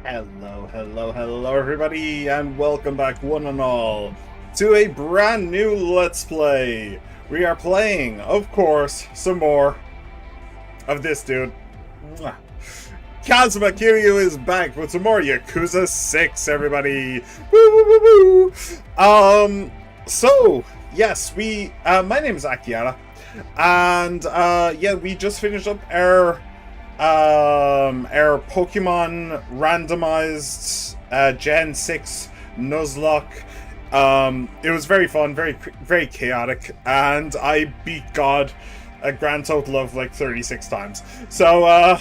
Hello, everybody, and welcome back, one and all, to a brand new Let's Play. We are playing, of course, some more of this dude. Kazuma Kiryu is back with some more Yakuza 6, everybody. Woo, woo, woo, woo. So, yes, my name is Akiara, and, yeah, we just finished up our Pokemon randomized Gen 6 Nuzlocke. It was very fun, very chaotic, and I beat God a grand total of like 36 times. So,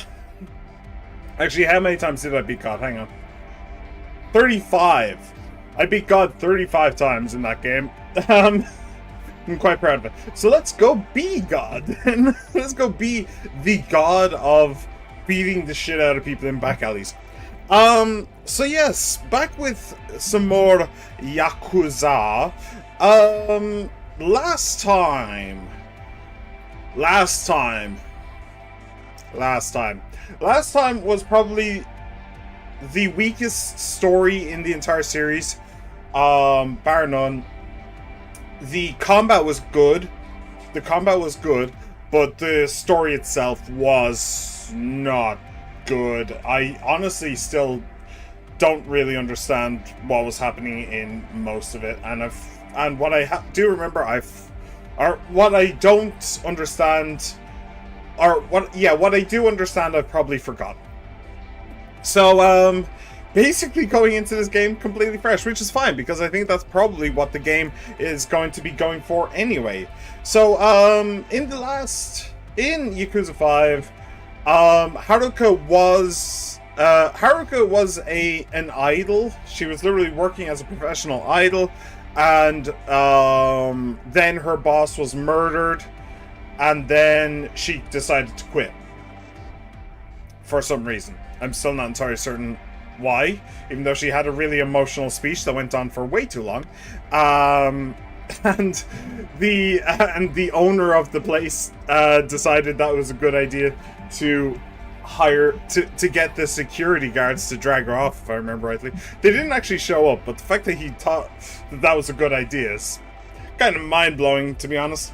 actually, how many times did I beat God? Hang on. 35. I beat God 35 times in that game. I'm quite proud of it. So let's go be God. Let's go be the God of beating the shit out of people in back alleys. So yes, back with some more Yakuza. Last time was probably the weakest story in the entire series. Bar none. The combat was good, but the story itself was not good. I honestly still don't really understand what was happening in most of it, and what I do remember, what I don't understand, what I do understand, I've probably forgotten. So, basically going into this game completely fresh, which is fine, because I think that's probably what the game is going to be going for anyway. So, in Yakuza 5, Haruka was an idol. She was literally working as a professional idol, and then her boss was murdered, and then she decided to quit for some reason. I'm still not entirely certain why, even though she had a really emotional speech that went on for way too long. And the owner of the place decided that was a good idea to get the security guards to drag her off, if I remember rightly. They didn't actually show up, but the fact that he thought that was a good idea is kind of mind-blowing, to be honest.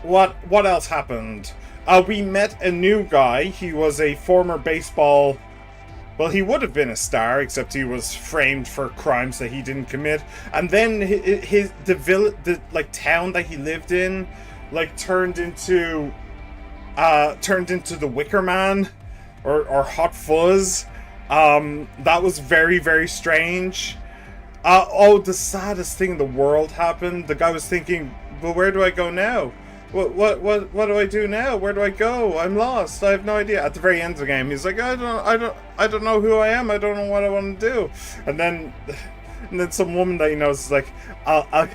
What else happened? We met a new guy. He was a former baseball... Well, he would have been a star, except he was framed for crimes that he didn't commit. And then the town that he lived in, turned into the Wicker Man, or Hot Fuzz. That was very, very strange. The saddest thing in the world happened. The guy was thinking, well, where do I go now? What do I do now? Where do I go? I'm lost. I have no idea. At the very end of the game, he's like, I don't know who I am. I don't know what I want to do. And then some woman that he knows is like, I'll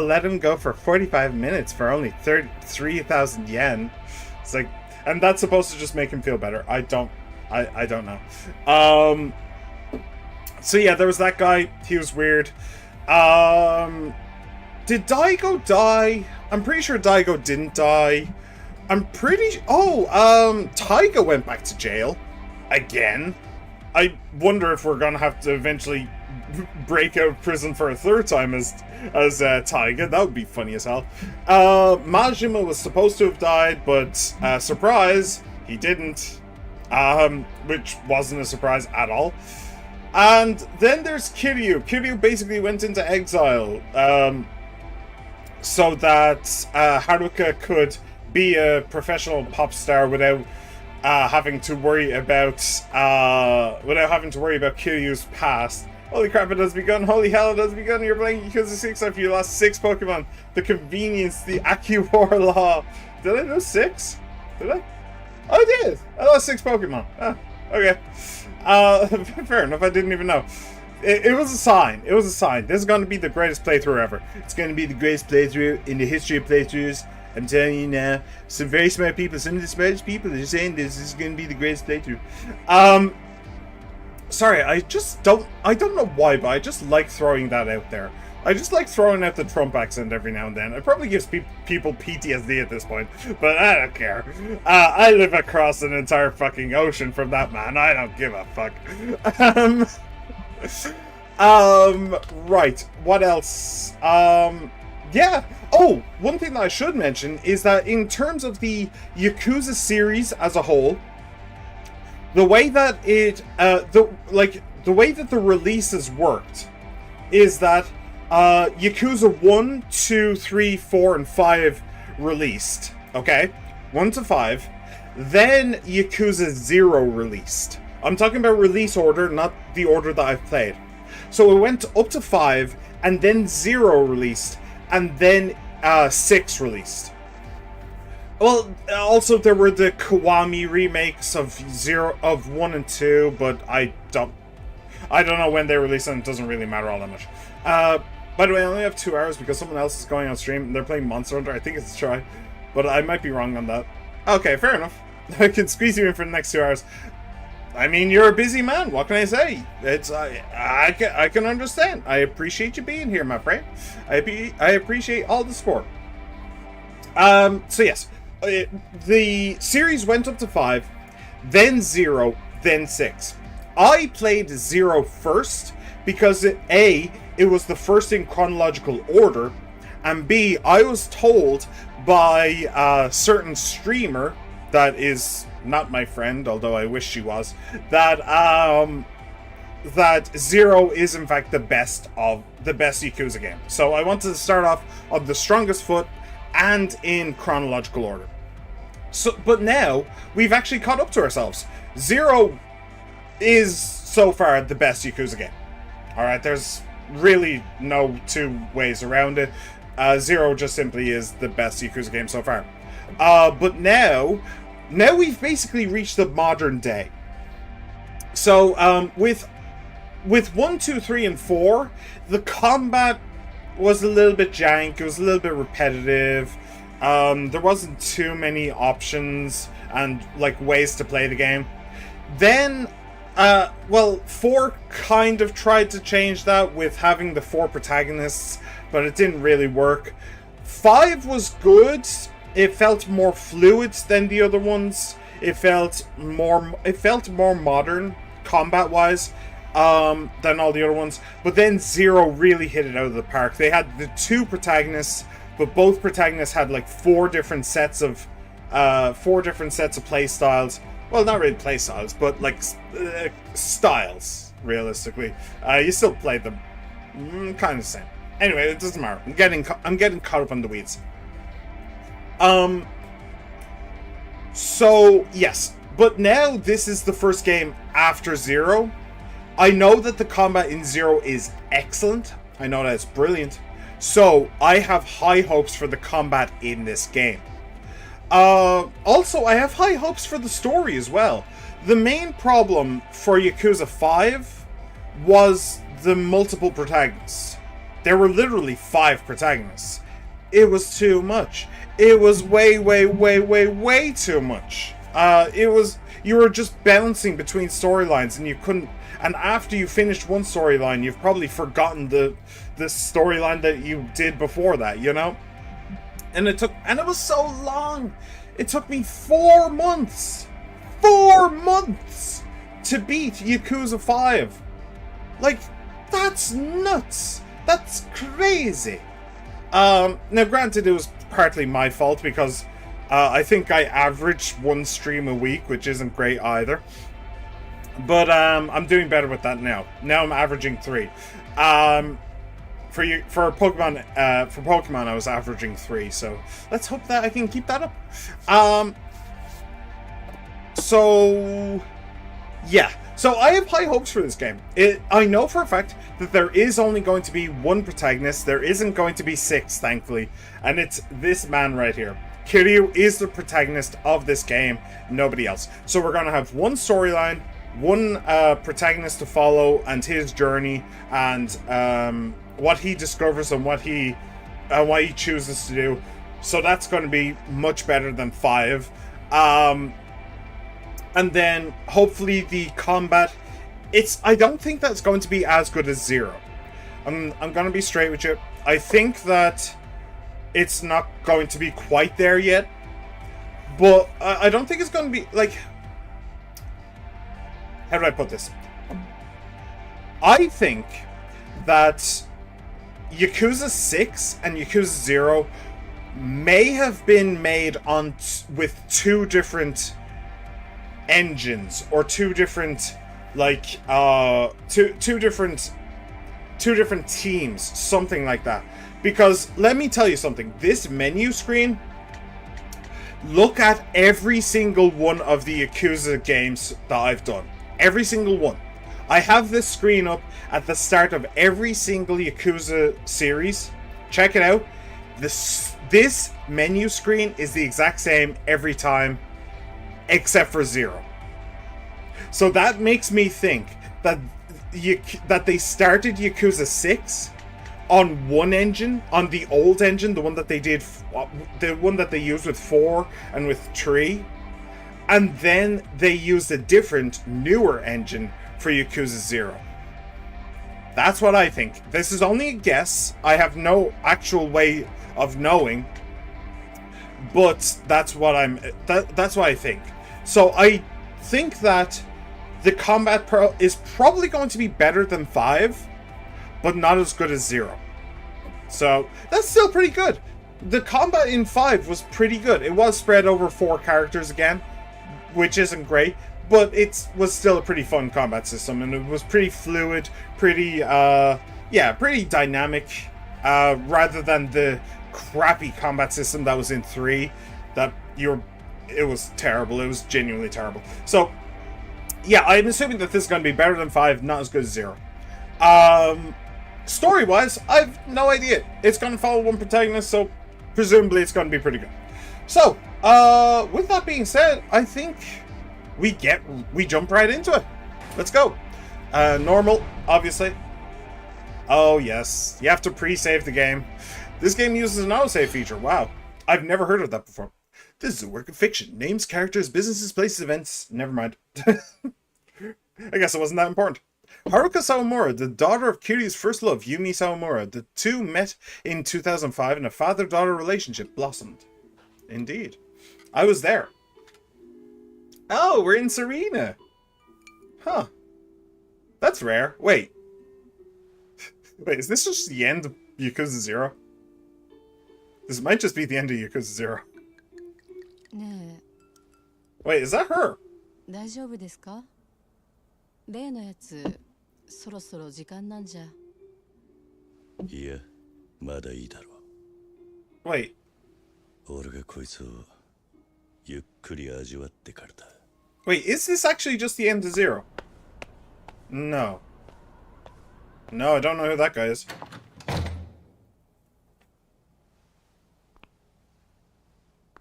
let him go for 45 minutes for only 3,000 yen. It's like, and that's supposed to just make him feel better. I don't know. So yeah, there was that guy. He was weird. Did Daigo die? I'm pretty sure Daigo didn't die. Taiga went back to jail. Again. I wonder if we're gonna have to eventually break out of prison for a third time as Taiga. That would be funny as hell. Majima was supposed to have died, but, surprise, he didn't. Which wasn't a surprise at all. And then there's Kiryu. Kiryu basically went into exile, so that Haruka could be a professional pop star without having to worry about Kiryu's past. Holy crap, it has begun! Holy hell, it has begun! You're playing Yakuza 6 after you lost 6 Pokemon. The convenience, the AccuWar law. Did I lose 6? Did I? Oh, I did! I lost 6 Pokemon. Ah, okay. Fair enough, I didn't even know. It was a sign. It was a sign. This is going to be the greatest playthrough ever. It's going to be the greatest playthrough in the history of playthroughs. I'm telling you now. Some very smart people, some of the smartest people are saying this is going to be the greatest playthrough. Sorry, I don't know why, but I just like throwing that out there. I just like throwing out the Trump accent every now and then. It probably gives people PTSD at this point, but I don't care. I live across an entire fucking ocean from that man. I don't give a fuck. Right. What else? Yeah. Oh, one thing that I should mention is that in terms of the Yakuza series as a whole, the way that the way that the releases worked is that Yakuza 1, 2, 3, 4, and 5 released. Okay? 1 to 5. Then Yakuza 0 released. I'm talking about release order, not the order that I've played. So it went up to 5, and then 0 released, and then 6 released. Well, also there were the Kiwami remakes of 1 and 2, but I don't know when they released them. It doesn't really matter all that much. By the way, I only have 2 hours because someone else is going on stream and they're playing Monster Hunter. I think it's a try, but I might be wrong on that. Okay, fair enough. I can squeeze you in for the next 2 hours. I mean, you're a busy man. What can I say? It's I can understand. I appreciate you being here, my friend. I appreciate all the support. So yes, the series went up to 5, then 0, then 6. I played 0 first because it was the first in chronological order, and B, I was told by a certain streamer that is not my friend, although I wish she was, that 0 is in fact the best Yakuza game. So I wanted to start off on the strongest foot and in chronological order. So, but now we've actually caught up to ourselves. 0 is so far the best Yakuza game. Alright, there's really no two ways around it. 0 just simply is the best Yakuza game so far. But now we've basically reached the modern day. So, with 1, 2, 3, and 4, the combat was a little bit jank, it was a little bit repetitive, there wasn't too many options and, like, ways to play the game. Then, 4 kind of tried to change that with having the 4 protagonists, but it didn't really work. 5 was good. It felt more fluid than the other ones. It felt more modern combat-wise than all the other ones. But then 0 really hit it out of the park. They had the 2 protagonists, but both protagonists had like 4 different sets of play styles. Well, not really play styles, but like styles. Realistically, you still played them kind of the same. Anyway, it doesn't matter. I'm getting caught up on the weeds. So, yes. But now, this is the first game after 0. I know that the combat in 0 is excellent. I know that it's brilliant. So, I have high hopes for the combat in this game. Also, I have high hopes for the story as well. The main problem for Yakuza 5 was the multiple protagonists. There were literally 5 protagonists. It was too much. It was way, way, way, way, way too much. You were just bouncing between storylines and you couldn't, and after you finished one storyline, you've probably forgotten the storyline that you did before that, you know? And it was so long. It took me 4 months. 4 months to beat Yakuza 5. Like, that's nuts. That's crazy. Now granted, it was partly my fault because I think I averaged 1 stream a week, which isn't great either. But I'm doing better with that now. Now I'm averaging 3. For Pokemon, I was averaging 3. So let's hope that I can keep that up. So yeah. So I have high hopes for this game. I know for a fact that there is only going to be 1 protagonist. There isn't going to be 6, thankfully. And it's this man right here. Kiryu is the protagonist of this game, nobody else. So we're going to have 1 storyline, 1 protagonist to follow, and his journey, and what he discovers and what he chooses to do. So that's going to be much better than 5. And then, hopefully, the combat... I don't think that's going to be as good as 0. I'm gonna be straight with you. I think that it's not going to be quite there yet, but I don't think it's going to be like. How do I put this? I think that Yakuza 6 and Yakuza 0 may have been made on with two different engines or two different two different teams, something like that. Because let me tell you something, this menu screen, look at every single one of the Yakuza games that I've done. Every single one. I have this screen up at the start of every single Yakuza series. Check it out. This menu screen is the exact same every time, except for 0. So that makes me think that they started Yakuza 6 on one engine, on the old engine, the one that they did, the one that they used with 4 and with 3, and then they used a different, newer engine for Yakuza 0. That's what I think. This is only a guess. I have no actual way of knowing, but that's what that's what I think. So I think that the combat is probably going to be better than 5, but not as good as 0. So that's still pretty good. The combat in 5 was pretty good. It was spread over 4 characters again, which isn't great, but it was still a pretty fun combat system, and it was pretty fluid, pretty pretty dynamic, rather than the crappy combat system that was in 3. It was terrible. It was genuinely terrible. So yeah, I'm assuming that this is going to be better than 5, not as good as 0. Story-wise, I've no idea. It's going to follow one protagonist, so presumably it's going to be pretty good. So, with that being said, I think we jump right into it. Let's go. Normal, obviously. Oh, yes. You have to pre-save the game. This game uses an autosave feature. Wow. I've never heard of that before. This is a work of fiction. Names, characters, businesses, places, events. Never mind. I guess it wasn't that important. Haruka Sawamura, the daughter of Kiryu's first love, Yumi Sawamura. The two met in 2005 and a father-daughter relationship blossomed. Indeed. I was there. Oh, we're in Serena. Huh. That's rare. Wait. Wait, is this just the end of Yakuza 0? This might just be the end of Yakuza 0. Wait, is that her? 大丈夫ですか? 例のやつ、そろそろ時間なんじゃ。いや、まだいいだろう。Wait. 俺がこいつをゆっくり味わってからだ。Wait, is this actually just the end of 0? No. No, I don't know who that guy is.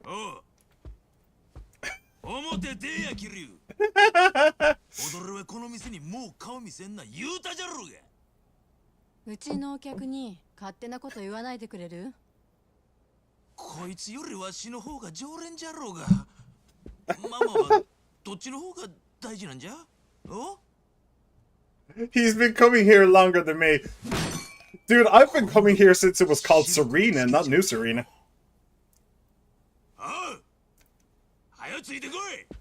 Oh. 表出やキリュウ。踊るはこの店にもう顔見せんな言うたじゃろうが。うちのお客に勝手なこと言わないでくれる？こいつよりわしの方が常連じゃろうが。ママはどっちの方が大事なんじゃ？お？He's been coming here longer than me. Dude, I've been coming here since it was called Serena, not New Serena.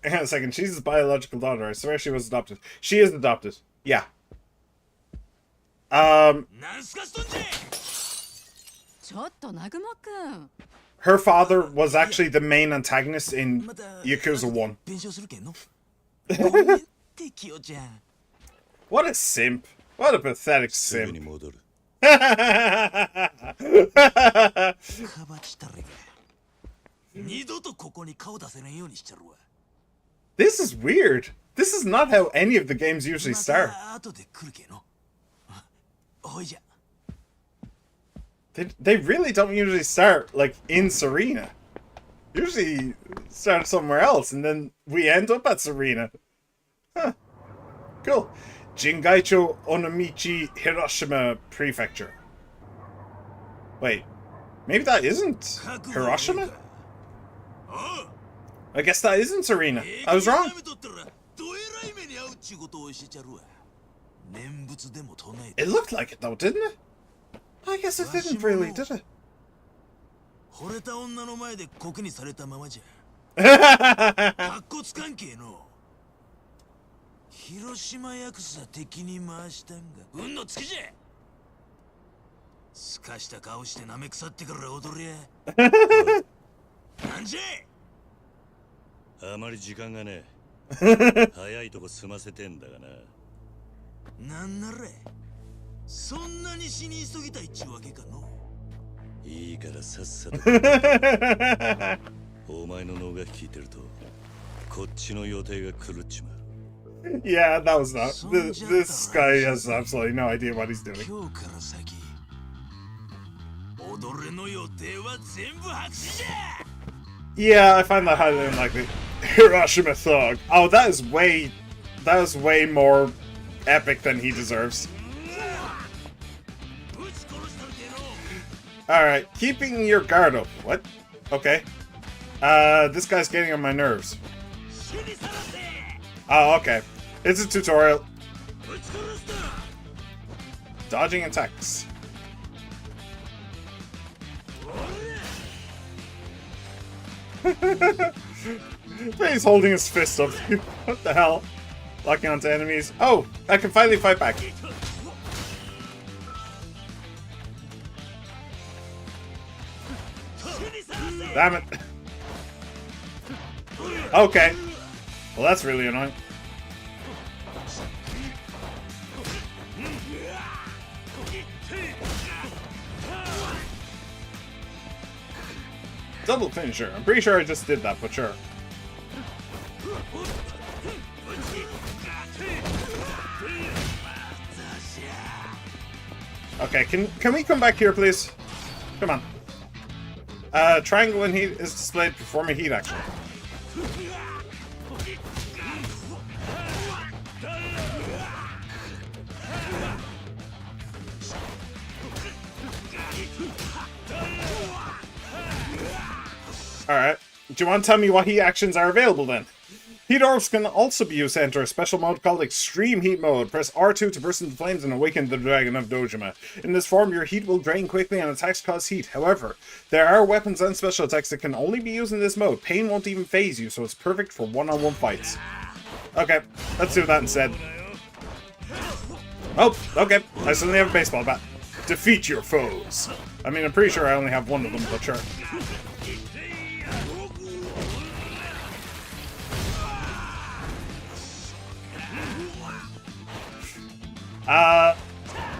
Hang on a second, she's his biological daughter. I swear she was adopted. She is adopted. Yeah. Her father was actually the main antagonist in Yakuza 1. What a simp. What a pathetic simp. This is weird. This is not how any of the games usually start. They really don't usually start, like, in Serena. Usually start somewhere else, and then we end up at Serena. Huh. Cool. Jingaicho Onomichi Hiroshima Prefecture. Wait. Maybe that isn't Hiroshima? I guess that isn't Serena. I was wrong. It looked like it though, didn't it? I guess it didn't really, did it? 惚れた女の前でコケにされたままじゃ白骨関係の広島ヤクザ敵に回したんが運のつきじゃ。すかした顔して舐め腐ってから踊りゃなんじゃ。あまり時間がねえ。早いとこ済ませてんだがな。なんならそんなに死に急ぎたいっちゅうわけかの。いいからさっさとお前の脳が聞いてるとこっちの予定が狂っちまう。Yeah, that was not. This guy has absolutely no idea what he's doing. 今日から先踊れの予定は全部白紙じゃ。 Yeah, I find that highly unlikely. Hiroshima Thug. Oh, that is way more epic than he deserves. Alright, keeping your guard up. What? Okay. This guy's getting on my nerves. Oh, okay. It's a tutorial. Dodging attacks. He's holding his fist up. What the hell? Locking onto enemies. Oh, I can finally fight back. Damn it. Okay. Well, that's really annoying. Double finisher. I'm pretty sure I just did that, but sure. Okay, can we come back here, please? Come on. Triangle when heat is displayed, perform a heat action. Alright. Do you want to tell me what heat actions are available then? Heat orbs can also be used to enter a special mode called Extreme Heat Mode. Press R2 to burst into flames and awaken the Dragon of Dojima. In this form, your heat will drain quickly and attacks cause heat. However, there are weapons and special attacks that can only be used in this mode. Pain won't even phase you, so it's perfect for one-on-one fights. Okay, let's do that instead. Oh, okay. I suddenly have a baseball bat. Defeat your foes. I mean, I'm pretty sure I only have one of them, but sure.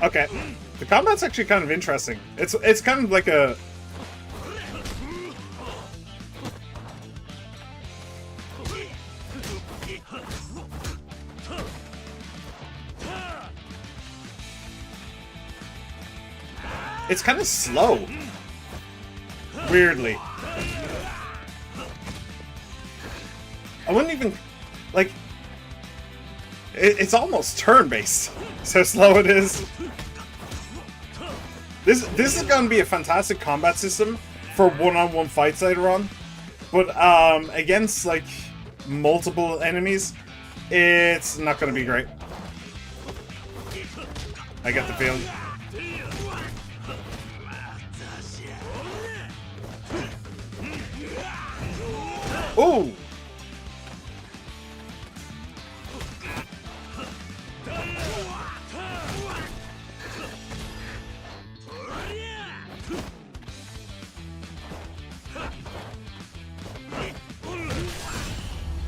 Okay. The combat's actually kind of interesting. It's kind of like a... It's kind of slow. Weirdly. I wouldn't even... Like... It's almost turn-based. So slow it is. This is going to be a fantastic combat system for one-on-one fights later on. But against, like, multiple enemies, it's not going to be great. I get the feeling. Ooh!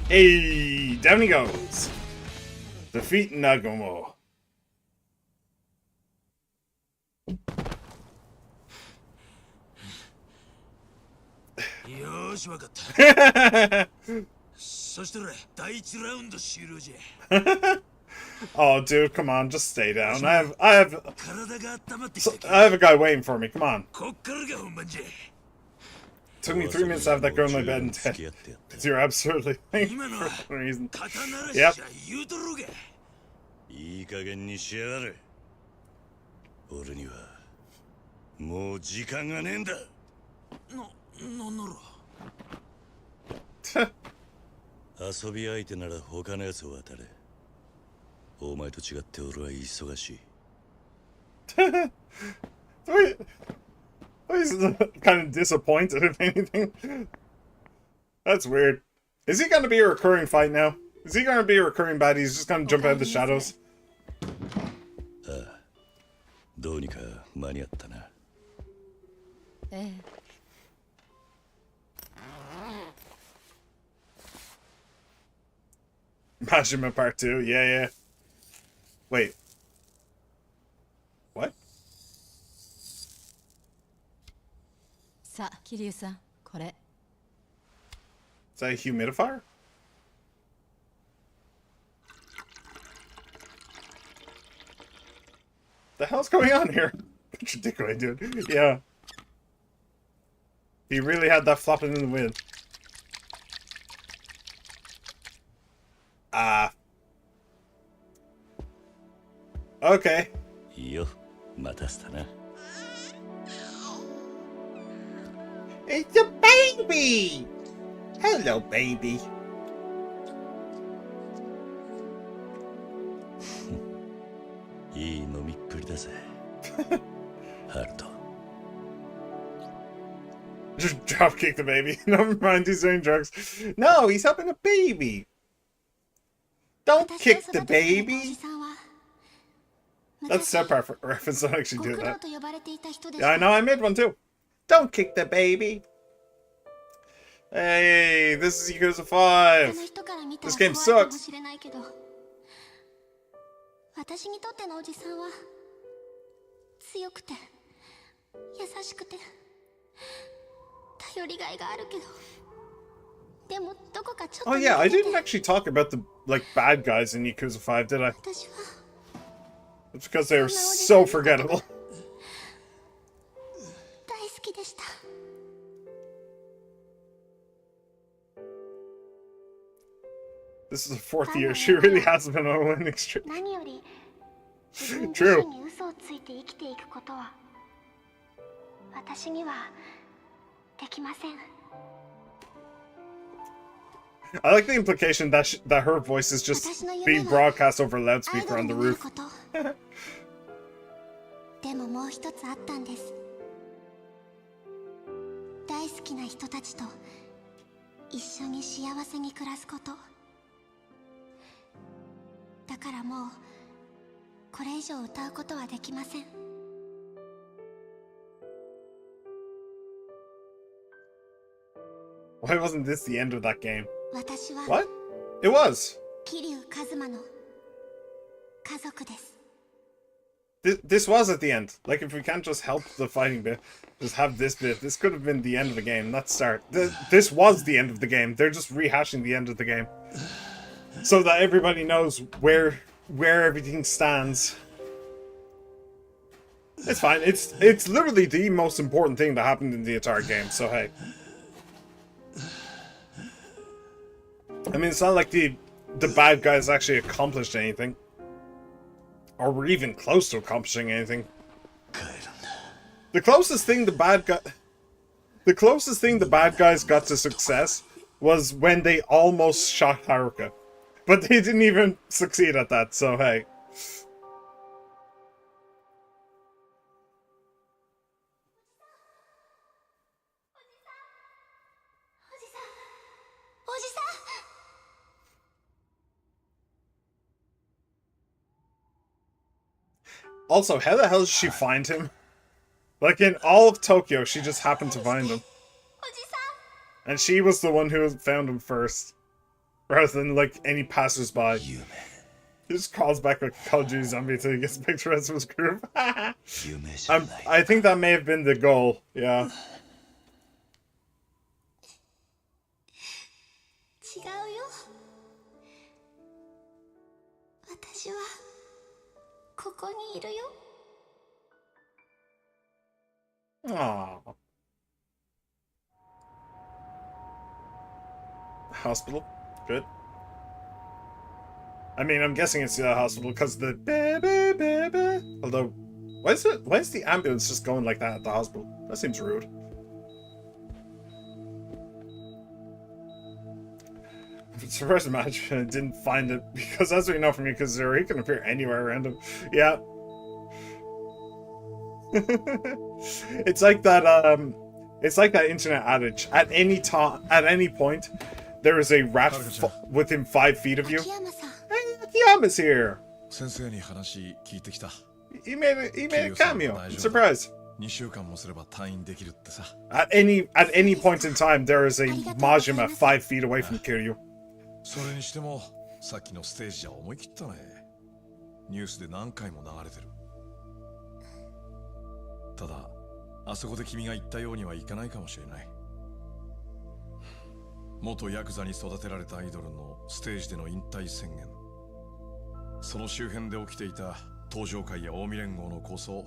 Hey, down he goes. Defeat Nagumo. よーし、わかった。そしたら第一ラウンド終了じゃ。Oh, dude, come on, just stay down. I have a guy waiting for me. Come on. Took me 3 minutes to have that girl in my bed and dead. Because you're absurdly late for some reason. Yep. いい加減にしやがれ。俺にはもう時間がねえんだ。なんなら。遊び相手なら他のやつを当たれ。お前と違って俺は忙しい。Wait, he's kind of disappointed, if anything. That's weird. Is he going to be a recurring fight now? Is he going to be a recurring baddie? He's just going to jump out of the shadows? どうにか間に合ったな。ええ。Majima Part 2, yeah. Wait. What? さあ、桐生さん、これ。 Is that a humidifier? The hell's going on here? Ridiculous, dude. Yeah. He really had that flopping in the wind. Okay. いいよ、待たせたな。It's a baby! Hello, baby. いい飲みっぷりだぜ。ハルト。 Just dropkick the baby. Never mind, he's doing drugs. No, he's helping a baby. Don't kick the baby. That's a separate reference. Don't actually do that. Yeah, I know. I made one too. Don't kick the baby. Hey, this is Yakuza 5. This game sucks. 私にとってのおじさんは強くて優しくて頼りがいがあるけどでもどこかちょっと Oh yeah, I didn't actually talk about the bad guys in Yakuza 5, did I? 私は It's because they were so forgettable. 大好きでした This is the 4th year. She really has been on a winning streak. 何より自分自 True. 身に嘘をついて生きていくことは私にはできません I like the implication that that her voice is just being broadcast over a loudspeaker on the roof. でももう一つあったんです大好きな人たちと一緒に幸せに暮らすことだからもうこれ以上歌うことはできません Why wasn't this the end of that game? 私は What? It was. 桐生一馬の家族です This was at the end. Like, if we can't just help the fighting bit, just have this bit. This could have been the end of the game, not start. This was the end of the game. They're just rehashing the end of the game. So that everybody knows where everything stands. It's fine. It's literally the most important thing that happened in the entire game, so hey. I mean, it's not like the bad guys actually accomplished anything. Or were even close to accomplishing anything. The closest thing the bad guys got to success was when they almost shot Haruka. But they didn't even succeed at that, so hey. Also, how the hell did she find him? Like, in all of Tokyo, she just happened to find him. And she was the one who found him first. Rather than, like, any passers-by. He just calls back like a Call of Duty zombie until he gets picked for the rest of his group. I think that may have been the goal, yeah. 違うよ私はここにいるよ Aww. Hospital? Good. I mean, I'm guessing it's the hospital because the baby. Although, why is the ambulance just going like that at the hospital? That seems rude. I'm surprised Imagine didn't find it because, as we know from Yakuza 0, he can appear anywhere around him. Yeah. It's like that. It's like that internet adage. At any time, at any point, there is a rat within 5 feet of you. 秋山さん Hey, Akiyama's here. 先生に話聞いてきた。 He made a cameo. I'm surprised. 2週間もすれば退院できるってさ。 At any point in time, there is a Majima 5 feet away from Kiryu. それにしてもさっきのステージじゃ思い切ったね。ニュースで何回も流れてる。ただあそこで君が言ったようにはいかないかもしれない。元ヤクザに育てられたアイドルのステージでの引退宣言、その周辺で起きていた登場会や近江連合の構想、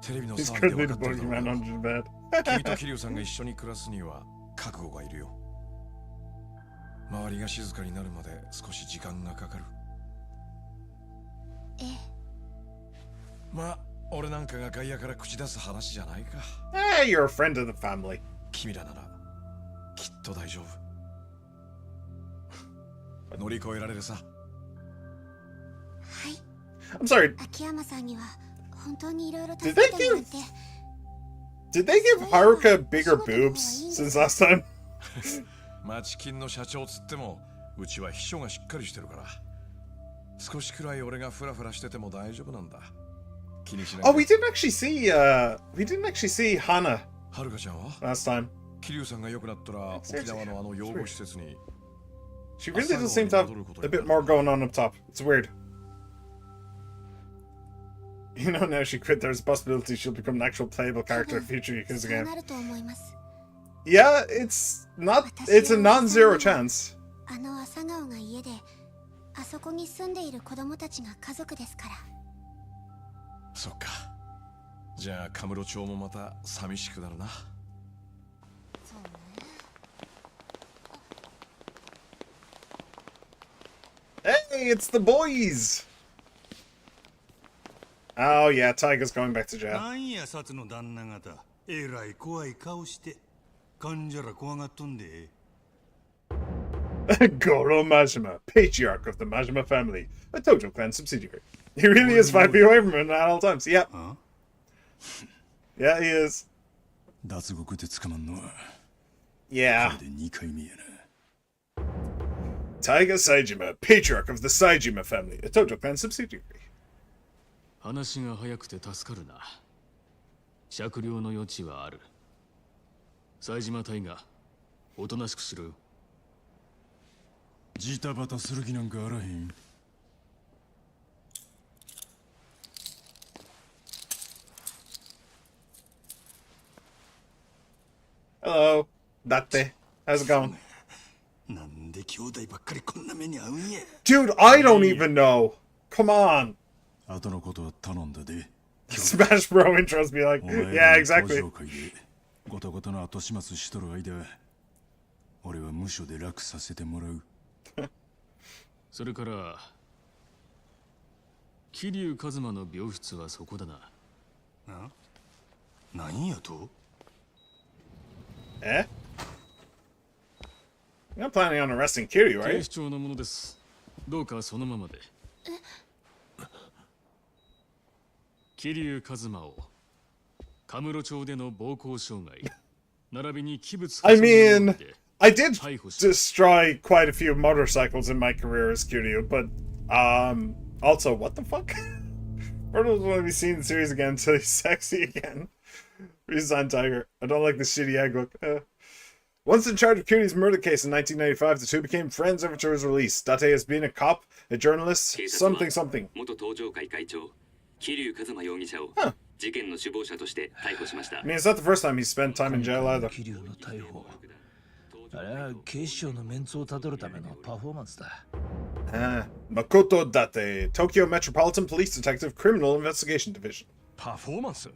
テレビの He's 騒ぎで currently 分かって the るだ boogeyman ろう。 under the bed. 君と桐生さんが一緒に暮らすには覚悟がいるよ。周りが静かになるまで少し時間がかかる。ええまあ俺なんかが外野から口出す話じゃないか。 Hey, you're a friend of the family. 君らならきっと大丈夫。乗り越えられるさ。はい I'm sorry. 秋山さんには本当にいろいろ Did 助 they けてもらって Did they give Haruka bigger boobs since last time? 町金の社長つってもうちは秘書がしっかりしてるから、少しくらい俺がフラフラしてても大丈夫なんだ。気にしないで。 Oh, we didn't actually see Hana はるかちゃんは last time. 桐生さんが良くなったら沖縄のあの養護施設に。 She really does seem to have a bit more going on up top. It's weird. You know, now she quit, there's a possibility she'll become an actual playable character in future Yakuza そう game. なると思います。 Yeah, it's a non-zero chance. あの朝顔が家であそこに住んでいる子供たちが家族ですから。そっか。じゃあカムロ町もまた寂しくなるな。 Hey, it's the boys! Oh yeah, Tiger's going back to jail. なんや札の旦那方、えらい怖い顔して患者ら怖がっとんで。 Goro Majima, patriarch of the Majima family, a Tojo clan subsidiary. He really is 5 feet away from him at all times. Yep. Yeah, he is. 脱獄で捕まんのは Yeah. これで2回目やな。 Taiga Saejima, patriarch of the Saejima family, a Tojo clan subsidiary. 話が早くて助かるな。酌量の余地はある。冴島隊がおとなしくしろよ。ジタバタする気なんかあらへん。 Hello, Date. How's it going? なんで兄弟ばっかりこんな目に遭うんや。 Dude, I don't even know. Come on. 後のことは頼んだで。 Smash Bro intros be like, お前 yeah, らの exactly. 登場会でごたごたの後始末しとる間、俺は無所で楽させてもらう。それから桐生一馬の病室はそこだな。なんやと？ Eh? You're not planning on arresting Kiryu, are 警 you? 視庁のものです。どうかそのままで。桐生一馬をカムロ町での暴行傷害並びに器物 I 破損の容 mean, 疑で I did 逮捕する。 destroy quite a few motorcycles in my career as Kiryu, but also, what the fuck? Myrtle doesn't want to be seen in the series again until he's sexy again. Redesign Tiger. I don't like the shitty egg look. Once in charge of Kiryu's murder case in 1995, the two became friends ever to his release. Date has been a cop, a journalist, something something. 元登場会会長桐生一馬容疑者を事件の首謀者として逮捕しました。 I mean, it's not the first time he spent time in jail either. 桐生の逮捕。あれは警視庁のメンツをたどるためのパフォーマンスだ。Makoto Date, Tokyo Metropolitan Police Detective, Criminal Investigation Division. パフォーマンス？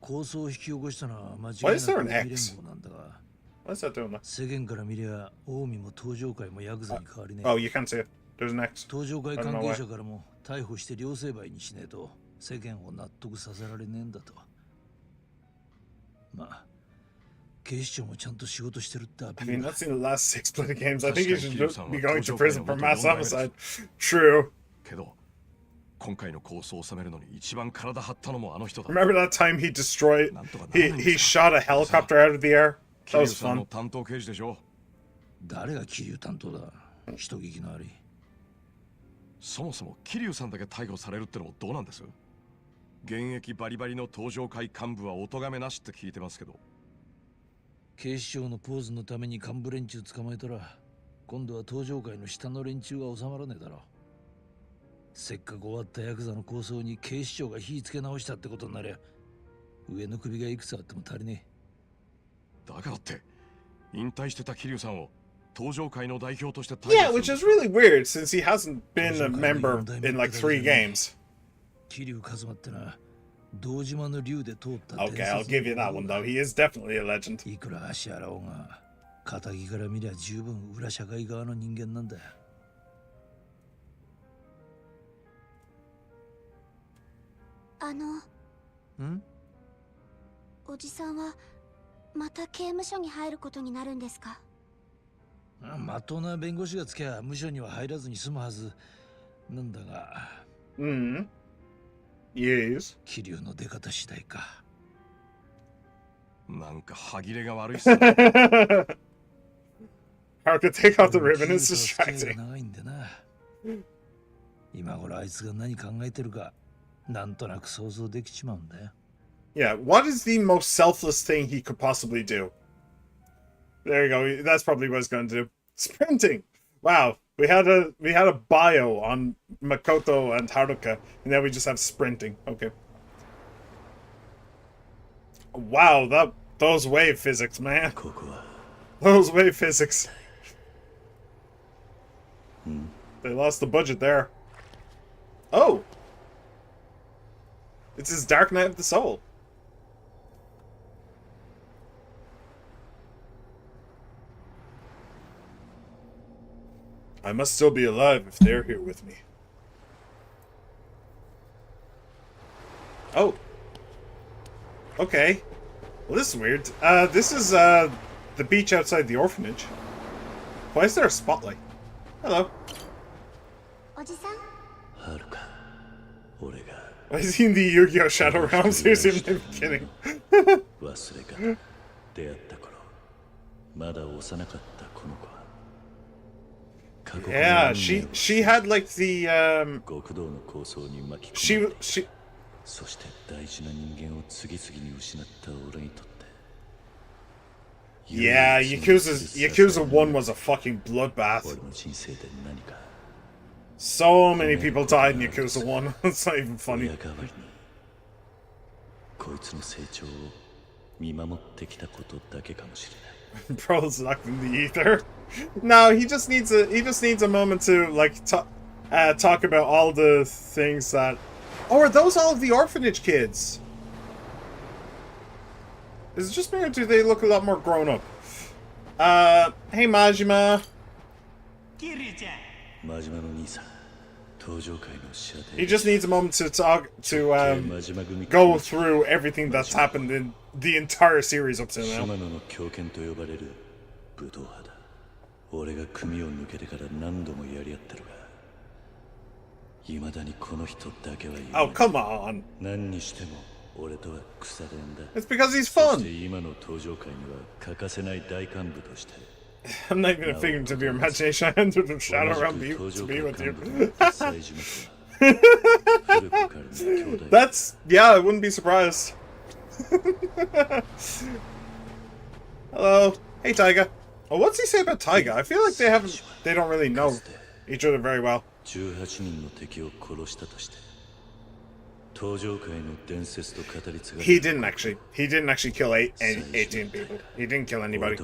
抗争を引き起こしたのは間違 Why い is な there く an 連 X? 合なんだが、 What's that doing? 世間から見りゃ近江も登場会もヤクザに変わりねえ。 Oh, you can't see it. There's an X. 登場会関係者からも逮捕して両成敗にしねえと世間を納得させられねえんだと。まあ、警視庁もちゃんと仕事してるってアピ I ー mean, ルだ。 that's in the last 6 Split games. I think he should Kiryu-san be was going to prison for mass Tojo-kai homicide. True. けど今回の構想を収めるのに一番体張ったのもあの人だ。 Remember that time he destroyed... He shot a helicopter out of the air? That was 桐生さんの fun. 担当刑事でしょ。誰が桐生担当だ。人聞きの悪い。そもそも桐生さんだけ逮捕されるってのもどうなんです？現役バリバリの登場会幹部はお咎めなしって聞いてますけど。警視庁のポーズのために幹部連中捕まえたら、今度は登場会の下の連中は収まらねえだろ。せっかく終わったヤクザの構想に警視庁が火つけ直したってことになりゃ、上の首がいくつあっても足りねだからって引退してた桐生さんを登場会の代表として逮捕 Yeah, which is really weird since he hasn't been a member in like 3 games. え。桐生一馬ってな、堂島の竜で通った。 Okay, I'll give you that one though. He is definitely a legend. いくら足洗おうが、仇から見りゃ十分裏社会側の人間なんだよ。おじさんはまた刑務所に入ることになるんですか？まっとうな弁護士がつきゃ無所には入らずに済むはずなんだが。Yes. 桐生の出方次第か。なんか歯切れが悪いっすね。How could take off the ribbon is distracting. 長いんでな。今頃あいつが何考えてるかなんとなく想像できちまうんだよ。Yeah, what is the most selfless thing he could possibly do? There you go. That's probably what he's going to do. Sprinting. Wow, we had a bio on Makoto and Haruka, and now we just have sprinting. Okay. Wow, those wave physics, man. Those wave physics. They lost the budget there. Oh, it's his Dark Knight of the Soul. I must still be alive if they're here with me. Oh. Okay. Well, this is weird. This is, the beach outside the orphanage. Why is there a spotlight? Hello. Why is he in the Yu-Gi-Oh! Shadow Realm? Seriously, I'm not kidding. Yeah, she had like the she Yeah, Yakuza 1 was a fucking bloodbath. So many people died in Yakuza 1. It's not even funny. Bro's locked in the ether. No, he just needs a moment to like talk about all the things that. Oh, are those all of the orphanage kids? Is it just me or do they look a lot more grown up? Hey Majima. He just needs a moment to talk to go through everything that's happened in the entire series up to now. Oh, come on. It's because he's fun. I'm not even figuring to your imagination. I entered the shadow realm to be with you. That's, yeah, I wouldn't be surprised. Hello. Hey, Taiga. Oh, what's he say about Taiga? I feel like they don't really know each other very well. He didn't actually kill 18 people. He didn't kill anybody.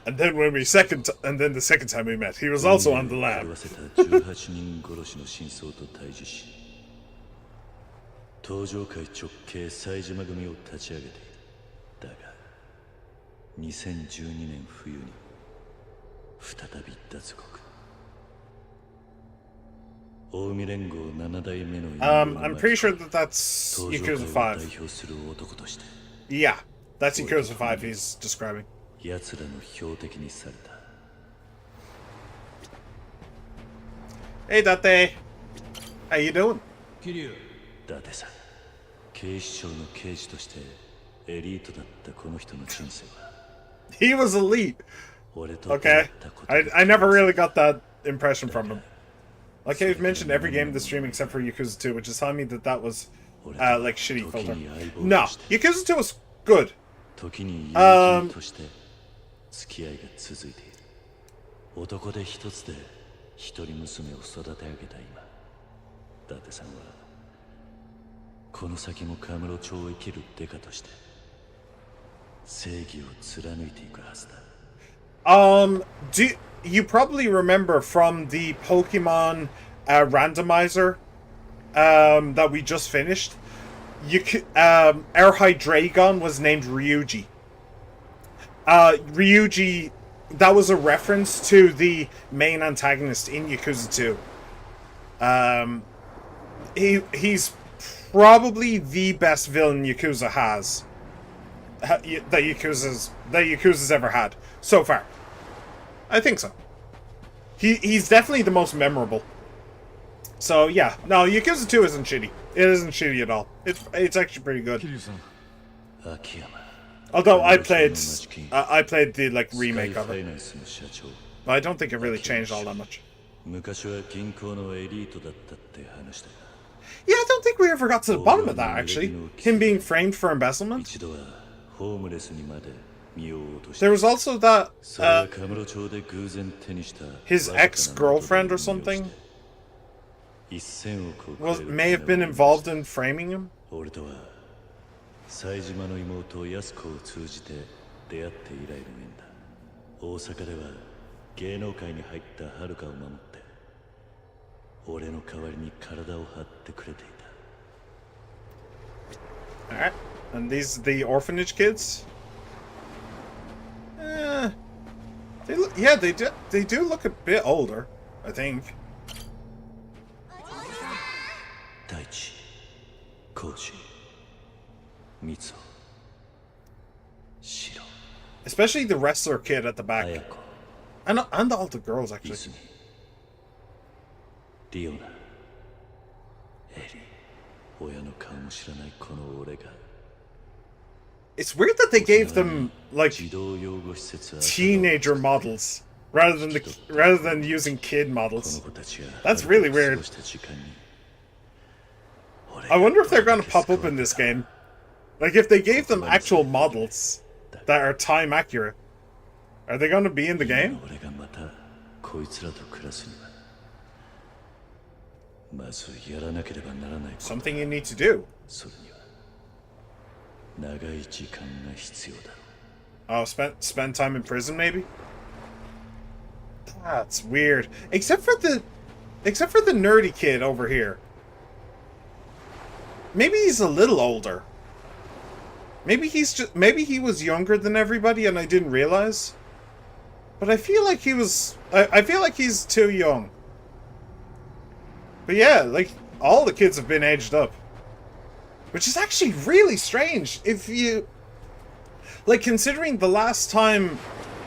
And then the second time we met, he was also on the lab. 東上界直系冴島組を立ち上げている。だが2012年冬に再び脱獄。近江連合7代目の I'm pretty sure that's Yakuza 5. 代表する男として Yeah, that's Yakuza 5 he's describing. 奴らの標的にされた。Hey, Date. How you doing? 桐生、伊達さん、警視庁の刑事としてエリートだったこの人の人生は He was elite. 俺と Okay. 出会ったこと I で never really got that impression from him. Like I've mentioned every game in the stream except for Yakuza 2, which is telling me that that was like shitty filter. No, Yakuza 2 was good. 時に友人として付き合いが続いている。男で一つで一人娘を育て上げた今、伊達さんはこの先もカムロ町を生きるデカとして正義を貫いていくはずだ。Do you probably remember from the Pokemon randomizer that we just finished? Our Hydreigon was named Ryuji. Ryuji, that was a reference to the main antagonist in Yakuza 2. He's probably the best villain Yakuza has. That Yakuza's ever had so far. I think so. He's definitely the most memorable. So yeah, no, Yakuza 2 isn't shitty. It isn't shitty at all. It's actually pretty good. 桐生さん、 Although I played the like remake of it, ファイナンスの社長、 but I don't think it really changed all that much. 昔は銀行のエリートだったって話だが、 Yeah, I don't think we ever got to the bottom of that actually. Him being framed for embezzlement. 一度はホームレスにまで身を落とし There た。 was also that それがカムロ町で偶然手にした his ex-girlfriend or something 1000億を超え was る may have been involved in framing him. 俺とは冴島の妹安子を通じて出会って以来の縁だ。大阪では芸能界に入った遥を守って俺の代わりに体を張ってくれていた。 All right, and these are the orphanage kids. They look, yeah, they do look a bit older, I think. 大地、浩二、三尾、シロ、 Especially the wrestler kid at the back, 綾子、 and all the girls イ actually. ズミ、リオナ、エリ、親の顔も知らないこの俺が It's weird that they gave them like 児童養護施設 teenager models rather than using kid この models. 子たちが That's really weird. 過ごした時間に I wonder if they're gonna pop up in this game. Like if they gave them actual models that are time accurate, are they gonna be in the game? 俺がまたこいつらと暮らすにはまずやらなければならないこと Something you need to do. それには長い時間が必要だろう Oh, spend time in prison maybe? That's weird. Except for the nerdy kid over here. Maybe he's a little older. Maybe he was younger than everybody and I didn't realize. But I feel like I feel like he's too young. But yeah, like all the kids have been aged up. Which is actually really strange if you like considering the last time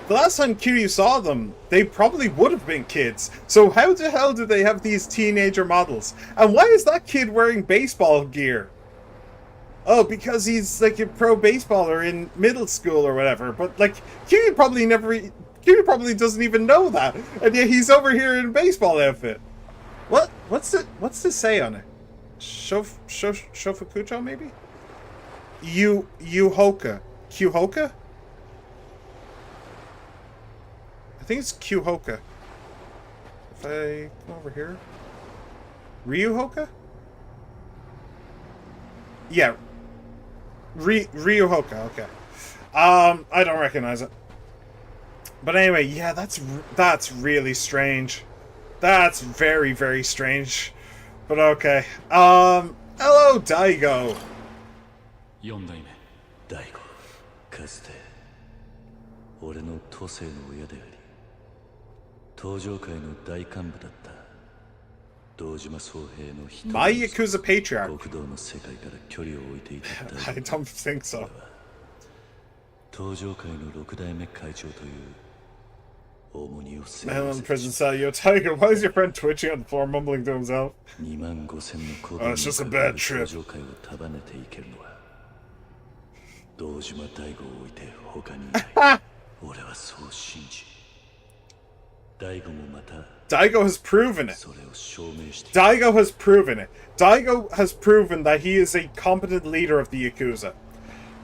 Kiryu saw them, they probably would have been kids. So how the hell do they have these teenager models? And why is that kid wearing baseball gear? Oh, because he's like a pro baseballer in middle school or whatever. But like Kiryu probably doesn't even know that. And yet he's over here in a baseball outfit. What's this say on it? Shofukucho maybe? Yuhoka. Kyuhoka? I think it's Kyuhoka. If I come over here. Ryuhoka? Yeah. Ryuhoka, okay. I don't recognize it. But anyway, yeah, that's really strange. That's very, very strange. But okay. Hello, Daigo. 4代目。大悟、かつて俺の都政の親であり東上界の大幹部だった堂島宗平の一人 My Yakuza patriarch. 極道の世界から距離を置いていた大 I 悟 don't think so. 東上界の6代目会長という Man on the prison cell, yo, Tiger, why is your friend twitching on the floor, mumbling to himself? Oh, it's just a bad trip. 堂島大吾を置いて他にいない俺はそう信じ大吾もまた Daigo has proven it. それを証明して Daigo has proven it. Daigo has proven that he is a competent leader of the Yakuza.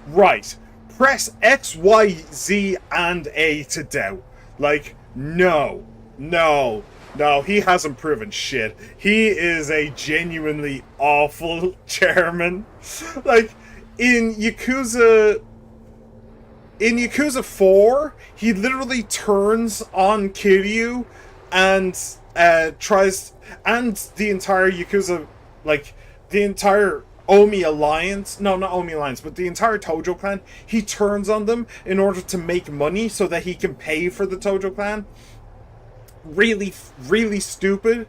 Right. Press X, Y, Z, and A to doubt. Like, no. No. No, he hasn't proven shit. He is a genuinely awful chairman. Like, in Yakuza 4, he literally turns on Kiryu and tries, and the entire Yakuza, like, the entire Omi Alliance, no, not Omi Alliance, but the entire Tojo clan, he turns on them in order to make money so that he can pay for the Tojo clan. Really, really stupid.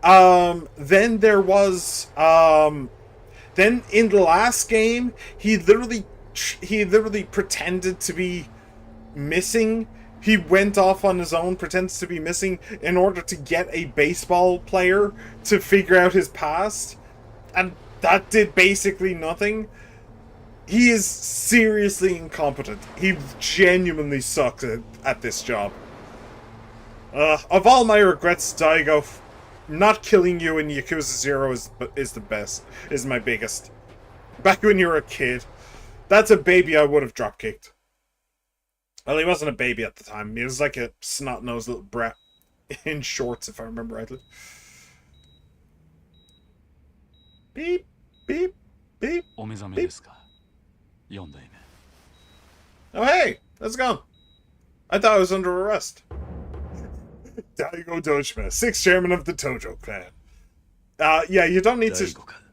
Then there was, then in the last game, he literally pretended to be missing. He went off on his own, pretends to be missing in order to get a baseball player to figure out his past. And that did basically nothing. He is seriously incompetent. He genuinely sucks at this job. Of all my regrets, Daigo, not killing you in Yakuza 0 is the best. Is my biggest. Back when you were a kid. That's a baby I would have drop-kicked. Well, he wasn't a baby at the time. He was like a snot-nosed little brat in shorts, if I remember rightly. Beep, beep, beep, beep. Oh, hey! Let's go. I thought I was under arrest. Daigo Dojima, 6th chairman of the Tojo clan. Yeah, you don't need to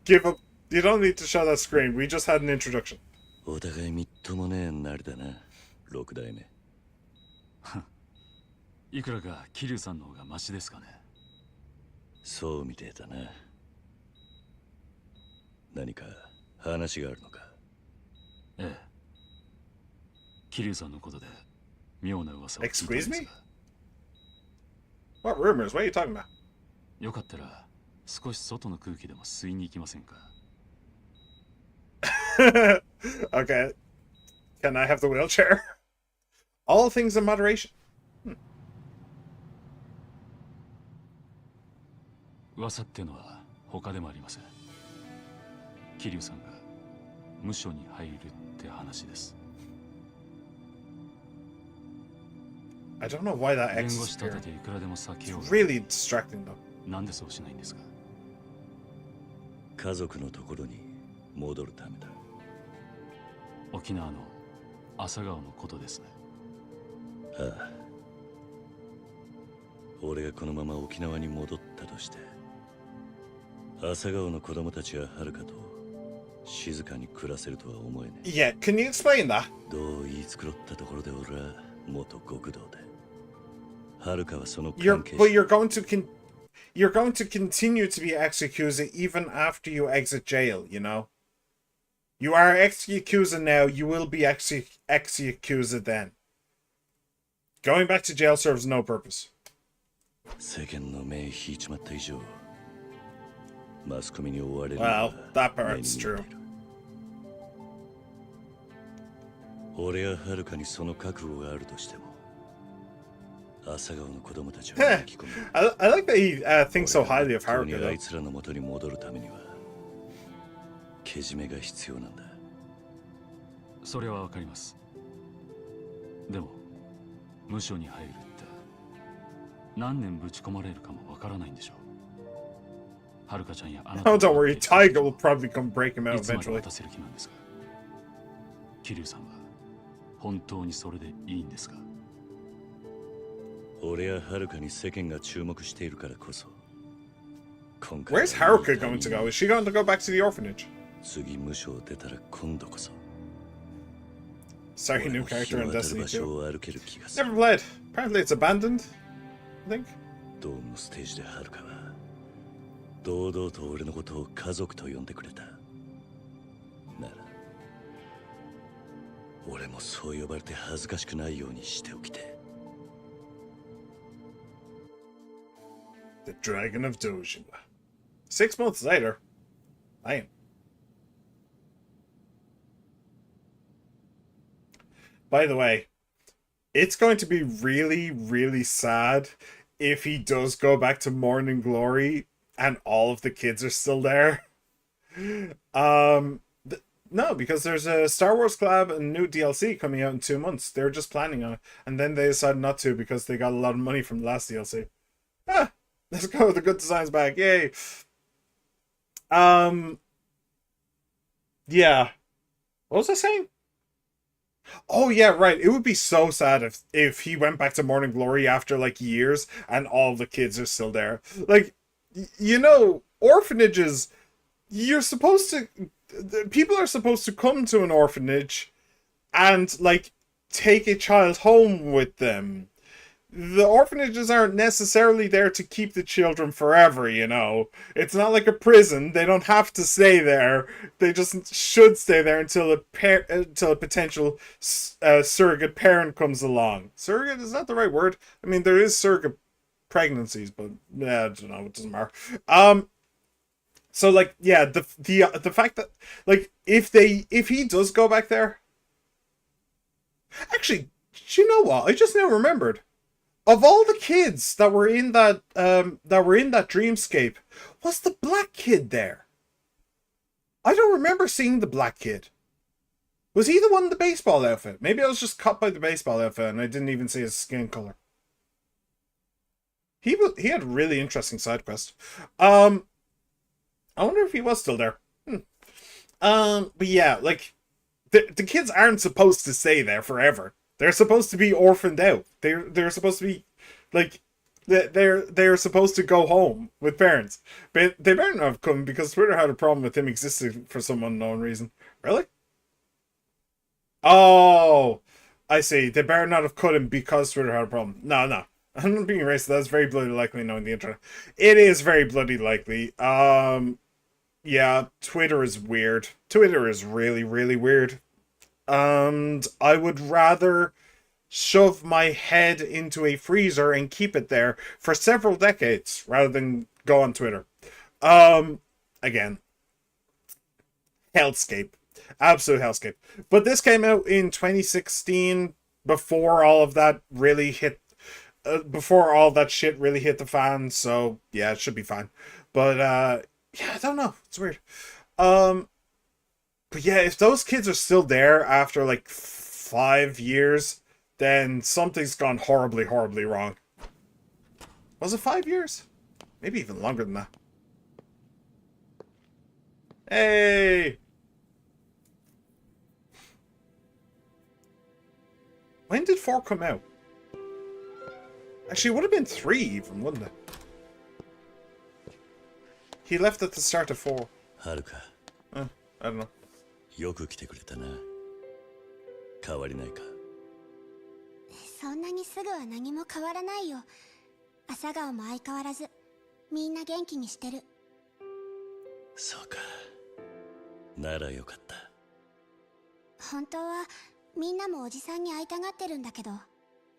give up. You don't need to show that screen. We just had an introduction. お互いみっともねえなりだな、6代目。いくらか桐生さんの方がマシですかね。そうみてえだな。何か話があるのか。ええ。桐生さんのことで妙な噂を聞いたんですが。Excuse me? What rumors? What are you talking about? よかったら少し外の空気でも吸いに行きませんか。Okay. Can I have the wheelchair? All things in moderation. 噂ってのは他でもありません。桐生さんが無所に入るって話です。I don't know why that 弁 X 護 is 士立 here. てていくらでも避けよう It's が。 really distracting though. なんでそうしないんですか。家族のところに戻るためだ。沖縄の朝顔のことですね。ああ。俺がこのまま沖縄に戻ったとして、朝顔の子供たちがはるかと静かに暮らせるとは思えねえ。Yeah, can you explain that? どう言い繕ったところで俺は元極道で。はるかはその関係者。But you're going to continue to be ex-Yakuza even after you exit jail, you know? You are ex-Yakuza now, you will be ex-Yakuza then. Going back to jail serves no purpose. 世間の目引いちまった以上、マスコミに追われる。Well, that part's true. 俺ははるかにその覚悟があるとしても、朝顔の子供たちを I 巻き込む。I like that he thinks so highly of 本当に Haruka あ though. いつらの元に戻るためには、けじめが必要なんだ。それはわかります。でも無所に入るって何年ぶち込まれるかもわからないんでしょう。はるかちゃんやあなた Oh, don't worry, Tiger will probably come break him out いつまで eventually. 渡せる気なんですか。桐生さんは本当にそれでいいんですか。俺ははるかに世間が注目しているからこそ。 Where's Haruka going to go? Is she going to go back to the orphanage? 次無所を出たら今度こそ。 Sorry, new character in Destiny 2. を歩ける気がする。 Never played. Apparently it's abandoned, I think. ドームのステージではるかは堂々と俺のことを家族と呼んでくれた。なら俺もそう呼ばれて恥ずかしくないようにしておきて。The Dragon of Dojima. 6 months later. Damn. By the way, it's going to be really, really sad if he does go back to Morning Glory and all of the kids are still there. No, because there's a Star Wars collab and new DLC coming out in 2 months. They were just planning on it, and then they decided not to because they got a lot of money from the last DLC. Let's go with the good designs back. Yay. Yeah. What was I saying? Oh yeah, right. It would be so sad if he went back to Morning Glory after like years and all the kids are still there. Like, you know, orphanages, you're supposed to, people are supposed to come to an orphanage and like take a child home with them. The orphanages aren't necessarily there to keep the children forever, you know. It's not like a prison. They don't have to stay there. They just should stay there until a potential surrogate parent comes along. Surrogate, is that the right word? I mean, there is surrogate pregnancies, but yeah, I don't know. It doesn't matter. So like, yeah, the fact that like if he does go back there, actually, do you know what? I just now remembered. Of all the kids that were in that dreamscape, was the black kid there? I don't remember seeing the black kid. Was he the one in the baseball outfit? Maybe I was just caught by the baseball outfit and I didn't even see his skin color. He had a really interesting side quest. I wonder if he was still there. But yeah, like the kids aren't supposed to stay there forever. They're supposed to be orphaned out. They're supposed to be like they're supposed to go home with parents. But they better not have come because Twitter had a problem with him existing for some unknown reason. Really? Oh, I see. They better not have cut him because Twitter had a problem. No. I'm not being racist. That's very bloody likely knowing the internet. It is very bloody likely. Yeah, Twitter is weird. Twitter is really, really weird. And I would rather shove my head into a freezer and keep it there for several decades rather than go on Twitter. Again, hellscape. Absolute hellscape. But this came out in 2016 before all of that really hit before all that shit really hit the fan, so yeah, it should be fine. But yeah, I don't know. It's weird. But yeah, if those kids are still there after like 5 years, then something's gone horribly, horribly wrong. Was it 5 years? Maybe even longer than that. Hey! When did 4 come out? Actually, it would have been 3 even, wouldn't it? He left at the start of 4. Haruka. I don't know. よく来てくれたな。変わりないか。そんなにすぐは何も変わらないよ。朝顔も相変わらずみんな元気にしてる。そうか。ならよかった。本当はみんなもおじさんに会いたがってるんだけど、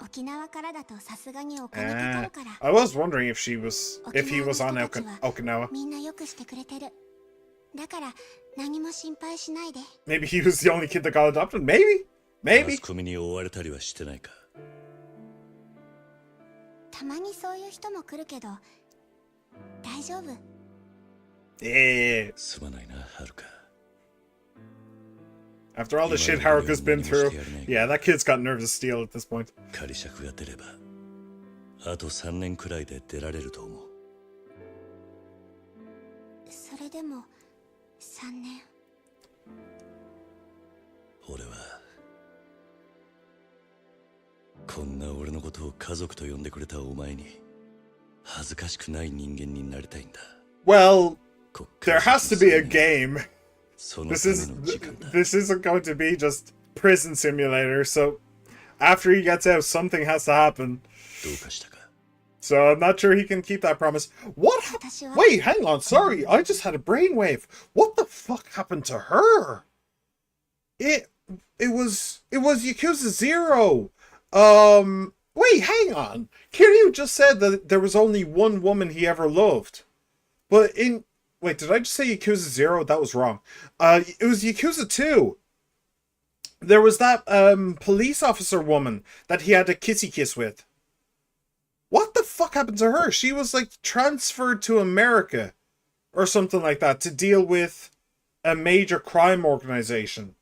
沖縄からだとさすがにお金かかるから。I was wondering if he was on Okinawa. みんなよくしてくれてる。だから何も心配しないで。Maybe he was the only kid that got adopted. Maybe. マスコミに追われたりはしてないか。たまにそういう人も来るけど、大丈夫。すまないな、はるか。After all the shit Haruka's been through, yeah, that kid's got nerves of steel at this point. 仮釈が出れば、あと3年くらいで出られると思う。それでも3年。俺はこんな俺のことを家族と呼んでくれたお前に恥ずかしくない人間になりたいんだ。Well, there has to be a game. This isn't going to be just prison simulator, so after he gets out, something has to happen. So I'm not sure he can keep that promise. What happened? Wait, hang on, sorry, I just had a brainwave. What the fuck happened to her? It was Yakuza 0. Wait, hang on. Kiryu just said that there was only one woman he ever loved. But in... Wait, did I just say Yakuza 0? That was wrong. It was Yakuza 2. There was that police officer woman that he had a kissy kiss with. What the fuck happened to her? She was like transferred to America or something like that to deal with a major crime organization.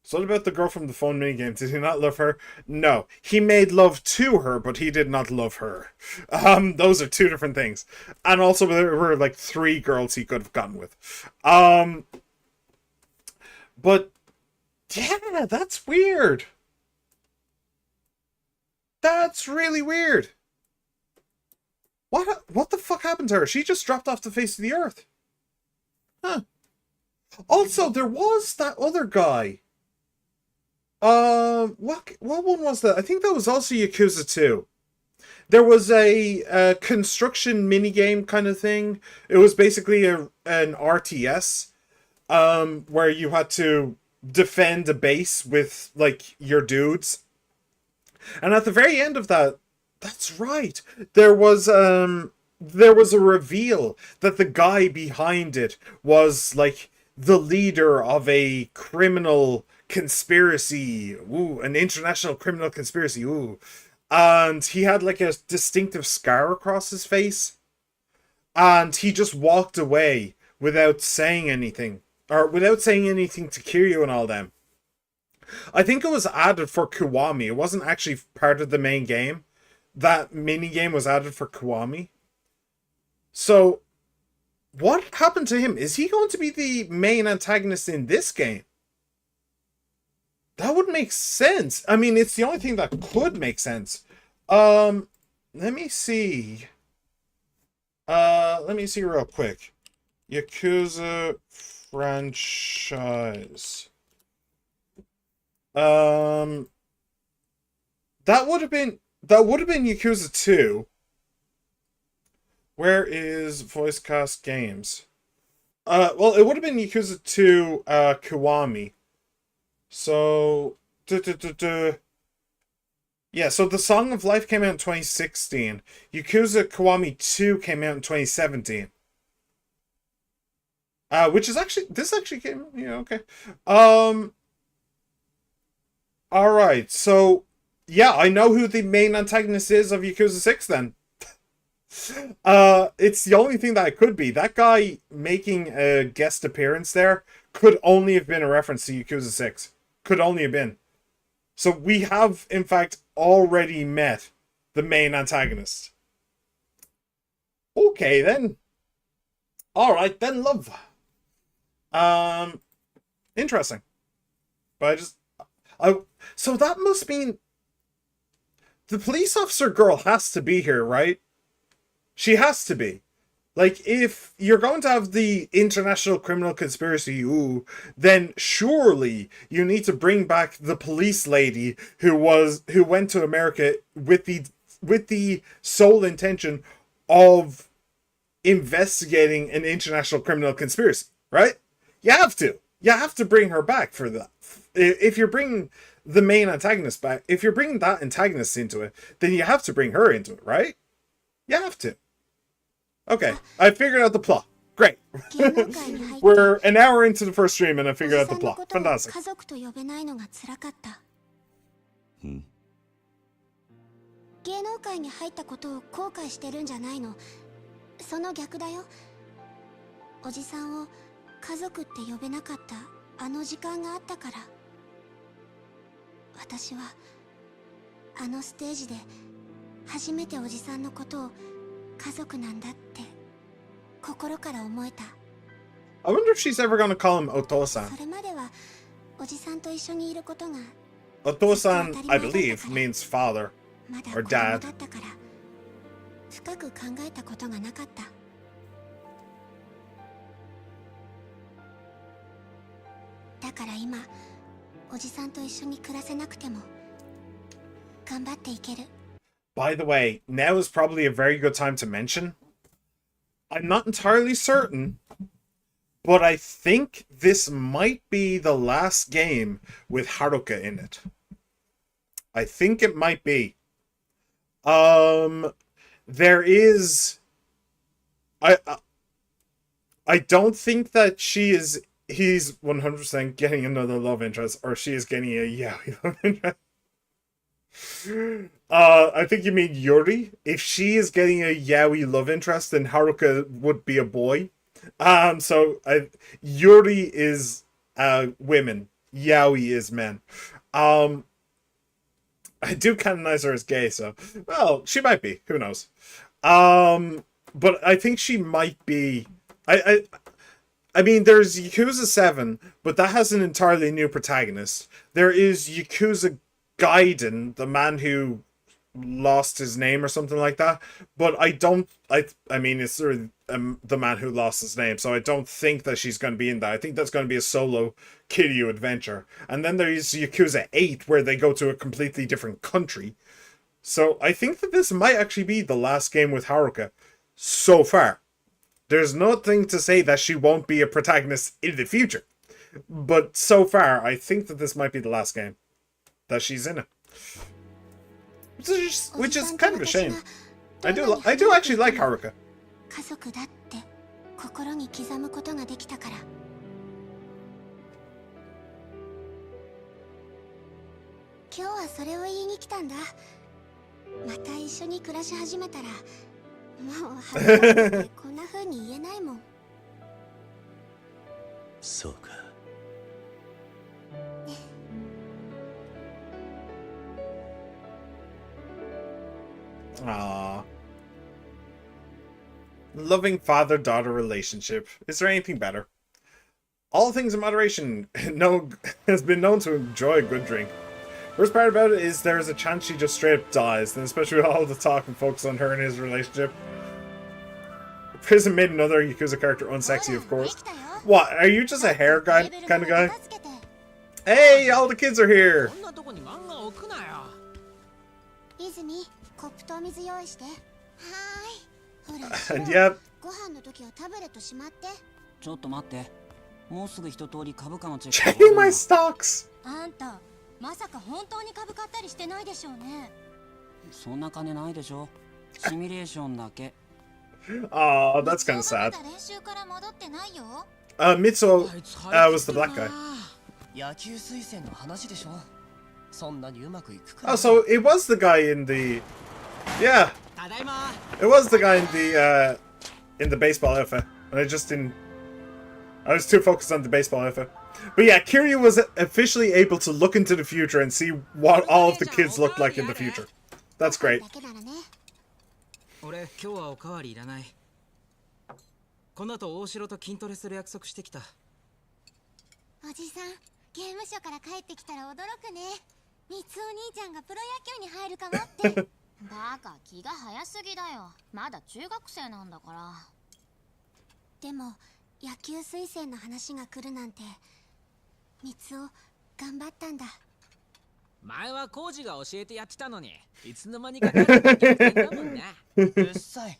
So what about the girl from the phone minigame? Did he not love her? No. He made love to her, but he did not love her. Those are two different things. And also there were like 3 girls he could have gotten with. But yeah, that's weird. That's really weird. What the fuck happened to her? She just dropped off the face of the earth. Huh. Also, there was that other guy. What one was that? I think that was also Yakuza 2. There was a construction minigame kind of thing. It was basically an RTS, where you had to defend a base with like your dudes. And at the very end of that, that's right, there was a reveal that the guy behind it was like the leader of a criminal conspiracy. Ooh, an international criminal conspiracy. Ooh. And he had like a distinctive scar across his face. And he just walked away without saying anything. Or without saying anything to Kiryu and all them. I think it was added for Kiwami. It wasn't actually part of the main game. That minigame was added for Kiwami. So, what happened to him? Is he going to be the main antagonist in this game? That would make sense. I mean, it's the only thing that could make sense. Let me see. Let me see real quick. Yakuza franchise. That would have been Yakuza 2. Where is voice cast games? Well, it would have been Yakuza 2 Kiwami. So yeah, so The Song of Life came out in 2016. Yakuza Kiwami 2 came out in 2017. Which is actually, this actually came, yeah, okay. Alright, so, yeah, I know who the main antagonist is of Yakuza 6 then. It's the only thing that it could be. That guy making a guest appearance there could only have been a reference to Yakuza 6. Could only have been. So we have, in fact, already met the main antagonist. Okay, then. Alright, then, love. Interesting. But so that must mean the police officer girl has to be here, right? She has to be. Like, if you're going to have the international criminal conspiracy, then surely you need to bring back the police lady who went to America with the sole intention of investigating an international criminal conspiracy, right? You have to. You have to bring her back for that. If you're bringing the main antagonist back, if you're bringing that antagonist into it, then you have to bring her into it, right? You have to. Okay, I figured out the plot. Great. We're an hour into the first stream and I figured out the plot. Fantastic. 芸能界に入ったことを後悔してるんじゃないの。その逆だよ。おじさんを家族って呼べなかったあの時間があったから。私はあのステージで初めておじさんのことを家族なんだって心から思えた。I wonder if she's ever gonna call him Otosan. それまではおじさんと一緒にいることが Otosan, I believe, means father まだ or 子供 dad. だったから深く考えたことがなかった。だから今おじさんと一緒に暮らせなくても頑張っていける。By the way, now is probably a very good time to mention. I'm not entirely certain, but I think this might be the last game with Haruka in it. I think it might be. There is. I don't think that he's 100% getting another love interest, or she is getting a yaoi love interest. I think you mean Yuri. If she is getting a yaoi love interest, then Haruka would be a boy. Yuri is women. Yaoi is men. I do canonize her as gay, so well, she might be. Who knows? But I think she might be. I mean, there's Yakuza 7, but that has an entirely new protagonist. There is Yakuza Gaiden, the man who lost his name or something like that. But I mean, it's sort of the man who lost his name, so I don't think that she's going to be in that. I think that's going to be a solo Kiryu adventure. And then there's Yakuza 8, where they go to a completely different country. So I think that this might actually be the last game with Haruka so far. There's nothing to say that she won't be a protagonist in the future. But so far, I think that this might be the last game that she's in it. Which is kind of a shame. I do actually like Haruka. 家族だって心に刻むことができたから。今日はそれを言いに来たんだ。また一緒に暮らし始めたら、もう恥ずかしくてこんな風に言えないもん。そうか。Aww. Loving father-daughter relationship. Is there anything better? All things in moderation. Has been known to enjoy a good drink. Worst part about it is there is a chance she just straight up dies, and especially with all the talk and focus on her and his relationship. Prison made another Yakuza character unsexy, of course. What? Are you just a hair guy kind of guy? Hey, all the kids are here. And yep. ご飯の時はタブレットしまって。ちょっと待って。もうすぐ一通り株価のチェック。 Checking my stocks. あんた、まさか本当に株買ったりしてないでしょうね。そんな金ないでしょ。シミュレーションだけ。Oh, that's kind of sad. 練習から戻ってないよ。Mitsuo was the black guy. 野球推薦の話でしょ。そんなにうまくいくか。 Oh, so it was the guy in the. Yeah. It was the guy in the baseball outfit. And I just didn't. I was too focused on the baseball outfit. But yeah, Kiryu was officially able to look into the future and see what all of the kids looked like in the future. That's great. 俺今日はおかわりいらない。この後大城と筋トレする約束してきた。おじさん、ゲームショーから帰ってきたら驚くね。みつお兄ちゃんがプロ野球に入るかもって。バカ、気が早すぎだよ。まだ中学生なんだから。でも野球推薦の話が来るなんて、みつお頑張ったんだ。前はコウジが教えてやってたのに、いつの間にか彼が逆転だもんな。うっさい。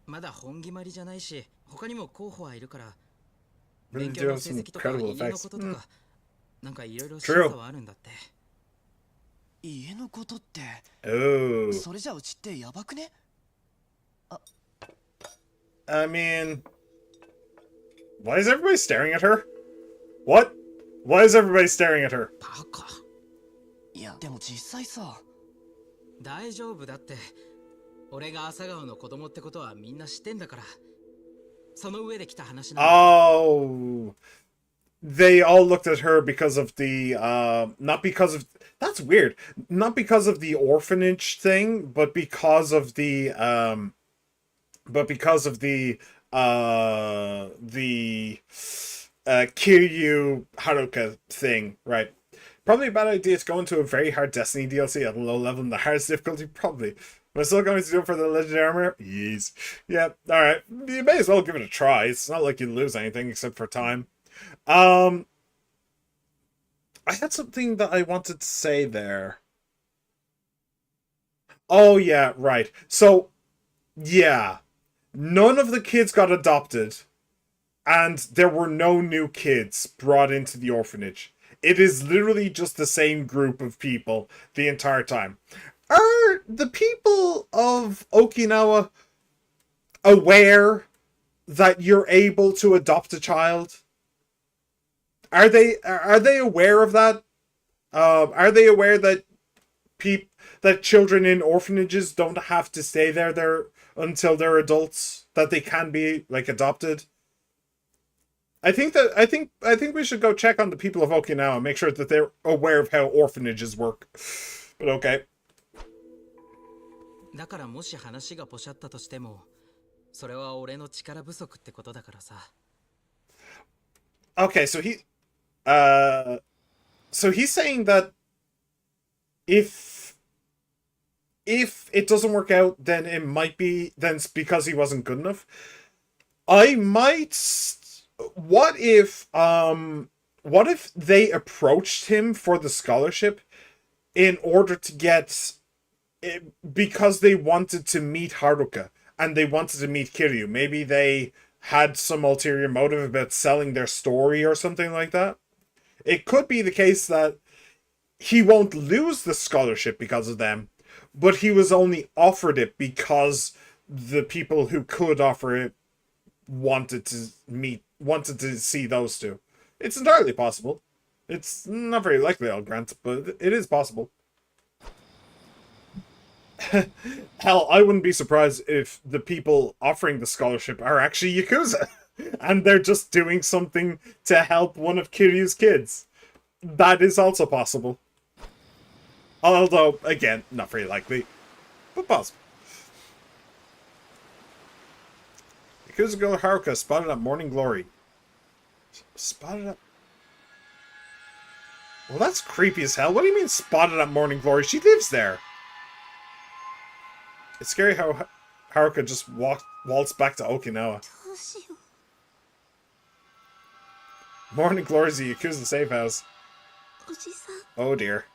まだ本決まりじゃないし、他にも候補はいるから。勉強の成績とか家のこととか、なんかいろいろ審査はあるんだって。家のことって、それじゃうちってやばくね？ I mean, why is everybody staring at her? What? Why is everybody staring at her? バカ。いや、でも実際さ。大丈夫だって。俺が朝顔の子供ってことはみんな知ってんだから。その上で来た話なんだ。Oh. They all looked at her because of the, not because of, that's weird. Not because of the orphanage thing, but because of the Kiryu Haruka thing, right? Probably a bad idea to go into a very hard Destiny DLC at a low level in the hardest difficulty, probably. Am I still going to do it for the legendary armor? Yes. Yeah, alright. You may as well give it a try. It's not like you lose anything except for time. I had something that I wanted to say there. Oh, yeah, right. So, yeah. None of the kids got adopted. And there were no new kids brought into the orphanage. It is literally just the same group of people the entire time. the people of Okinawa aware that you're able to adopt a child? Are they aware of that? Are they aware that that children in orphanages don't have to stay there until they're adults? That they can be like adopted? I think we should go check on the people of Okinawa and make sure that they're aware of how orphanages work. But okay. だからもし話がポシャったとしても、それは俺の力不足ってことだからさ。Okay, so he's saying that if it doesn't work out, then it's because he wasn't good enough. What if they approached him for the scholarship in order to get it, because they wanted to meet Haruka and they wanted to meet Kiryu? Maybe they had some ulterior motive about selling their story or something like that. It could be the case that he won't lose the scholarship because of them, but he was only offered it because the people who could offer it wanted to see those two. It's entirely possible. It's not very likely, I'll grant, but it is possible. Hell, I wouldn't be surprised if the people offering the scholarship are actually Yakuza, and they're just doing something to help one of Kiryu's kids. That is also possible. Although, again, not very likely, but possible. Yakuza girl Haruka spotted at Morning Glory. Spotted at... Well, that's creepy as hell. What do you mean spotted at Morning Glory? She lives there. It's scary how Haruka just waltzed back to Okinawa. Morning Glory's the Yakuza safe house. Oh dear.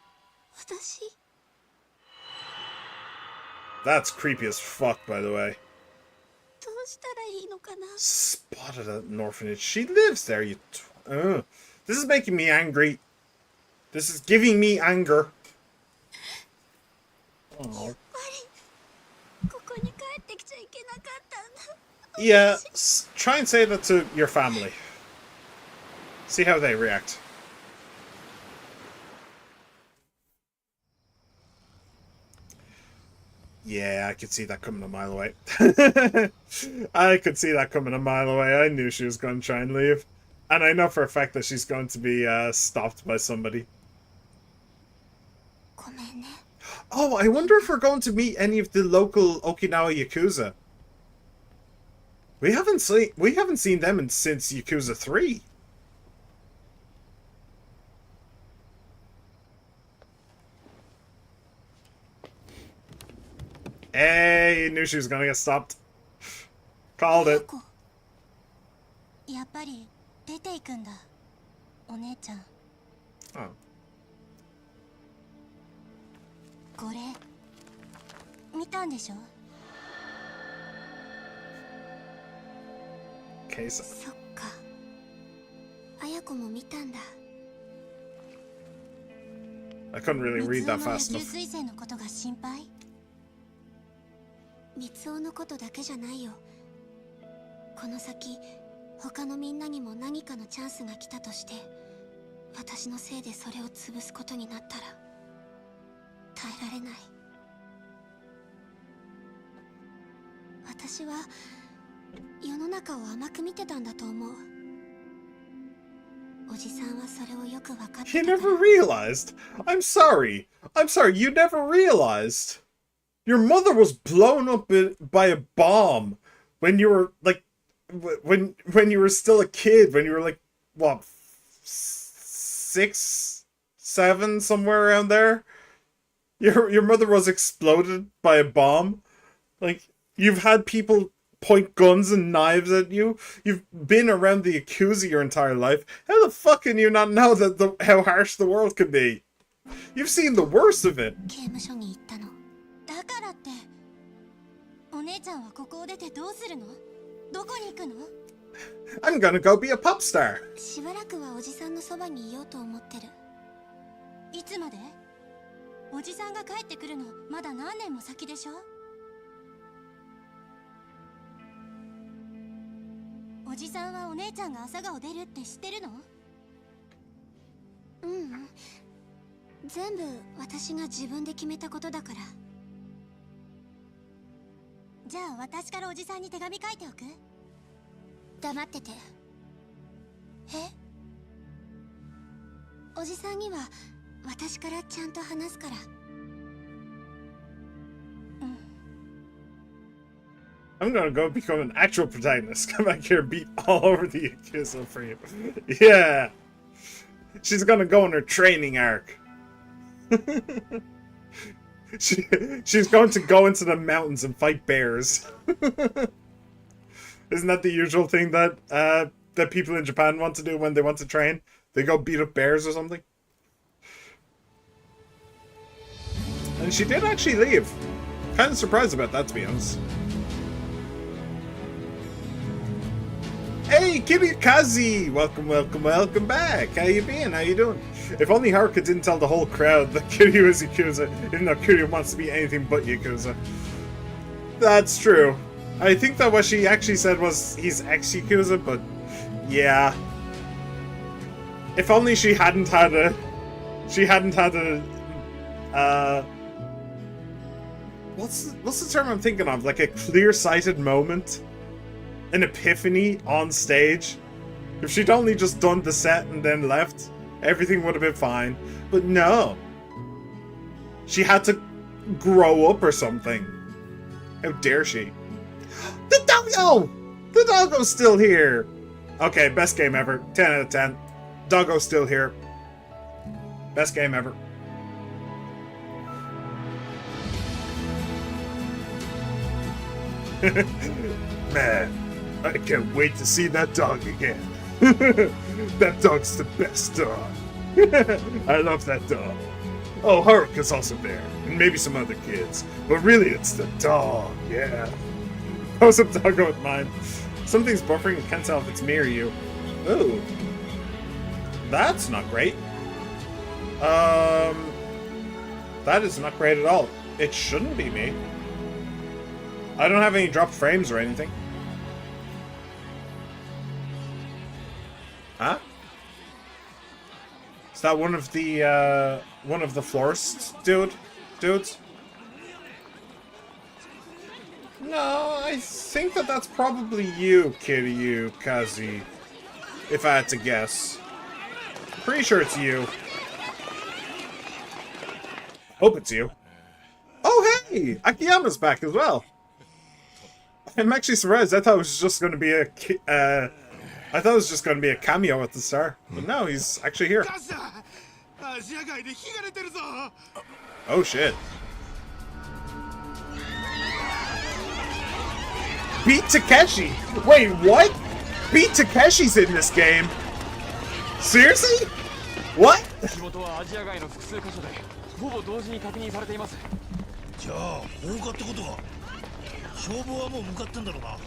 That's creepy as fuck, by the way. Spotted at an orphanage. She lives there, you... This is making me angry. This is giving me anger. Oh. Yeah, try and say that to your family. See how they react. Yeah, I could see that coming a mile away. I could see that coming a mile away. I knew she was going to try and leave. And I know for a fact that she's going to be stopped by somebody. Oh, I wonder if we're going to meet any of the local Okinawa Yakuza. We haven't seen them since Yakuza 3. Hey, knew she was gonna get stopped. Called it. やっぱり出ていくんだ、お姉ちゃん。Oh. これ見たんでしょ? Okay, so. そっか。綾子も見たんだ。 I couldn't really read that fast enough. 水星のことが心配？三尾のことだけじゃないよ。この先他のみんなにも何かのチャンスが来たとして、私のせいでそれを潰すことになったら耐えられない。私は世の中を甘く見てたんだと思う。おじさんはそれをよく分かってた。 You never realized? I'm sorry, you never realized. Your mother was blown up by a bomb when you were like, when you were still a kid, when you were like, what, 6, 7, somewhere around there? Your mother was exploded by a bomb. Like, you've had people point guns and knives at you. You've been around the Yakuza your entire life. How the fuck can you not know that how harsh the world can be? You've seen the worst of it. だからってお姉ちゃんはここを出てどうするの？どこに行くの？ I'm gonna go be a pop star. しばらくはおじさんのそばにいようと思ってる。いつまで？おじさんが帰ってくるのまだ何年も先でしょ。おじさんはお姉ちゃんが朝顔出るって知ってるの？うん、全部私が自分で決めたことだから。じゃあ私からおじさんに手紙書いておく？黙ってて。え？おじさんには私からちゃんと話すから。I'm gonna go become an actual protagonist. Come back here and beat all over the Yakuza for you. Yeah! She's gonna go on her training arc. She's going to go into the mountains and fight bears. Isn't that the usual thing that that people in Japan want to do when they want to train? They go beat up bears or something? And she did actually leave. Kind of surprised about that, to be honest. Hey, Kiryu-kazi! Welcome back! How you been? How you doing? If only Haruka didn't tell the whole crowd that Kiryu is Yakuza, even though Kiryu wants to be anything but Yakuza. That's true. I think that what she actually said was he's ex-Yakuza, but yeah. If only she hadn't had a... What's the term I'm thinking of? Like a clear-sighted moment? An epiphany on stage? If she'd only just done the set and then left, everything would have been fine. But no. She had to grow up or something. How dare she? The doggo! The doggo's still here! Okay, best game ever. 10 out of 10. Doggo's still here. Best game ever. Man, I can't wait to see that dog again. That dog's the best dog. I love that dog. Oh, Haruka's also there, and maybe some other kids. But really, it's the dog, yeah. Post up doggo with mine. Something's buffering, I can't tell if it's me or you. Ooh. That's not great. That is not great at all. It shouldn't be me. I don't have any dropped frames or anything. Huh? Is that one of the florists dudes? No, I think that's probably you, Kiryu-kazi. If I had to guess. Pretty sure it's you. Hope it's you. Oh hey! Akiyama's back as well. I'm actually surprised. I thought it was just going to be a cameo at the start, but no, he's actually here. Oh shit! Beat Takeshi! Wait, what? Beat Takeshi's in this game? Seriously? What? じゃあ放火ってことか。消防はもう向かってんだろうな。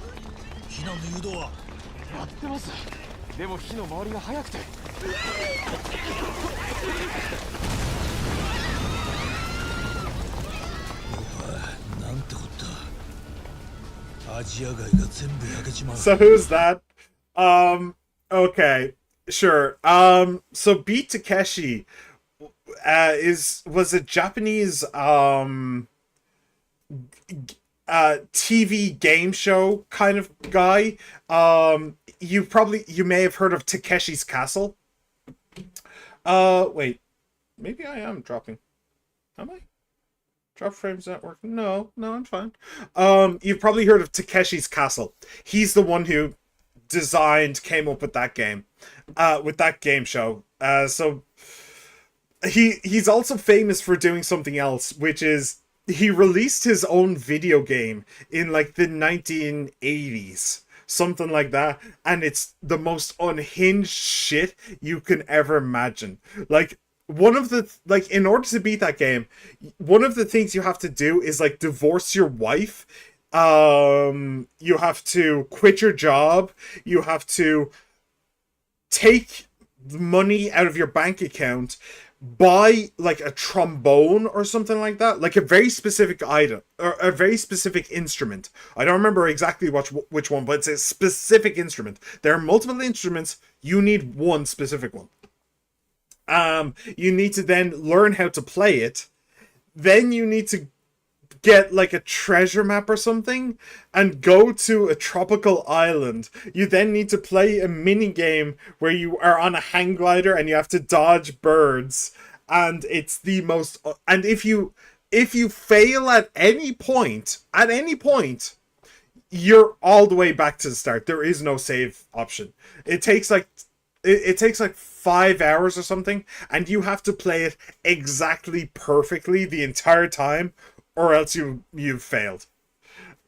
避難の誘導はやってます。でも火の回りが早くて。なんてこった。アジア街が全部焼けちまう。 So who's that? Okay, sure. So Beat Takeshi was a Japanese TV game show kind of guy. You may have heard of Takeshi's Castle. Wait, maybe I am dropping. Am I? Drop frames not working? No, I'm fine. You've probably heard of Takeshi's Castle. He's the one who came up with that game, with that game show. So he's also famous for doing something else, which is he released his own video game in like the 1980s, something like that, and it's the most unhinged shit you can ever imagine. Like, one of the, like, in order to beat that game, one of the things you have to do is like divorce your wife. You have to quit your job. You have to take the money out of your bank account, buy like a trombone or something like that, like a very specific item or a very specific instrument. I don't remember exactly which one, but it's a specific instrument. There are multiple instruments. You need one specific one. You need to then learn how to play it. Then you need to get like a treasure map or something and go to a tropical island. You then need to play a mini game where you are on a hang glider and you have to dodge birds, and it's the most, and if you fail at any point, you're all the way back to the start. There is no save option. It takes like 5 hours or something, and you have to play it exactly perfectly the entire time, or else you've failed.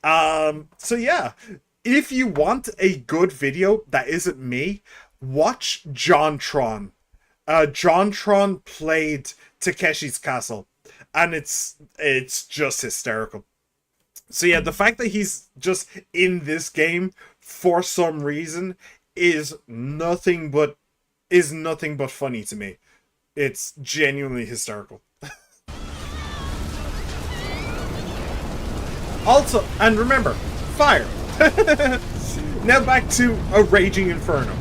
So yeah, if you want a good video that isn't me, watch JonTron. JonTron played Takeshi's Castle, and it's just hysterical. So yeah, the fact that he's just in this game for some reason is nothing but funny to me. It's genuinely hysterical. Also, and remember, fire! Now back to a raging inferno.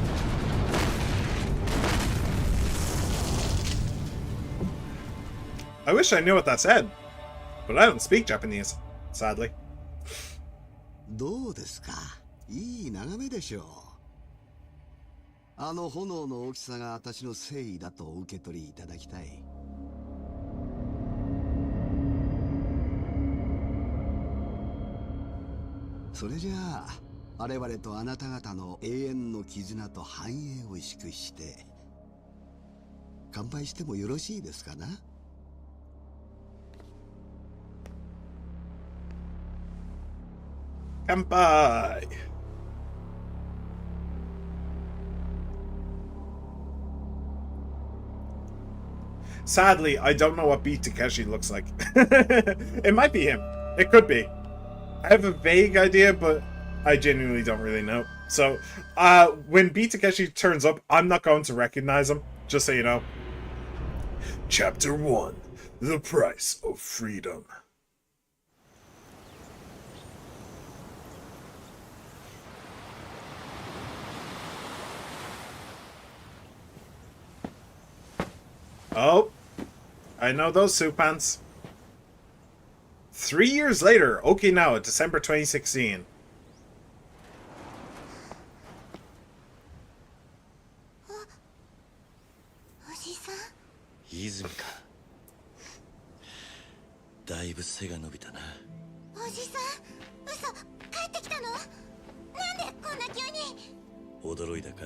I wish I knew what that said, but I don't speak Japanese, sadly. どうですか？いい眺めでしょう。あの炎の大きさが私の誠意だとお受け取りいただきたい。それじゃあ我々とあなた方の永遠の絆と繁栄を祝して乾杯してもよろしいですかな。乾杯! Sadly, I don't know what Beat Takeshi looks like. It might be him. It could be. I have a vague idea, but I genuinely don't really know. So, when Beat Takeshi turns up, I'm not going to recognize him, just so you know. Chapter 1. The Price of Freedom. Oh, I know those suit pants. 3 years later, Okinawa, December 2016.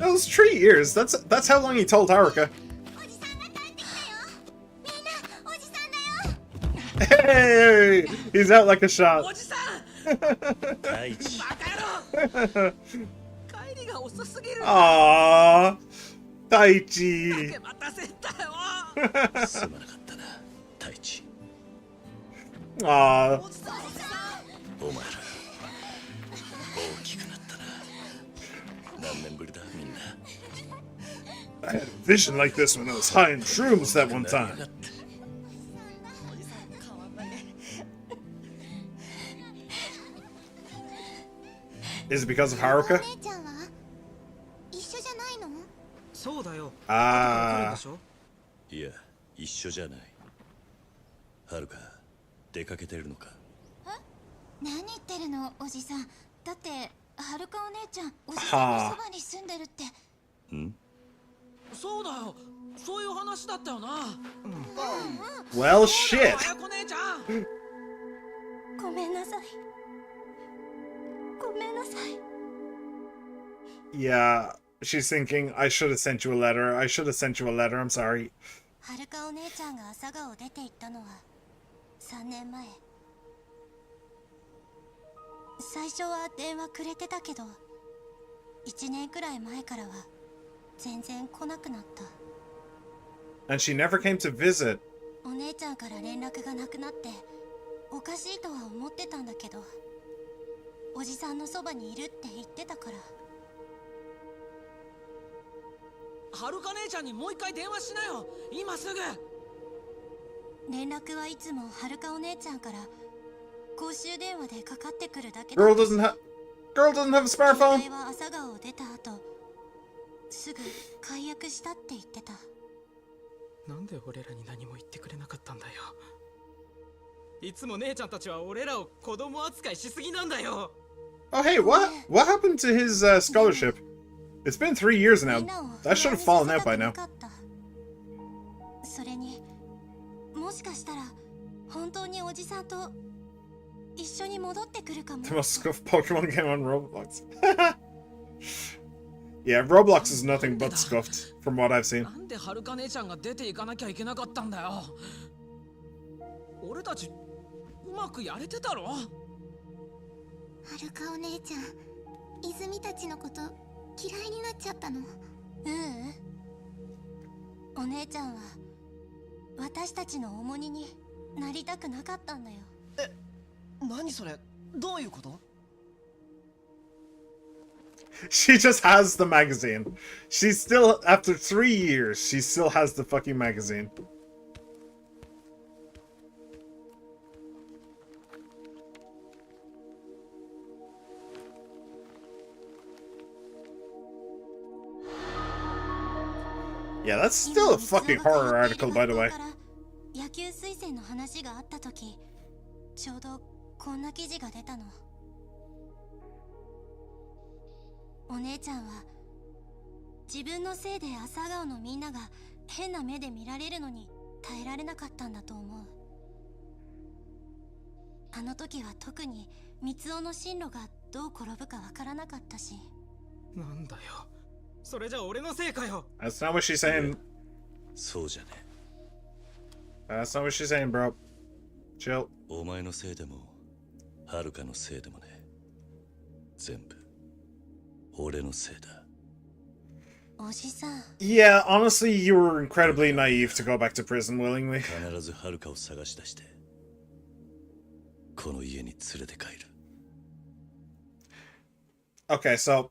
That was 3 years. That's how long he told Haruka. Hey! He's out like a shot. Aww, Daichi. Aww. I had a vision like this when I was high in shrooms that one time. Is it because of Haruka? Ah. いや、一緒じゃない。はるか、出かけてるのか。え？何言ってるの、おじさん。だって、はるかお姉ちゃん、おじさんのそばに住んでるって。ん？そうだよ。そういう話だったよな。Well, shit. ごめんなさい。ごめんなさい。 Yeah, she's thinking, I should have sent you a letter. I should have sent you a letter. I'm sorry. はるかお姉ちゃんが朝顔を出て行ったのは3年前。最初は電話くれてたけど、1年くらい前からは全然来なくなった。And she never came to visit. お姉ちゃんから連絡がなくなっておかしいとは思ってたんだけど、おじさんのそばにいるって言ってたから。はるか姉ちゃんにもう一回電話しなよ。今すぐ。連絡はいつもはるかお姉ちゃんから公衆電話でかかってくるだけ Girl doesn't have a smartphone. 携帯は朝顔を出た後すぐ解約したって言ってた。なんで俺らに何も言ってくれなかったんだよ。いつも姉ちゃんたちは俺らを子供扱いしすぎなんだよ。 Oh hey, what happened to his scholarship? It's been 3 years now. That should have fallen out by now. それにもしかしたら本当におじさんと一緒に戻ってくるかも。 The most scuffed Pokemon game on Roblox. Yeah, Roblox is nothing but scuffed from what I've seen. なんではるか姉ちゃんが出ていかなきゃいけなかったんだよ。俺たちうまくやれてたろ。はるかお姉ちゃん、泉たちのこと嫌いになっちゃったの？お姉ちゃんは私たちの重荷になりたくなかったんだよ。何それ？どういうこと？ She just has the magazine. She's still, after 3 years, she still has the fucking magazine. Yeah, that's still a fucking horror article, by the way. 野球推薦の話があった時、ちょうどこんな記事が出たの。お姉ちゃんは自分のせいで朝顔のみんなが変な目で見られるのに耐えられなかったんだと思う。あの時は特に三尾の進路がどう転ぶかわからなかったし。なんだよ、それじゃ俺のせいかよ。 That's not what she's saying. そうじゃね。 That's not what she's saying, bro. Chill. お前のせいでもはるかのせいでもね。全部俺のせいだ。おじさん。 Yeah, honestly, you were incredibly naive to go back to prison willingly. 必ずはるかを探し出してこの家に連れて帰る。 Okay, so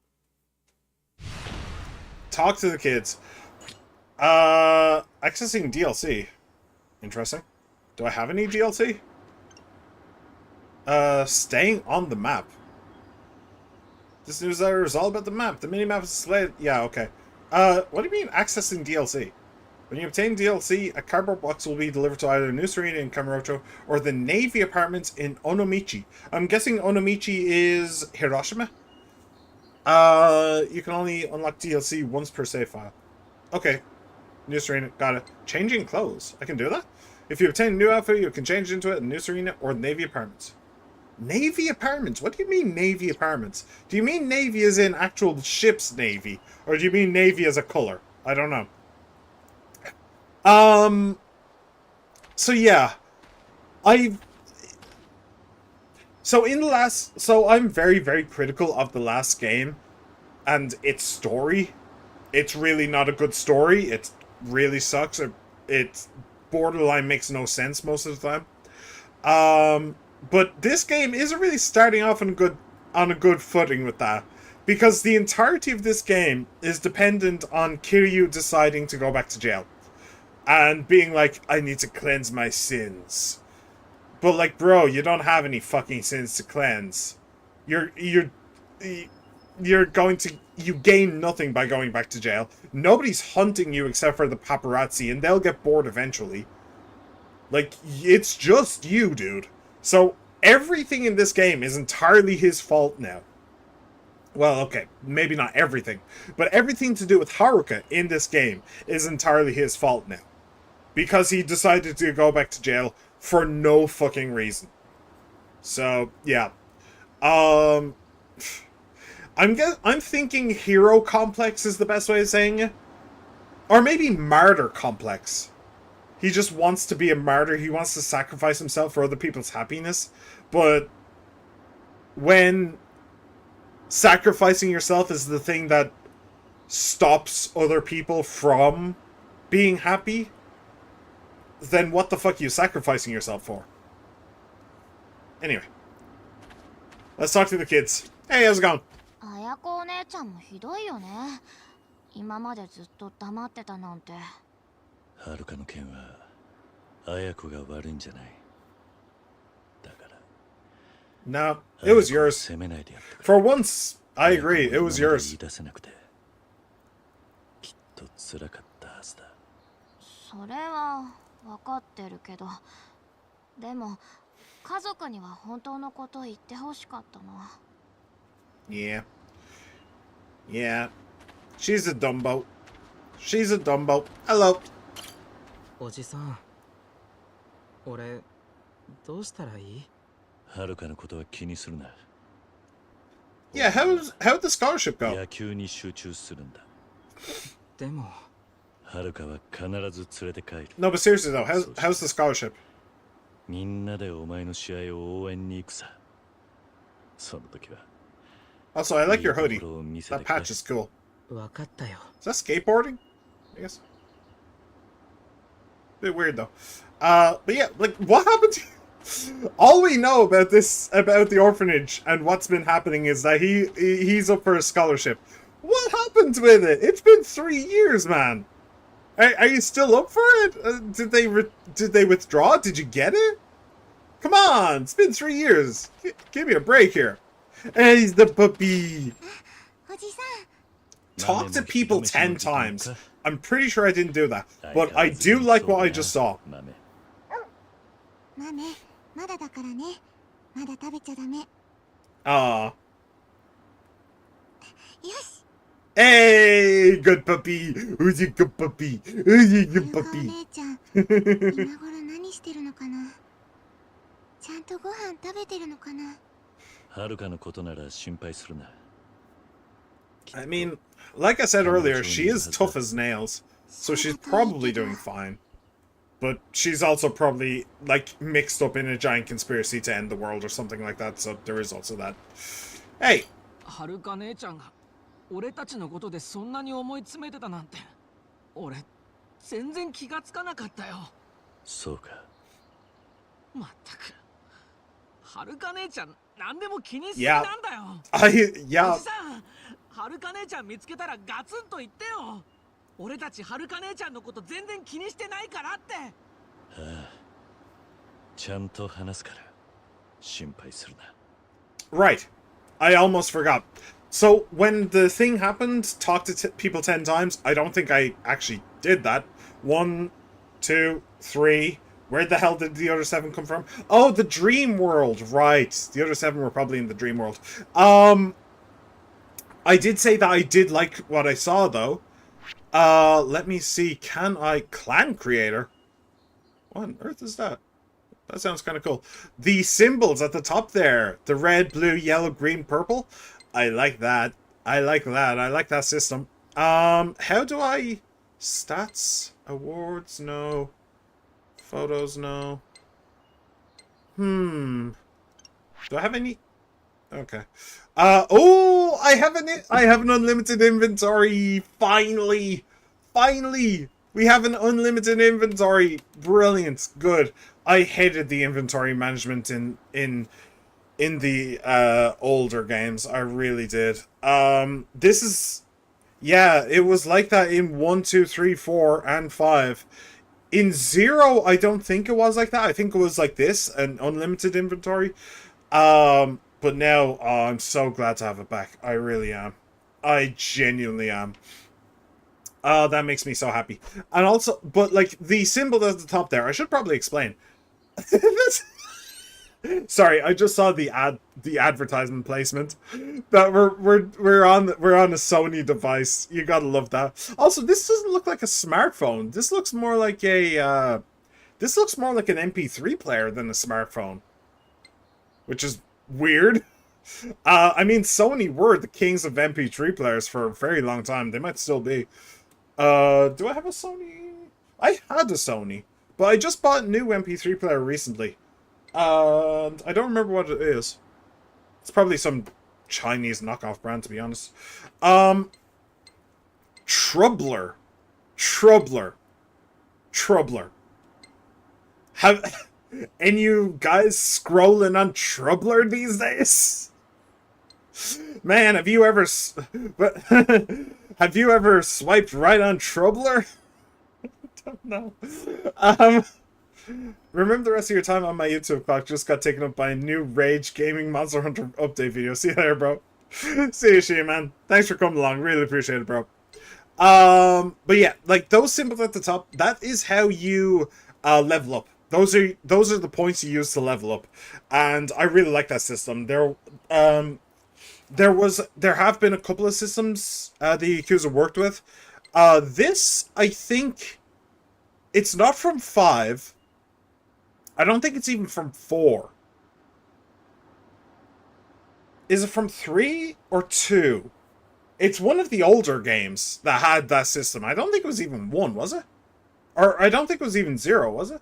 talk to the kids. Accessing DLC. Interesting. Do I have any DLC? Staying on the map. This newsletter is all about the map. The minimap is displayed. Yeah, okay. What do you mean accessing DLC? When you obtain DLC, a cardboard box will be delivered to either News Arena in Kamurocho or the Navy Apartments in Onomichi. I'm guessing Onomichi is Hiroshima? You can only unlock DLC once per save file. Okay. News Arena, got it. Changing clothes. I can do that? If you obtain a new outfit, you can change into it in News Arena or Navy Apartments. Navy Apartments? What do you mean Navy Apartments? Do you mean Navy as in actual ship's Navy? Or do you mean Navy as a color? I don't know. So yeah. So I'm very, very critical of the last game and its story. It's really not a good story. It really sucks. It borderline makes no sense most of the time. But this game isn't really starting off on a good footing with that. Because the entirety of this game is dependent on Kiryu deciding to go back to jail. And being like, I need to cleanse my sins. But like, bro, you don't have any fucking sins to cleanse. You gain nothing by going back to jail. Nobody's hunting you except for the paparazzi, and they'll get bored eventually. Like, it's just you, dude. So, everything in this game is entirely his fault now. Well, okay, maybe not everything, but everything to do with Haruka in this game is entirely his fault now. Because he decided to go back to jail for no fucking reason. So, yeah. I'm thinking hero complex is the best way of saying it. Or maybe martyr complex. He just wants to be a martyr. He wants to sacrifice himself for other people's happiness. But when sacrificing yourself is the thing that stops other people from being happy, then what the fuck are you sacrificing yourself for? Anyway. Let's talk to the kids. Hey, how's it going? 綾子お姉ちゃんもひどいよね。今までずっと黙ってたなんて。はるかの件は綾子が悪いんじゃない。だから。No, it was yours. For once, I agree, it was yours. きっと辛かったはずだ。それは分かってるけど、でも家族には本当のこと言ってほしかったな。Yeah. Yeah. She's a dumbo. She's a dumbo. Hello. おじさん、俺どうしたらいい？はるかのことは気にするな。Yeah, how'd the scholarship go? 野球に集中するんだ。でも、はるかは必ず連れて帰る。No, but seriously though, how's the scholarship? みんなでお前の試合を応援に行くさ。その時は。Also, I like your hoodie. That patch is cool. 分かったよ。Is that skateboarding? I guess. Bit weird though. But yeah, like, what happened to you? All we know about the orphanage and what's been happening is that he's up for a scholarship. What happened with it? It's been 3 years, man. Are you still up for it? Did they withdraw? Did you get it? Come on, it's been 3 years. Give me a break here. Hey, he's the puppy. Talk to people 10 times. I'm pretty sure I didn't do that, but I do like what I just saw. Ah. Hey, good puppy. Who's your good puppy? Who's your good puppy? ちゃんとご飯食べてるのかな。はるかのことなら心配するな。I mean, like I said earlier, she is tough as nails, so she's probably doing fine. But she's also probably, like, mixed up in a giant conspiracy to end the world or something like that, so there is also that. Hey! はるか姉ちゃんが俺たちのことでそんなに思い詰めてたなんて、俺全然気がつかなかったよ。そうか。まったく。はるか姉ちゃん何でも気にしすぎなんだよ。Yeah. おじさん、はるか姉ちゃん見つけたらガツンと言ってよ。俺たちはるか姉ちゃんのこと全然気にしてないからって。ああ、ちゃんと話すから心配するな。Right. I almost forgot. So, when the thing happened, talk to people 10 times, I don't think I actually did that. 1, 2, 3... Where the hell did the other 7 come from? Oh, the dream world. Right. The other 7 were probably in the dream world. I did say that I did like what I saw, though. Let me see. Can I... Clan creator? What on earth is that? That sounds kind of cool. The symbols at the top there. The red, blue, yellow, green, purple. I like that. I like that. I like that system. How do I... Stats? Awards? No. Photos, no. Do I have any? Okay. Oh, I have an unlimited inventory. Finally, we have an unlimited inventory. Brilliant. Good. I hated the inventory management in the older games. I really did. This is, yeah, it was like that in 1, 2, 3, 4, and 5. In 0, I don't think it was like that. I think it was like this, an unlimited inventory. But now, oh, I'm so glad to have it back. I really am. I genuinely am. Oh, that makes me so happy. And also, but like, the symbol at the top there, I should probably explain. Sorry, I just saw the advertisement placement that we're on a Sony device. You gotta love that. Also, this doesn't look like a smartphone. This looks more like a this looks more like an MP3 player than a smartphone, which is weird. I mean, Sony were the kings of MP3 players for a very long time. They might still be. Do I have a Sony? I had a Sony, but I just bought a new MP3 player recently. I don't remember what it is. It's probably some Chinese knockoff brand, to be honest. Troubler. Have any you guys scrolling on Troubler these days? Man, have you ever swiped right on Troubler? I don't know. Remember the rest of your time on my YouTube clock just got taken up by a new Rage Gaming Monster Hunter update video. See you later, bro. See you, Shea, man. Thanks for coming along. Really appreciate it, bro. But yeah, like those symbols at the top, that is how you level up. Those are the points you use to level up. And I really like that system. There have been a couple of systems the Yakuza worked with. This, I think, it's not from 5. I don't think it's even from 4. Is it from 3 or 2? It's one of the older games that had that system. I don't think it was even 1, was it? Or I don't think it was even 0, was it?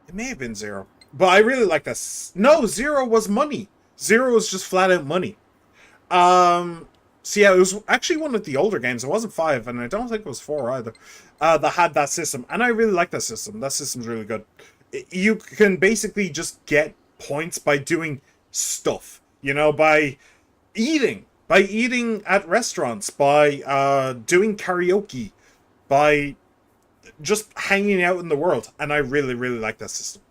It may have been 0. But I really like this. No, 0 was money. 0 was just flat out money. So yeah, it was actually one of the older games. It wasn't 5, and I don't think it was 4 either. That had that system. And I really like that system. That system's really good. You can basically just get points by doing stuff. You know, by eating at restaurants, by doing karaoke, by just hanging out in the world. And I really, really like that system.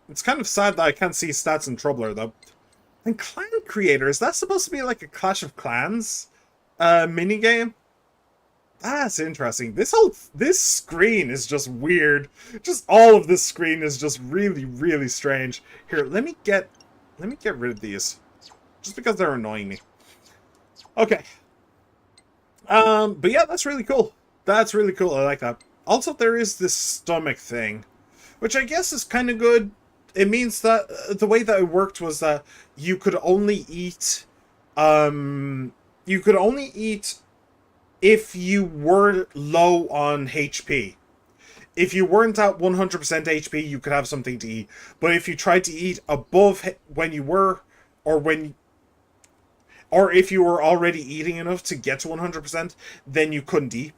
It's kind of sad that I can't see stats in Troubler, though. And Clan Creator, is that supposed to be like a Clash of Clans minigame? That's interesting. This screen is just weird. Just all of this screen is just really, really strange. Here, let me get rid of these. Just because they're annoying me. Okay. But yeah, that's really cool. That's really cool. I like that. Also, there is this stomach thing, which I guess is kind of good. It means that the way that it worked was that you could only eat if you were low on HP. If you weren't at 100% HP, you could have something to eat. But if you tried to eat above when you were, or if you were already eating enough to get to 100%, then you couldn't eat.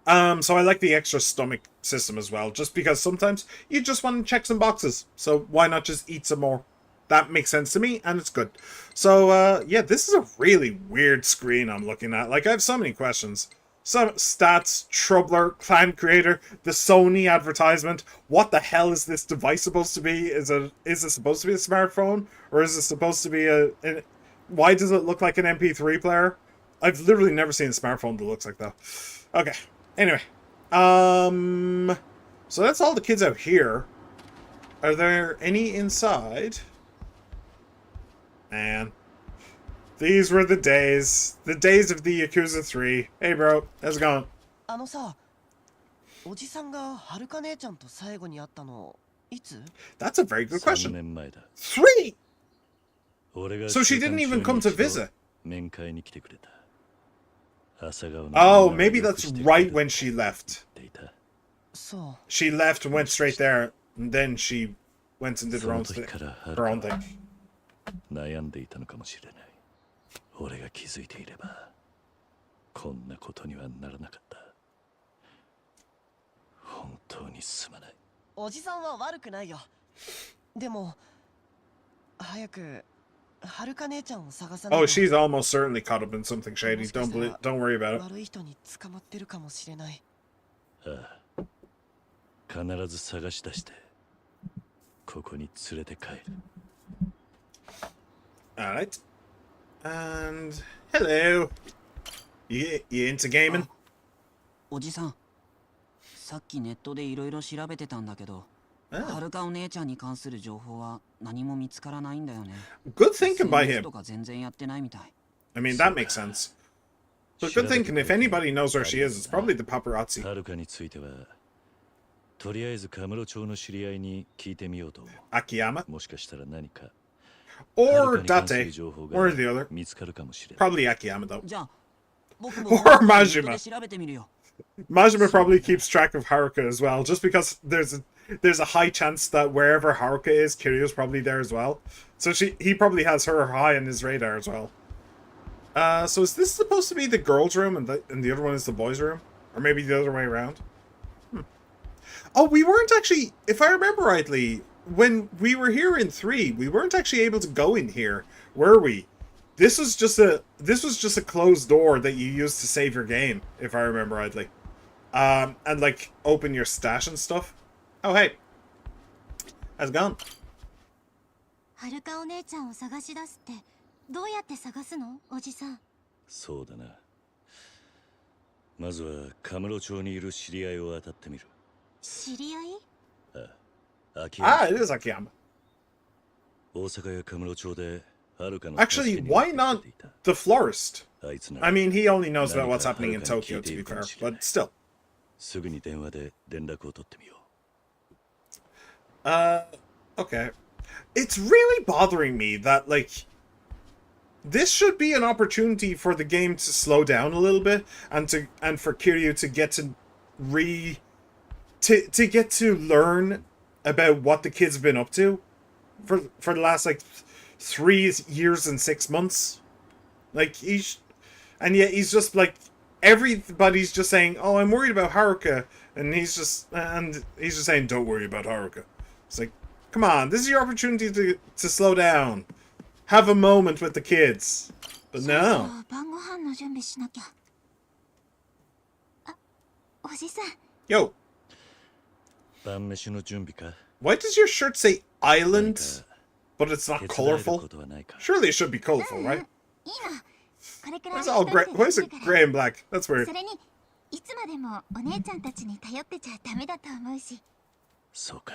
So I like the extra stomach system as well, just because sometimes you just want to check some boxes. So why not just eat some more? That makes sense to me, and it's good. So, yeah, this is a really weird screen I'm looking at. Like, I have so many questions. Some stats, Troubler, Clan Creator, the Sony advertisement. What the hell is this device supposed to be? Is it supposed to be a smartphone? Or is it supposed to be why does it look like an MP3 player? I've literally never seen a smartphone that looks like that. Okay. Anyway. So that's all the kids out here. Are there any inside? Man. These were the days. The days of the Yakuza 3. Hey, bro. How's it going? さ、おじさんがはるか姉ちゃんと最後に会ったのいつ? That's a very good question. 3年前だ。3! So she didn't even come to visit. 面会に来てくれた。朝顔の Oh, maybe that's right when she left. そう。 She left and went straight there, and then she went and did her own thing. 悩んでいたのかもしれない。俺が気づいていればこんなことにはならなかった。本当にすまない。おじさんは悪くないよ。でも早くはるか姉ちゃんを探さないと。 Oh, she's almost certainly caught up in something shady. Don't worry about it. 悪い人に捕まってるかもしれない。ああ、必ず探し出してここに連れて帰る。Alright. And hello. You into gaming? おじさん、さっきネットでいろいろ調べてたんだけど、はるかお姉ちゃんに関する情報は何も見つからないんだよね。 Good thinking by him. とか全然やってないみたい。 I mean, that makes sense. But good thinking, if anybody knows where she is, it's probably the paparazzi. はるかについてはとりあえずカムロ町の知り合いに聞いてみようと思う。Akiyama? もしかしたら何か Or Date, or the other. 見つかるかもしれない。 Probably Akiyama though. じゃあ、僕も Or Majima. ネットで調べてみるよ。 Majima probably keeps track of Haruka as well, just because there's a high chance that wherever Haruka is, Kiryu's probably there as well. So he probably has her high on his radar as well. So is this supposed to be the girls' room and the other one is the boys' room? Or maybe the other way around? Oh, we weren't actually, if I remember rightly, when we were here in 3, we weren't actually able to go in here, were we? This was just a closed door that you used to save your game, if I remember rightly. and like open your stash and stuff. Oh hey, how's it going? はるかお姉ちゃんを探し出すってどうやって探すのおじさん。そうだな。まずはカムロ町にいる知り合いを当たってみる。知り合い？秋山。Ah, it is Akiyama. 大阪やカムロ町ではるかの Actually, why not the florist? あいつな I mean, he only knows about what's happening in Tokyo, to be fair, but still. すぐに電話で連絡を取ってみよう。Okay. It's really bothering me that, like, this should be an opportunity for the game to slow down a little bit and for Kiryu to get to get to learn about what the kids have been up to for the last like 3 years and 6 months. Like and yet he's just like everybody's just saying, "Oh, I'm worried about Haruka," and he's just saying, "Don't worry about Haruka." It's like, come on, this is your opportunity to slow down. Have a moment with the kids. But no. 晩ご飯の準備しなきゃ。あ、おじさん。Yo. 晩飯の準備か。 Why does your shirt say island, but it's not colorful? Surely it should be colorful, right? いいの。これくらい Why is it all gray? Why is it gray and black? That's weird. それにいつまでもお姉ちゃんたちに頼ってちゃダメだと思うし。そうか。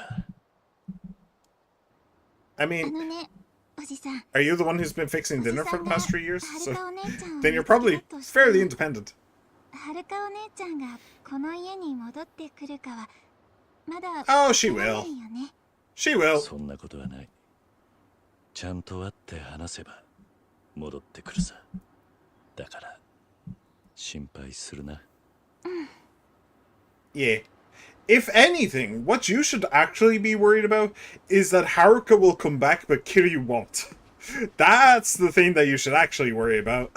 I mean, ね、おじさん。 are you the one who's been fixing dinner for the past 3 years? So, then you're probably fairly independent. はるかお姉ちゃんがこの家に戻ってくるかはまだ。 Oh, she will. She will. そんなことはない。ちゃんと会って話せば戻ってくるさ。だから心配するな。Yeah. If anything, what you should actually be worried about is that Haruka will come back, but Kiryu won't. That's the thing that you should actually worry about.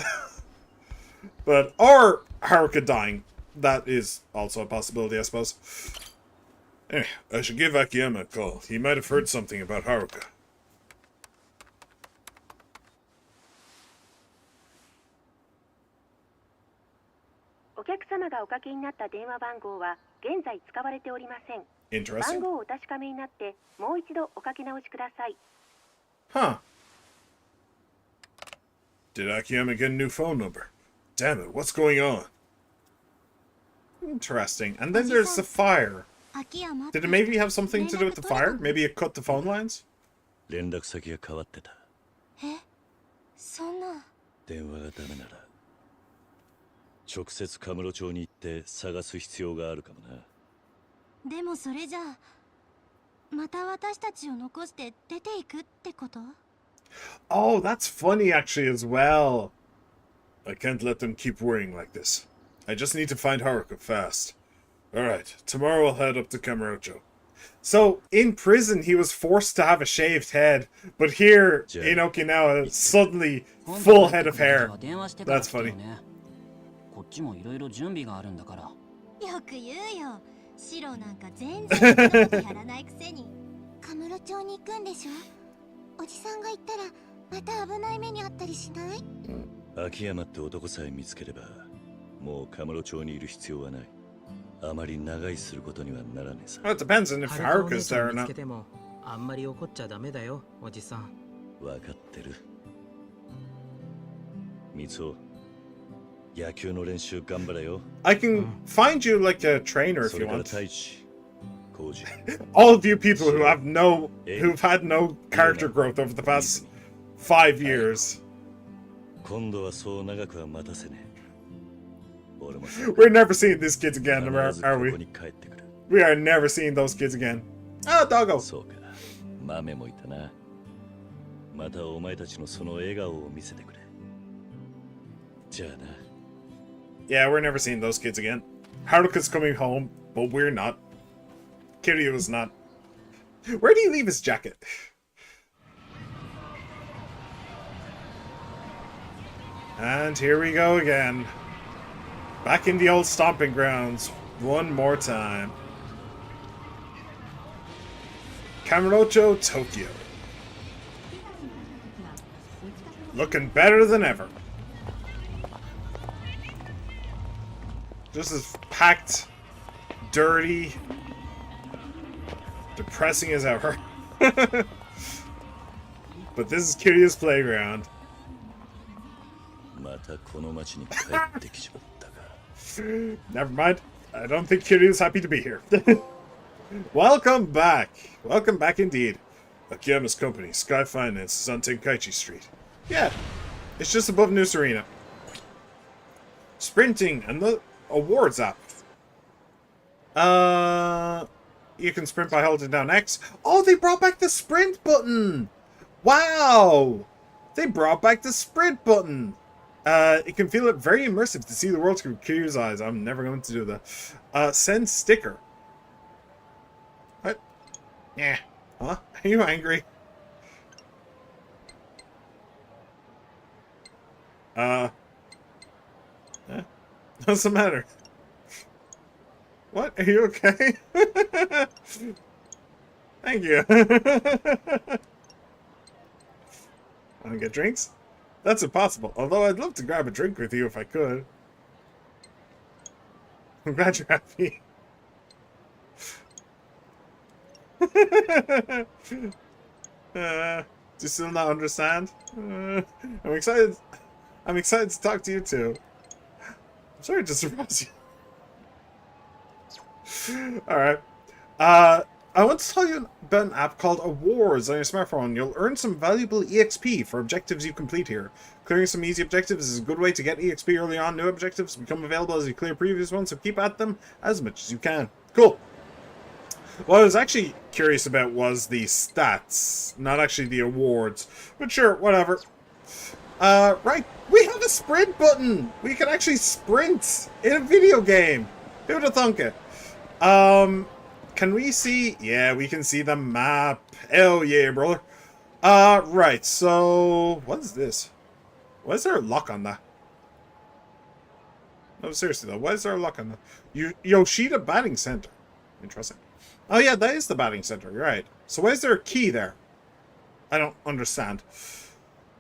Or Haruka dying. That is also a possibility, I suppose. Anyway, I should give Akiyama a call. He might have heard something about Haruka. お客様がおかけになった電話番号は現在使われておりません。番号をお確かめになってもう一度おかけ直しください。 Huh. Did Akiyama get a new phone number? Damn it, what's going on? Interesting. And then there's the fire. Did it maybe have something to do with the fire? Maybe it cut the phone lines? 連絡先が変わってた。え、そんな。電話がダメなら直接カムロ町に行って探す必要があるかもな。でもそれじゃあまた私たちを残して出ていくってこと？ Oh, that's funny actually as well. I can't let them keep worrying like this. I just need to find Haruka fast. Alright, tomorrow I'll head up to Kamurocho. So, in prison he was forced to have a shaved head, but here in Okinawa, suddenly full head of hair. That's funny. こっちもいろいろ準備があるんだから。よく言うよ。白なんか全然そんなことやらないくせに。カムロ町に行くんでしょ？おじさんが行ったらまた危ない目にあったりしない？秋山って男さえ見つければもうカムロ町にいる必要はない。あまり長居することにはならねえさ。Well, it depends on if Haruka's there or not. あんまり怒っちゃダメだよ、おじさん。わかってる。三尾、野球の練習頑張れよ。I can find you like a trainer if you want. それから太一、浩二。All of you people who've had no character growth over the past 5 years. 今度はそう長くは待たせねえ。We're never seeing these kids again, are we? We are never seeing those kids again. Ah, doggo. そうか。豆もいたな。またお前たちのその笑顔を見せてくれ。じゃあな。Yeah, we're never seeing those kids again. Haruka's coming home, but we're not. Kiryu is not. Where did he leave his jacket? And here we go again. Back in the old stomping grounds one more time. Kamurocho, Tokyo. Looking better than ever. Just as packed dirty, depressing as ever. But this is Kiryu's playground. Never mind. I don't think Kiryu's happy to be here. Welcome back. Welcome back indeed. Akiyama's company, Sky Finance, is on Tenkaichi Street. Yeah, it's just above Noose Arena. Sprinting and the awards app. You can sprint by holding down X. Oh, they brought back the sprint button. Wow, they brought back the sprint button. It can feel it very immersive to see the world through Kiryu's eyes. I'm never going to do that. Send sticker. What? Yeah. Huh? Are you angry? What's the matter? What? Are you okay? Thank you. Want to get drinks? That's impossible. Although I'd love to grab a drink with you if I could. I'm glad you're happy. Do you still not understand? I'm excited. I'm excited to talk to you too. I'm sorry to surprise you. Alright. I want to tell you about an app called Awards on your smartphone. You'll earn some valuable EXP for objectives you complete here. Clearing some easy objectives is a good way to get EXP early on. New objectives become available as you clear previous ones, so keep at them as much as you can. Cool. What I was actually curious about was the stats, not actually the awards. But sure, whatever. Right, we have a sprint button! We can actually sprint in a video game! Who would have thunk it? Can we see? Yeah, we can see the map. Hell yeah, brother. Right, so... What is this? Why is there a lock on that? No, seriously though, why is there a lock on that? Yoshida Batting Center. Interesting. Oh yeah, that is the batting center, you're right. So why is there a key there? I don't understand.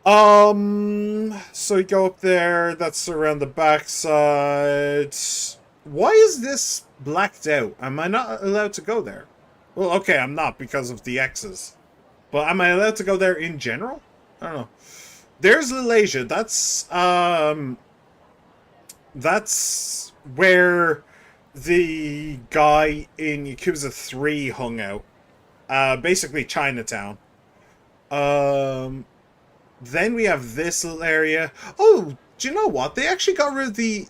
So you go up there, that's around the backside. Why is this blacked out? Am I not allowed to go there? Well, okay, I'm not because of the X's. But am I allowed to go there in general? I don't know. There's Little Asia. That's where the guy in Yakuza 3 hung out. Basically Chinatown. Then we have this little area. Oh, do you know what? They actually got rid of the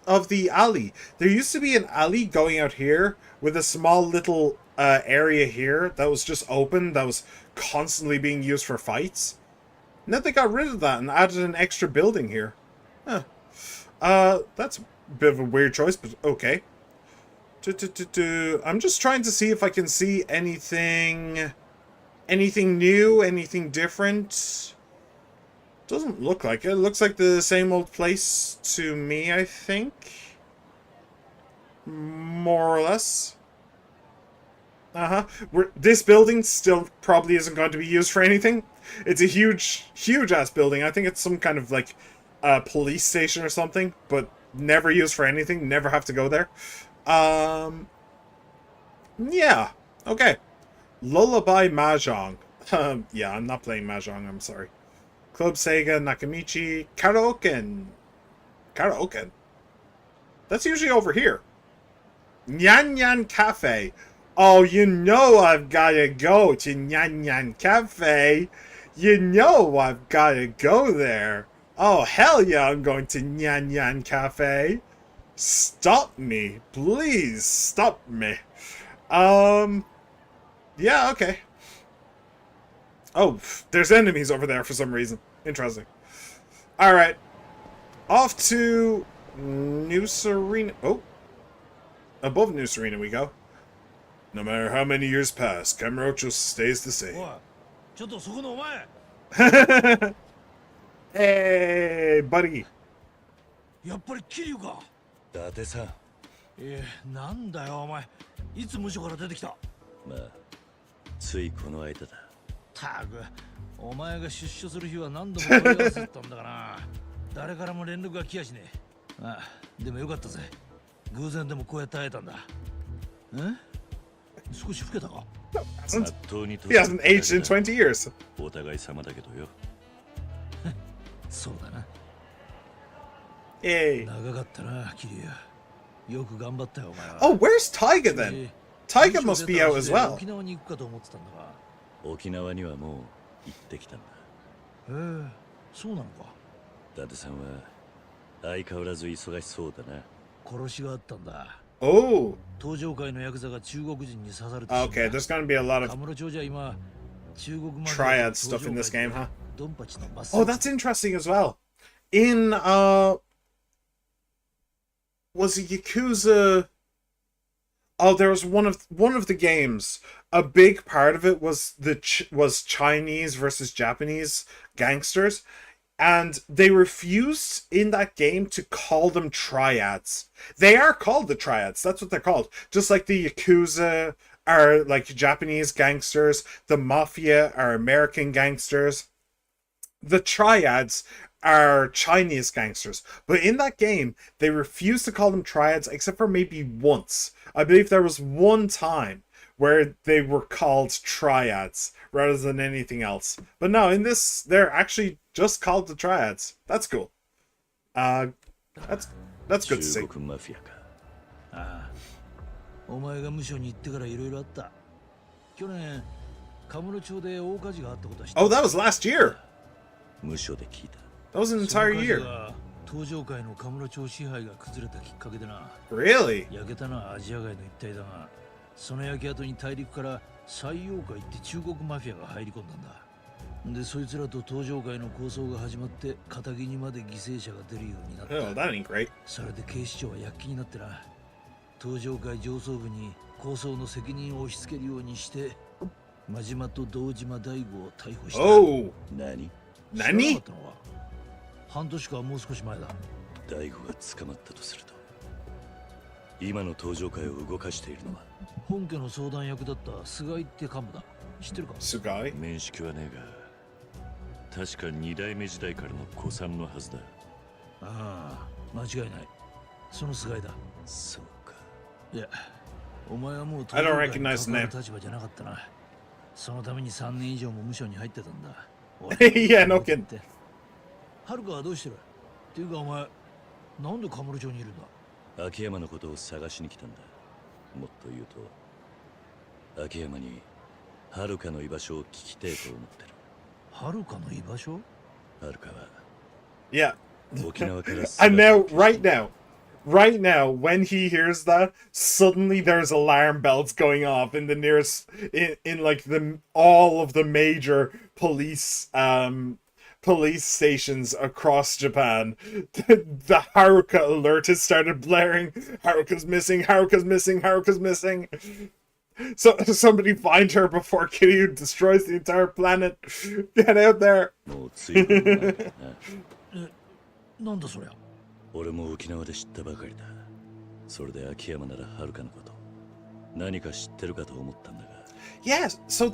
of the alley. There used to be an alley going out here with a small little area here that was just open, that was constantly being used for fights. Now they got rid of that and added an extra building here. Huh. That's a bit of a weird choice, but okay. I'm just trying to see if I can see anything new, anything different. Doesn't look like it. It looks like the same old place to me, I think. More or less. This building still probably isn't going to be used for anything. It's a huge ass building. I think it's some kind of like police station or something, but never used for anything. Never have to go there. Yeah. Okay. Lullaby Mahjong. Yeah, I'm not playing Mahjong, I'm sorry. Club Sega, Nakamichi, Karaoke. Karaoke? That's usually over here. Nyan Nyan Cafe. Oh, you know I've gotta go to Nyan Nyan Cafe. You know I've gotta go there. Oh, hell yeah, I'm going to Nyan Nyan Cafe. Stop me. Please, stop me. Yeah, okay. Oh, there's enemies over there for some reason. Interesting. Alright. Off to Noose Arena. Oh. Above Noose Arena we go. No matter how many years pass, Kamurocho stays the same. Hey, buddy. やっぱり桐生か。伊達さん。なんだよお前。いつ無所から出てきた。まあ、ついこの間だ。たく、お前が出所する日は何度も問い合わせたんだから。誰からも連絡が来やしねえ。ああ、でもよかったぜ。偶然でもこうやって会えたんだ。え？少し老けたか？ He hasn't aged in 20 years. お互い様だけどよ。そうだな。Yay. 長かったな、キリュウ。よく頑張ったよ、お前は。Oh, where's Taiga then? Taiga must be out as well. 沖縄に行くかと思ってたんだが。沖縄にはもう行ってきたんだ。へえ、そうなのか。伊達さんは相変わらず忙しそうだな。殺しがあったんだ。Oh. 東上界のヤクザが中国人に刺されて。Okay, there's gonna be a lot of カムロ町じゃ今中国 triad stuff in this game, huh? ドンパチのマッ Oh, that's interesting as well. In was it Yakuza? Oh, there was one of the games. A big part of it was was Chinese versus Japanese gangsters, and they refused in that game to call them triads. They are called the triads. That's what they're called. Just like the Yakuza are like Japanese gangsters, the Mafia are American gangsters. The triads are Chinese gangsters. But in that game, they refused to call them triads except for maybe once. I believe there was one time where they were called triads rather than anything else. But no, in this, they're actually just called the triads. That's cool. That's good to see. ああ、お前が無所に行ってからいろいろあった。去年、カムロ町で大火事があったことは知ってる。 Oh, that was last year. 無所で聞いた。That was an entire year. 東上界のカムロ町支配が崩れたきっかけでな。Really? 焼けたのはアジア街の一帯だが、その焼け跡に大陸から西洋界って中国マフィアが入り込んだんだ。で、そいつらと東上界の抗争が始まって、片木にまで犠牲者が出るようになった。Oh, that ain't great. それで警視庁は躍起になってな。東上界上層部に抗争の責任を押し付けるようにして、真島と堂島大吾を逮捕した。Oh! 何？何？半年かもう少し前だ。大吾が捕まったとすると、今の東上界を動かしているのは本家の相談役だった菅井って幹部だ。知ってるか？菅井？面識はねえが、確か2代目時代からの古参のはずだ。ああ、間違いない。その菅井だ。そうか。いや、お前はもう I don't recognize the name. 立場じゃなかったな。そのために3年以上も無所に入ってたんだ。Yeah, no kidding. はるかはどうしてる？っていうかお前、なんでカムロ町にいるんだ？秋山のことを探しに来たんだ。もっと言うと、秋山にはるかの居場所を聞きてえと思ってる。はるかの居場所？はるかは Yeah. 沖縄から And now, right now, when he hears that, suddenly there's alarm bells going off in the nearest, in like all of the major police stations across Japan. The Haruka alert has started blaring. Haruka's missing. Haruka's missing. Haruka's missing. So somebody find her before Kiryu destroys the entire planet. Get out there. もうついてるな。なんだそりゃ。俺も沖縄で知ったばかりだ。それで秋山ならはるかのこと何か知ってるかと思ったんだが。Yes, so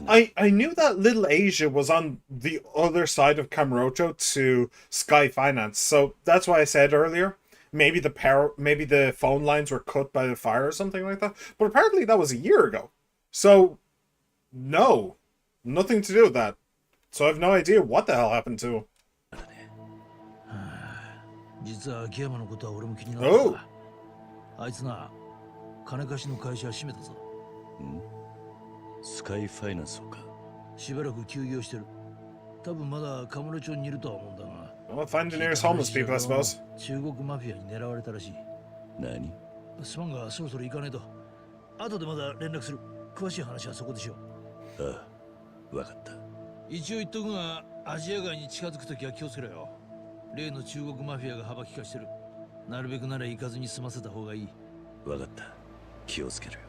I knew that Little Asia was on the other side of Kamurocho to Sky Finance. So that's why I said earlier, maybe the phone lines were cut by the fire or something like that. But apparently that was a year ago. So no, nothing to do with that. So I have no idea what the hell happened to him. 実は秋山のことは俺も気になってた。あいつな、金貸しの会社閉めたぞ。スカイファイナンスをか。しばらく休業してる。多分まだカムロ町にいるとは思うんだが。Well, find the nearest homeless people, I suppose. 中国マフィアに狙われたらしい。何？すまんがそろそろ行かないと。後でまだ連絡する。詳しい話はそこでしよう。ああ、わかった。一応言っとくが、アジア街に近づくときは気をつけろよ。例の中国マフィアが幅利かしてる。なるべくなら行かずに済ませた方がいい。わかった。気をつけるよ。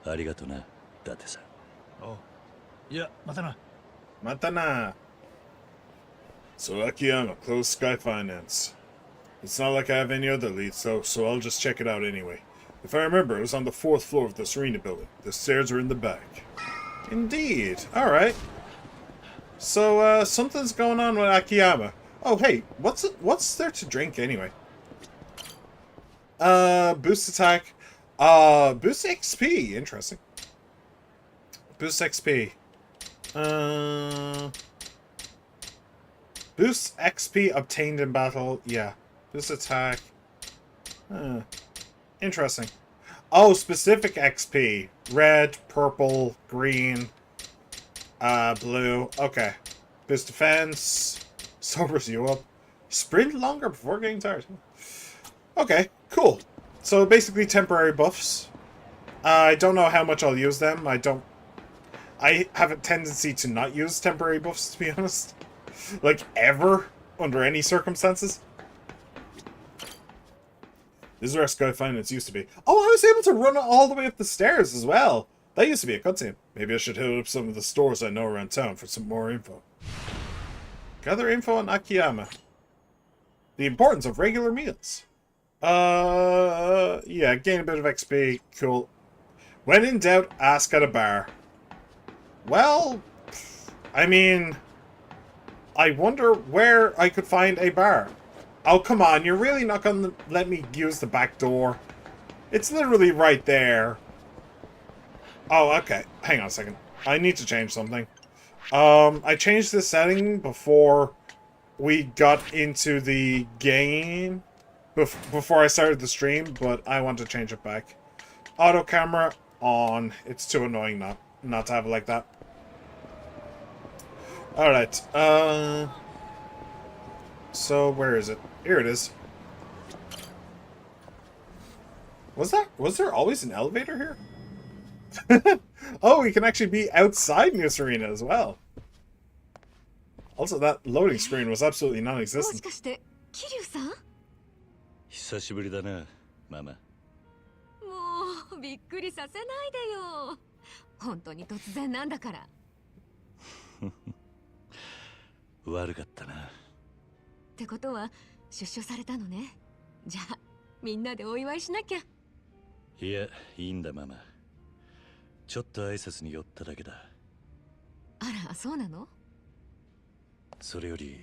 ありがとな、伊達さん。おう。いや、またな。またな。So Akiyama closed Sky Finance. It's not like I have any other leads though, so I'll just check it out anyway. If I remember, it was on the 4th floor of the Serena building. The stairs are in the back. Indeed. Alright. So, something's going on with Akiyama. Oh, hey, what's there to drink anyway? Boost attack. Boost XP. Interesting. Boost XP. Boost XP obtained in battle. Yeah. Boost attack. Interesting. Oh, specific XP. Red, purple, green, blue. Okay. Boost defense. Sobers you up. Sprint longer before getting tired. Okay, cool. So basically temporary buffs. I don't know how much I'll use them. I have a tendency to not use temporary buffs, to be honest. Like, ever, under any circumstances. This is where Sky Finance used to be. Oh, I was able to run all the way up the stairs as well. That used to be a cutscene. Maybe I should hit up some of the stores I know around town for some more info. Gather info on Akiyama. The importance of regular meals. Yeah, gain a bit of XP. Cool. When in doubt, ask at a bar. Well, I mean, I wonder where I could find a bar. Oh, come on, you're really not gonna let me use the back door? It's literally right there. Oh, okay. Hang on a second. I need to change something. I changed the setting before we got into the game. Before I started the stream, but I want to change it back. Auto camera on. It's too annoying not to have it like that. Alright, so where is it? Here it is. Was there always an elevator here? Oh, we can actually be outside New Serena as well. Also, that loading screen was absolutely non-existent. 久しぶりだな、ママ。もうびっくりさせないでよ。本当に突然なんだから。悪かったな。ってことは出所されたのね。じゃあみんなでお祝いしなきゃ。いや、いいんだママ。ちょっと挨拶に寄っただけだ。あら、そうなの？それより、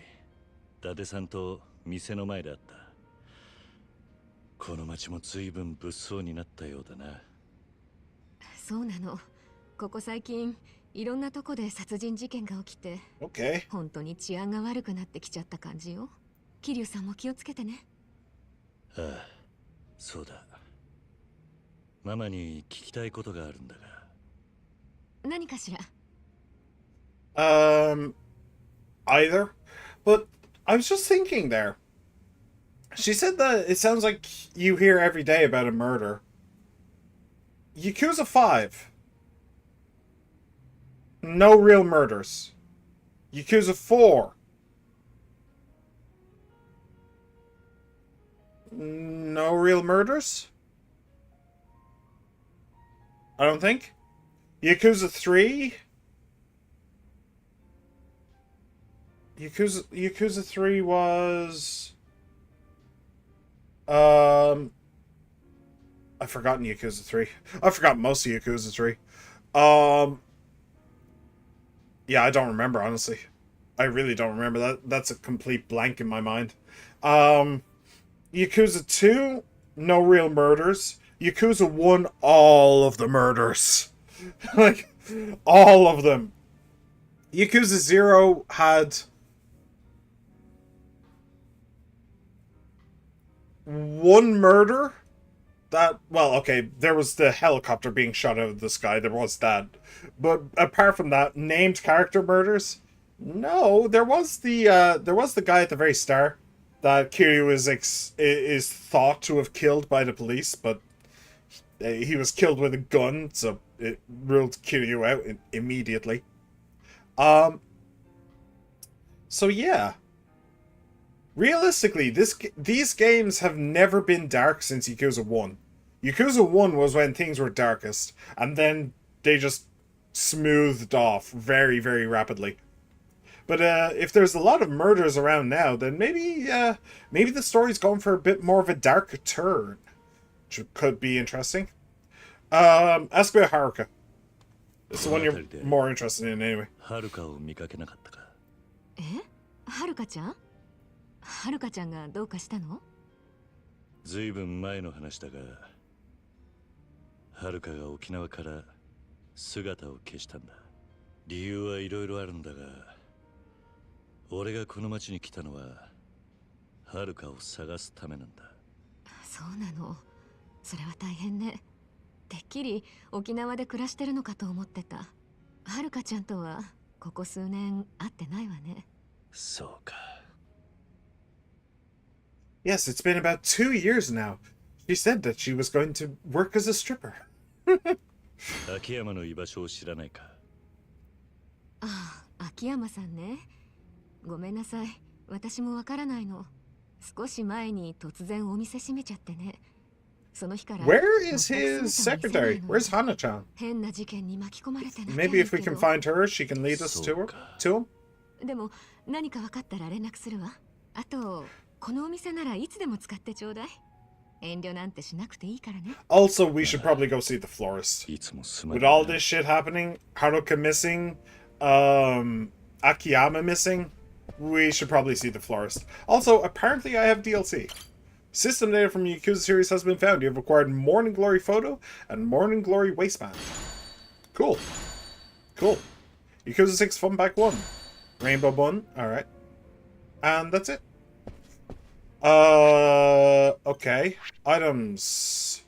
伊達さんと店の前で会った。この町も随分物騒になったようだな。そうなの。ここ最近いろんなとこで殺人事件が起きて、本当に治安が悪くなってきちゃった感じよ。桐生さんも気をつけてね。ああ、そうだ。ママに聞きたいことがあるんだが。何かしら？ Either. But I was just thinking there. She said that it sounds like you hear every day about a murder. Yakuza 5. No real murders. Yakuza 4. No real murders? I don't think. Yakuza 3? Yakuza 3 was... I've forgotten Yakuza 3. I've forgotten most of Yakuza 3. Yeah, I don't remember, honestly. I really don't remember. That's a complete blank in my mind. Yakuza 2, no real murders. Yakuza 1, all of the murders. Like, all of them. Yakuza 0 had... one murder that, well, okay, there was the helicopter being shot out of the sky, there was that, but apart from that, named character murders, no. There was the guy at the very start that Kiryu is thought to have killed by the police, but he was killed with a gun, so it ruled Kiryu out immediately. So yeah. Realistically, these games have never been dark since Yakuza 1. Yakuza 1 was when things were darkest, and then they just smoothed off very, very rapidly. But if there's a lot of murders around now, then maybe the story's going for a bit more of a dark turn, which could be interesting. Ask about Haruka. It's the one you're more interested in anyway. え？はるかちゃん？はるかちゃんがどうかしたの？ずいぶん前の話だが、はるかが沖縄から姿を消したんだ。理由はいろいろあるんだが、俺がこの町に来たのははるかを探すためなんだ。そうなの。それは大変ね。てっきり沖縄で暮らしてるのかと思ってた。はるかちゃんとはここ数年会ってないわね。そうか。Yes, it's been about 2 years now. She said that she was going to work as a stripper. 秋山の居場所を知らないか？ああ、秋山さんね。ごめんなさい。私もわからないの。少し前に突然お店閉めちゃってね。その日から。Where is his secretary? Where's Hana-chan? 変な事件に巻き込まれてな。Maybe if we can find her, she can lead us to him? でも何か分かったら連絡するわ。あと、このお店ならいつでも使ってちょうだい。遠慮なんてしなくていいからね。Also, we should probably go see the florist. With all this shit happening, Haruka missing, Akiyama missing, we should probably see the florist. Also, apparently I have DLC. System data from Yakuza series has been found. You have acquired Morning Glory Photo and Morning Glory Waistband. Cool. Cool. Yakuza 6 Fun Pack 1. Rainbow Bun. Alright. And that's it. Okay. Items.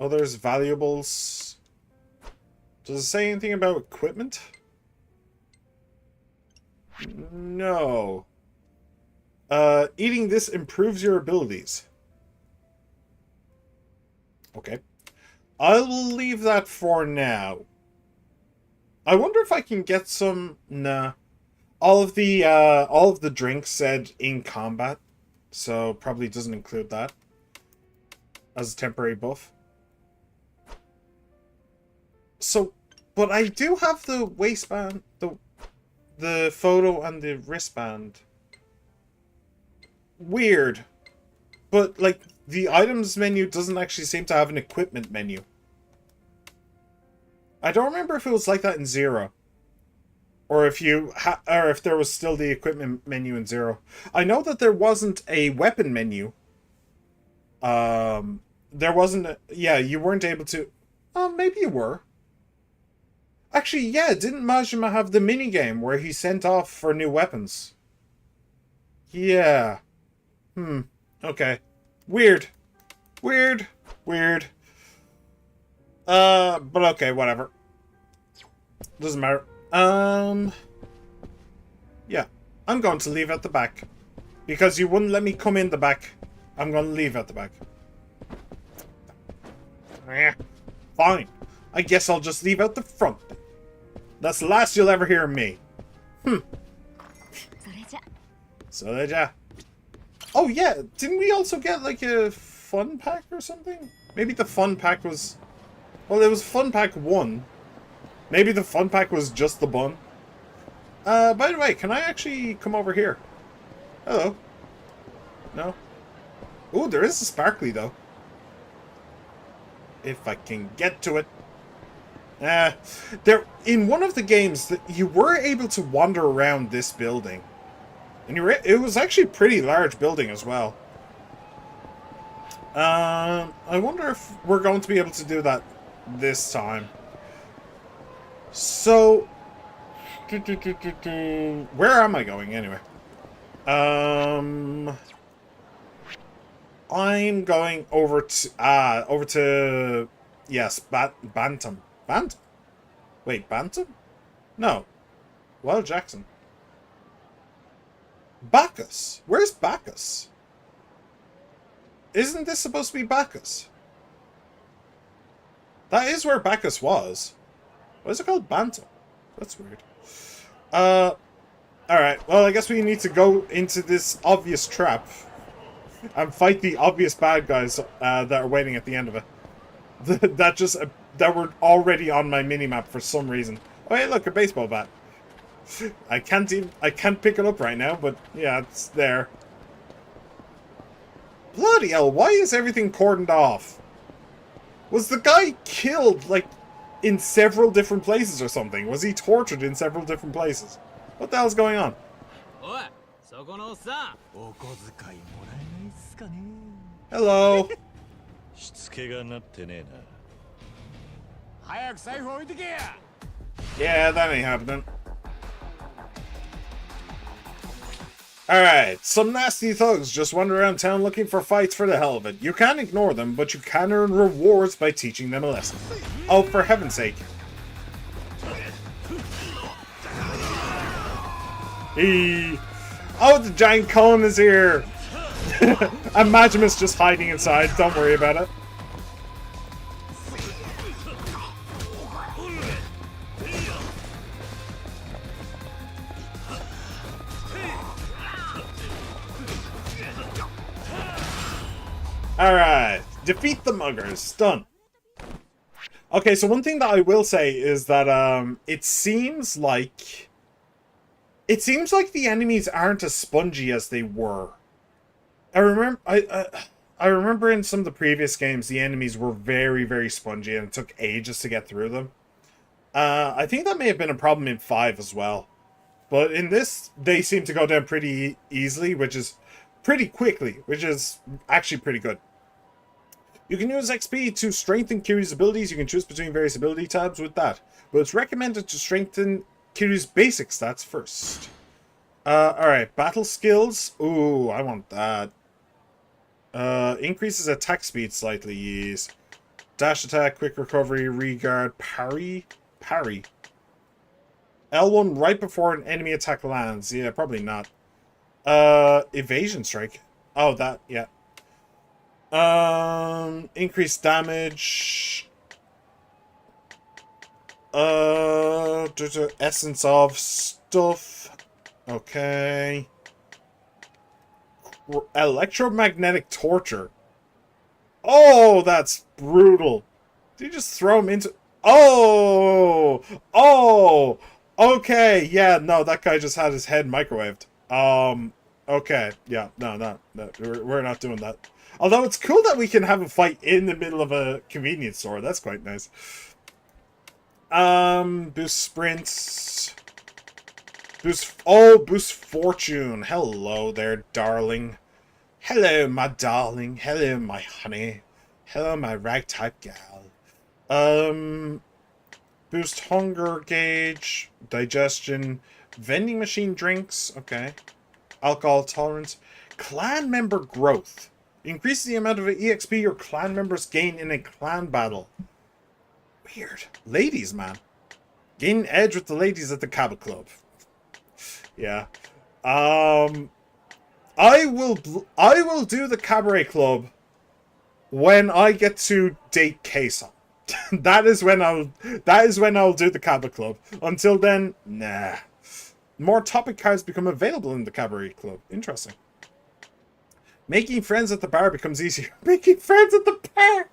Oh, there's valuables. Does it say anything about equipment? No. Eating this improves your abilities. Okay. I will leave that for now. I wonder if I can get some... Nah. All of the drinks said in combat, so probably doesn't include that as a temporary buff. So, but I do have the waistband, the photo and the wristband. Weird. But, like, the items menu doesn't actually seem to have an equipment menu. I don't remember if it was like that in Zero. Or if there was still the equipment menu in Zero. I know that there wasn't a weapon menu. There wasn't yeah, you weren't able to... Oh, maybe you were. Actually, yeah, didn't Majima have the minigame where he sent off for new weapons? Yeah. Okay. Weird. Weird. Weird. But okay, whatever. Doesn't matter. Yeah. I'm going to leave at the back. Because you wouldn't let me come in the back. I'm going to leave at the back. Fine. I guess I'll just leave out the front. That's the last you'll ever hear of me. Soreja. Oh yeah, didn't we also get like a fun pack or something? Maybe the fun pack was... Well, it was fun pack 1. Maybe the fun pack was just the bun. By the way, can I actually come over here? Hello. No? Oh, there is a sparkly though. If I can get to it. There, in one of the games, that you were able to wander around this building. And it was actually a pretty large building as well. I wonder if we're going to be able to do that this time. So, where am I going anyway? I'm going over to yes, Bantam. Bantam? Wait, Bantam? No. Well, Jackson. Bacchus? Where's Bacchus? Isn't this supposed to be Bacchus? That is where Bacchus was. What is it called? Bantam? That's weird. Alright, well, I guess we need to go into this obvious trap and fight the obvious bad guys that are waiting at the end of it. That were already on my minimap for some reason. Oh, hey, look, a baseball bat. I can't pick it up right now, but yeah, it's there. Bloody hell, why is everything cordoned off? Was the guy killed, like, in several different places or something? Was he tortured in several different places? What the hell's going on? Hello. しつけがなってねえな。 Yeah, that ain't happening. Alright, some nasty thugs just wander around town looking for fights for the hell of it. You can't ignore them, but you can earn rewards by teaching them a lesson. Oh, for heaven's sake. Oh, the giant cone is here! And Majima's just hiding inside, don't worry about it. Alright, defeat the muggers. Done. Okay, so one thing that I will say is that it seems like the enemies aren't as spongy as they were. I remember in some of the previous games the enemies were very, very spongy and it took ages to get through them. I think that may have been a problem in 5 as well. But in this, they seem to go down pretty easily, pretty quickly, which is actually pretty good. You can use XP to strengthen Kiryu's abilities. You can choose between various ability tabs with that. But it's recommended to strengthen Kiryu's basic stats first. Alright, battle skills. Ooh, I want that. Increases attack speed slightly, yes. Dash attack, quick recovery, regard, parry. Parry. L1 right before an enemy attack lands. Yeah, probably not. Evasion strike. Oh, that, yeah. Increased damage. There's an essence of stuff. Okay. Electromagnetic torture. Oh, that's brutal. Did you just throw him into... Oh! Oh! Okay, yeah, no, that guy just had his head microwaved. Okay, yeah, no, we're not doing that. Although it's cool that we can have a fight in the middle of a convenience store. That's quite nice. Boost sprints. Boost fortune. Hello there, darling. Hello, my darling. Hello, my honey. Hello, my ragtop gal. Boost hunger gauge. Digestion. Vending machine drinks. Okay. Alcohol tolerance. Clan member growth. Increase the amount of EXP your clan members gain in a clan battle. Weird. Ladies, man. Gain edge with the ladies at the Cabot Club. Yeah. I will do the Cabaret Club when I get to date Kason. that is when I'll do the Cabot Club. Until then, nah. More topic cards become available in the Cabaret Club. Interesting. Making friends at the bar becomes easier. Making friends at the bar!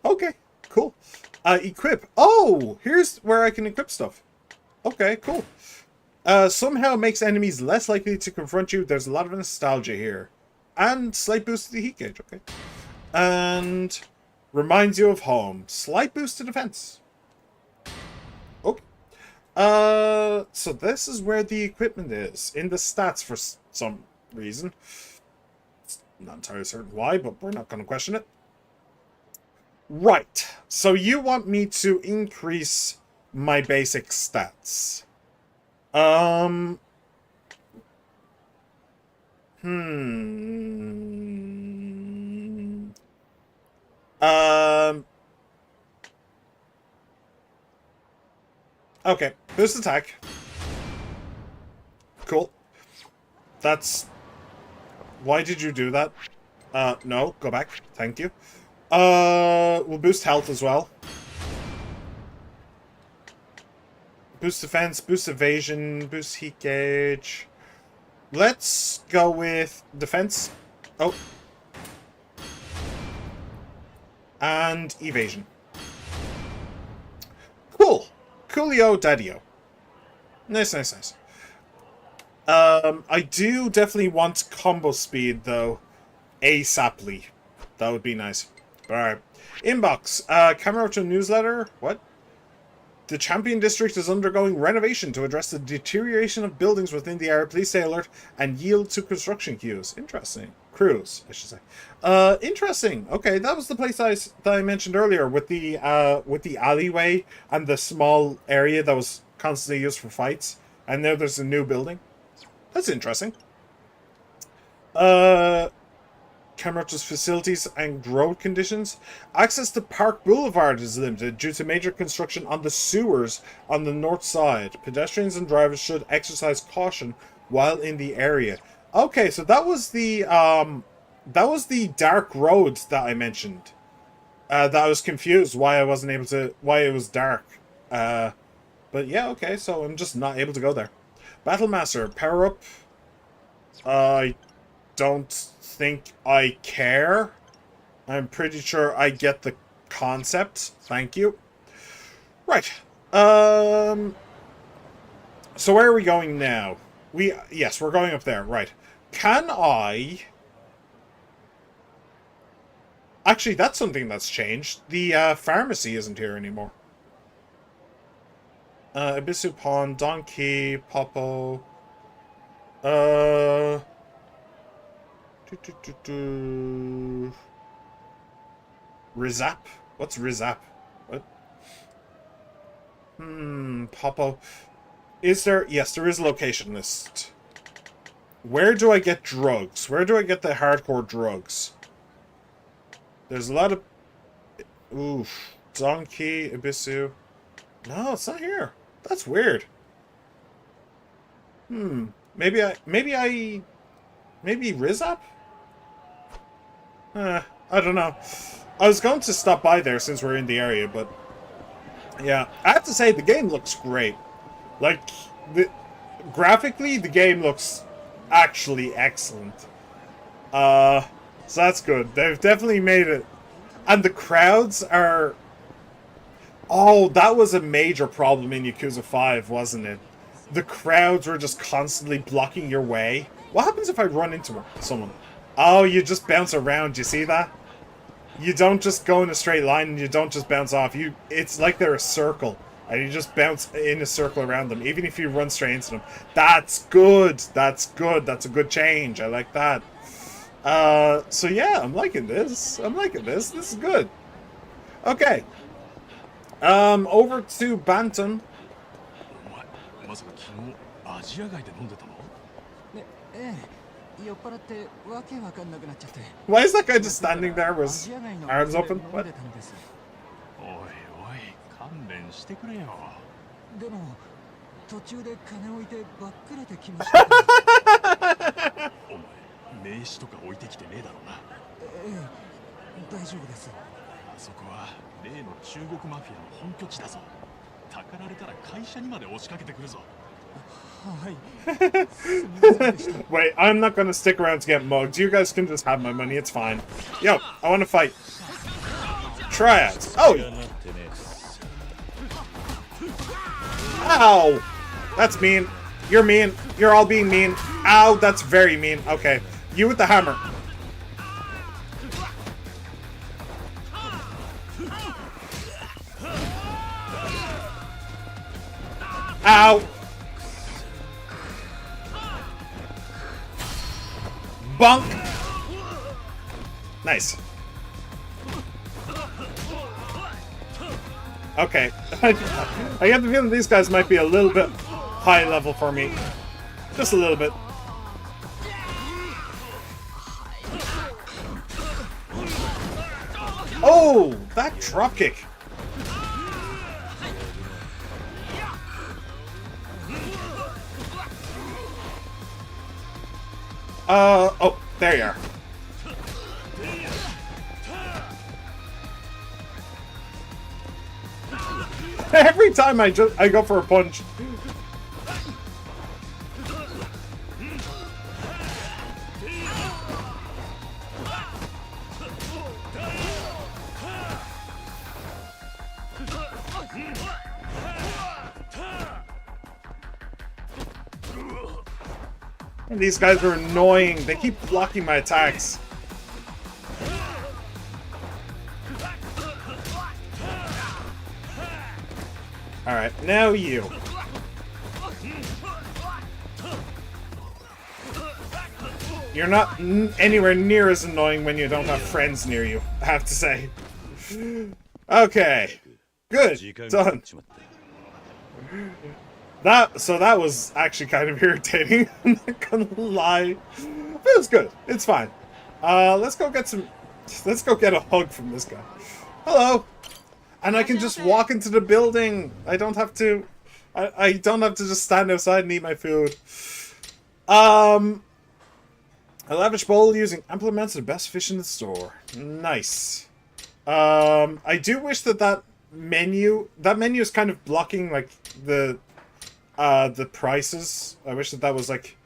Okay, cool. Equip. Oh, here's where I can equip stuff. Okay, cool. Somehow makes enemies less likely to confront you. There's a lot of nostalgia here. And slight boost to the heat gauge. Okay. And reminds you of home. Slight boost to defense. Okay. So this is where the equipment is. In the stats for some reason. Not entirely certain why, but we're not going to question it. Right. So you want me to increase my basic stats. Okay. Boost attack. Cool. That's... Why did you do that? No. Go back. Thank you. We'll boost health as well. Boost defense, boost evasion, boost heat gauge. Let's go with defense. Oh. And evasion. Cool. Coolio Daddio. Nice, nice, nice. I do definitely want combo speed, though. ASAPly. That would be nice. Alright. Inbox. Camera to newsletter. What? The Champion District is undergoing renovation to address the deterioration of buildings within the area. Please stay alert and yield to construction queues. Interesting. Crews, I should say. Interesting. Okay, that was the place that I mentioned earlier with the alleyway and the small area that was constantly used for fights. And now there's a new building. That's interesting. Kamurocho's facilities and road conditions. Access to Park Boulevard is limited due to major construction on the sewers on the north side. Pedestrians and drivers should exercise caution while in the area. Okay, so that was the dark road that I mentioned. That I was confused why I wasn't able to, why it was dark. But yeah, okay, so I'm just not able to go there. Battlemaster, power up. I don't think I care. I'm pretty sure I get the concept. Thank you. Right. So where are we going now? Yes, we're going up there. Right. Can I... Actually, that's something that's changed. The pharmacy isn't here anymore. Ibisu Pond, Donkey, Popo. Rizap? What's Rizap? What? Popo. Is there... Yes, there is a location list. Where do I get drugs? Where do I get the hardcore drugs? There's a lot of... Oof. Donkey, Ibisu. No, it's not here. That's weird. Maybe Rizap? I don't know. I was going to stop by there since we're in the area, but... Yeah, I have to say, the game looks great. Like, graphically, the game looks actually excellent. So that's good. They've definitely made it. And the crowds are... Oh, that was a major problem in Yakuza 5, wasn't it? The crowds were just constantly blocking your way. What happens if I run into someone? Oh, you just bounce around. You see that? You don't just go in a straight line and you don't just bounce off. It's like they're a circle. And you just bounce in a circle around them, even if you run straight into them. That's good. That's good. That's a good change. I like that. So yeah, I'm liking this. I'm liking this. This is good. Okay. Over to Bantam. Why is that guy just standing there with his arms open? What? Wait, I'm not gonna stick around to get mugged. You guys can just have my money, it's fine. Yo, I wanna fight. Try it. Oh! Ow! That's mean. You're mean. You're all being mean. Ow, that's very mean. Okay. You with the hammer. Ow! Bunk! Nice. Okay. I have the feeling these guys might be a little bit high level for me. Just a little bit. Oh! That dropkick! Oh, there you are. Every time I go for a punch. And these guys are annoying. They keep blocking my attacks. Alright, now you. You're not anywhere near as annoying when you don't have friends near you, I have to say. Okay. Good. Done. That was actually kind of irritating. I'm not gonna lie. But it's good. It's fine. Let's go get a hug from this guy. Hello. And I can just walk into the building. I don't have to I don't have to just stand outside and eat my food. A lavish bowl using ample amounts of the best fish in the store. Nice. I do wish that menu is kind of blocking like the prices. I wish that was like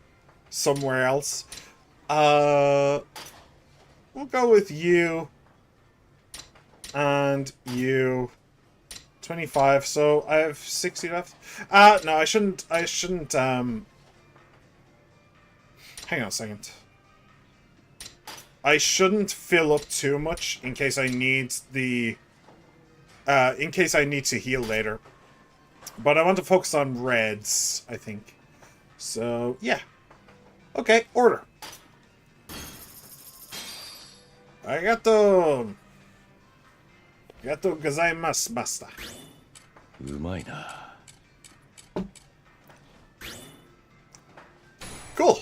somewhere else. We'll go with you and you. 25, so I have 60 left. No, I shouldn't hang on a second. I shouldn't fill up too much in case I need to heal later. But I want to focus on reds, I think. So, yeah. Okay, order. Arigato. Arigato gozaimasu, master. Cool.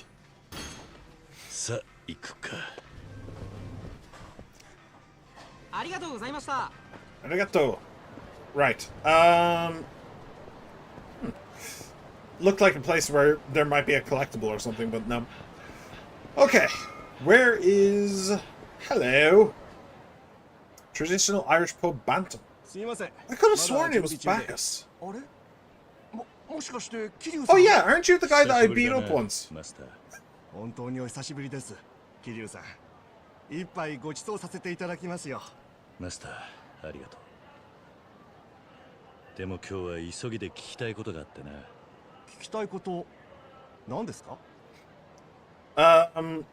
Arigato. Right. Looked like a place where there might be a collectible or something, but no. Okay. Where is... Hello. Traditional Irish pub Bantam. I could have sworn it was Bacchus. Oh yeah, aren't you the guy that I beat up once? 本当にお久しぶりです、桐生さん。一杯ご馳走させていただきますよ。マスター、ありがとう。でも今日は急ぎで聞きたいことがあってな。聞きたいこと、何ですか？ Well,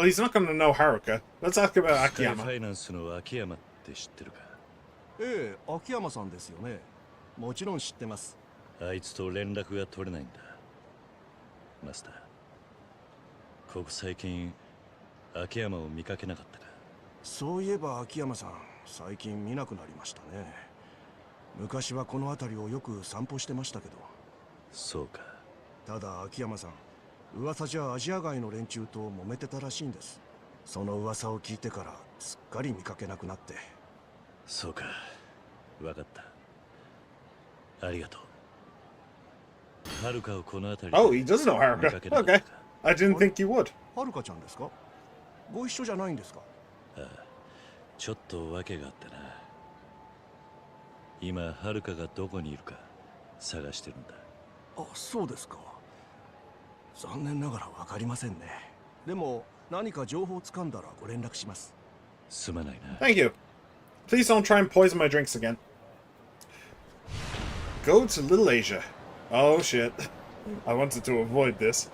he's not gonna know Haruka. Let's ask about Akiyama. ファイナンスの秋山って知ってるか？ええ、秋山さんですよね。もちろん知ってます。あいつと連絡が取れないんだ。マスター。ここ最近秋山を見かけなかったか？そういえば秋山さん最近見なくなりましたね。昔はこの辺りをよく散歩してましたけど。そうか。ただ秋山さん噂じゃアジア外の連中と揉めてたらしいんです。その噂を聞いてからすっかり見かけなくなって。そうか。わかった。ありがとう。はるかをこの辺り。 Oh, he does know Haruka. Okay. I didn't think you would. はるかちゃんですか？ご一緒じゃないんですか？ああ、ちょっと訳があってな。今はるかがどこにいるか探してるんだ。あ、そうですか。残念ながらわかりませんね。でも何か情報をつかんだらご連絡します。すまないな。Thank you. Please don't try and poison my drinks again. Go to Little Asia. Oh shit. I wanted to avoid this.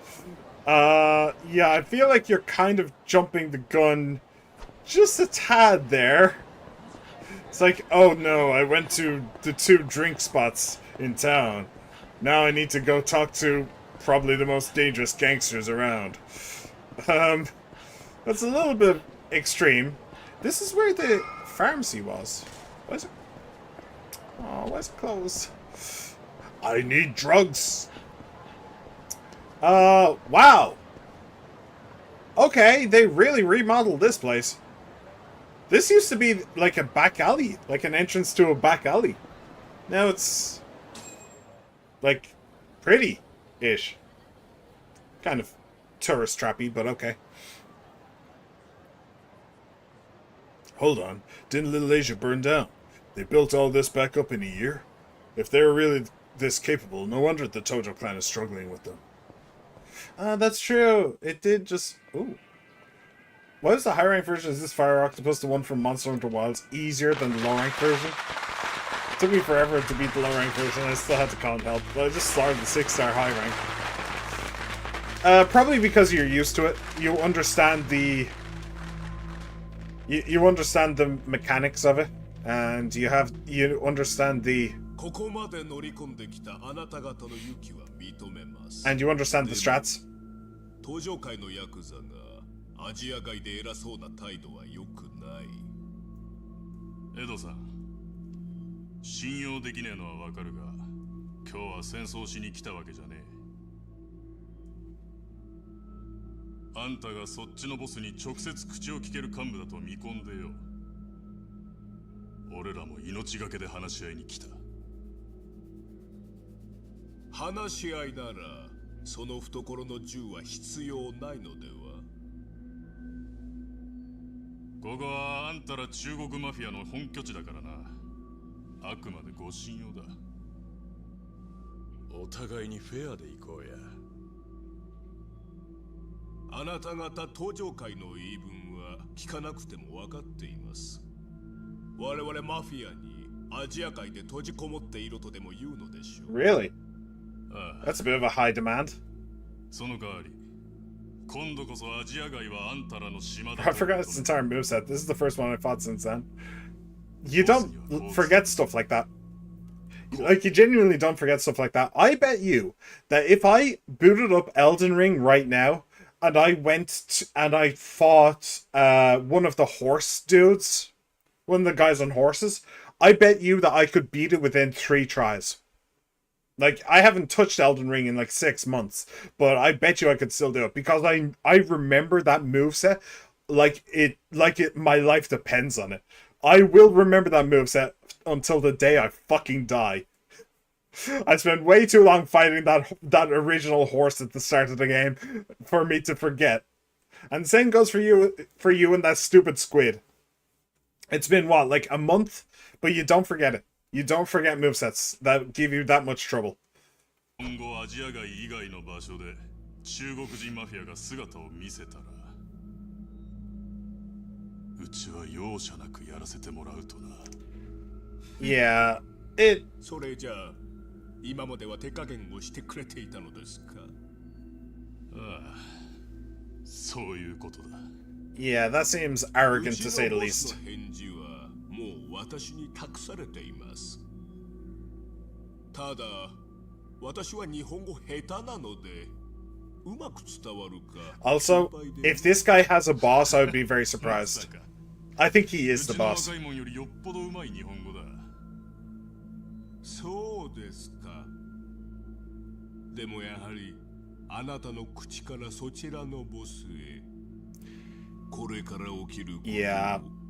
Yeah, I feel like you're kind of jumping the gun just a tad there. It's like, oh no, I went to the 2 drink spots in town. Now I need to go talk to probably the most dangerous gangsters around. That's a little bit extreme. This is where the pharmacy was. Why is it? Oh, why is it closed? I need drugs. Wow. Okay, they really remodeled this place. This used to be like a back alley, like an entrance to a back alley. Now it's like pretty-ish. Kind of tourist trappy, but okay. Hold on, didn't Little Asia burn down? They built all this back up in a year? If they're really this capable, no wonder the Tojo clan is struggling with them. That's true. It did just... Ooh. Why is the high-rank version of this Fire Octopus, the one from Monster Hunter Wilds, easier than the low-rank version? It took me forever to beat the low-rank version, and I still had to call help, but I just started the 6-star high-rank. Probably because you're used to it. You understand the... You understand the mechanics of it, and you understand the And you understand the strats? 東上界のヤクザがアジア界で偉そうな態度は良くない。エドさん、信用できねえのはわかるが、今日は戦争しに来たわけじゃねえ。あんたがそっちのボスに直接口を聞ける幹部だと見込んでよ。俺らも命がけで話し合いに来た。話し合いならその懐の銃は必要ないのでは。ここはあんたら中国マフィアの本拠地だからな。あくまでご信用だ。お互いにフェアで行こうや。あなた方東上界の言い分は聞かなくても分かっています。我々マフィアにアジア界で閉じこもっているとでも言うのでしょう。Really? That's a bit of a high demand. その代わり、今度こそアジア界はあんたらの島だ。I forgot its entire moveset. This is the first one I fought since then. You don't forget stuff like that. Like, you genuinely don't forget stuff like that. I bet you that if I booted up Elden Ring right now, and I and I fought one of the horse dudes, one of the guys on horses, I bet you that I could beat it within 3 tries. Like, I haven't touched Elden Ring in like 6 months, but I bet you I could still do it because I remember that moveset like my life depends on it. I will remember that moveset until the day I fucking die. I spent way too long fighting that original horse at the start of the game for me to forget. And the same goes for you and that stupid squid. It's been what, like a month? But you don't forget it. You don't forget movesets that give you that much trouble. 今後アジア街以外の場所で中国人マフィアが姿を見せたら、うちは容赦なくやらせてもらうとな。Yeah, それじゃあ今までは手加減をしてくれていたのですか？ああ、そういうことだ。Yeah, that seems arrogant to say the least. 返事はもう私に託されています。ただ、私は日本語下手なので、うまく伝わるか。Also, if this guy has a boss, I would be very surprised. I think he is the boss. そうですか。でもやはり、あなたの口からそちらのボスへ、これから起きることを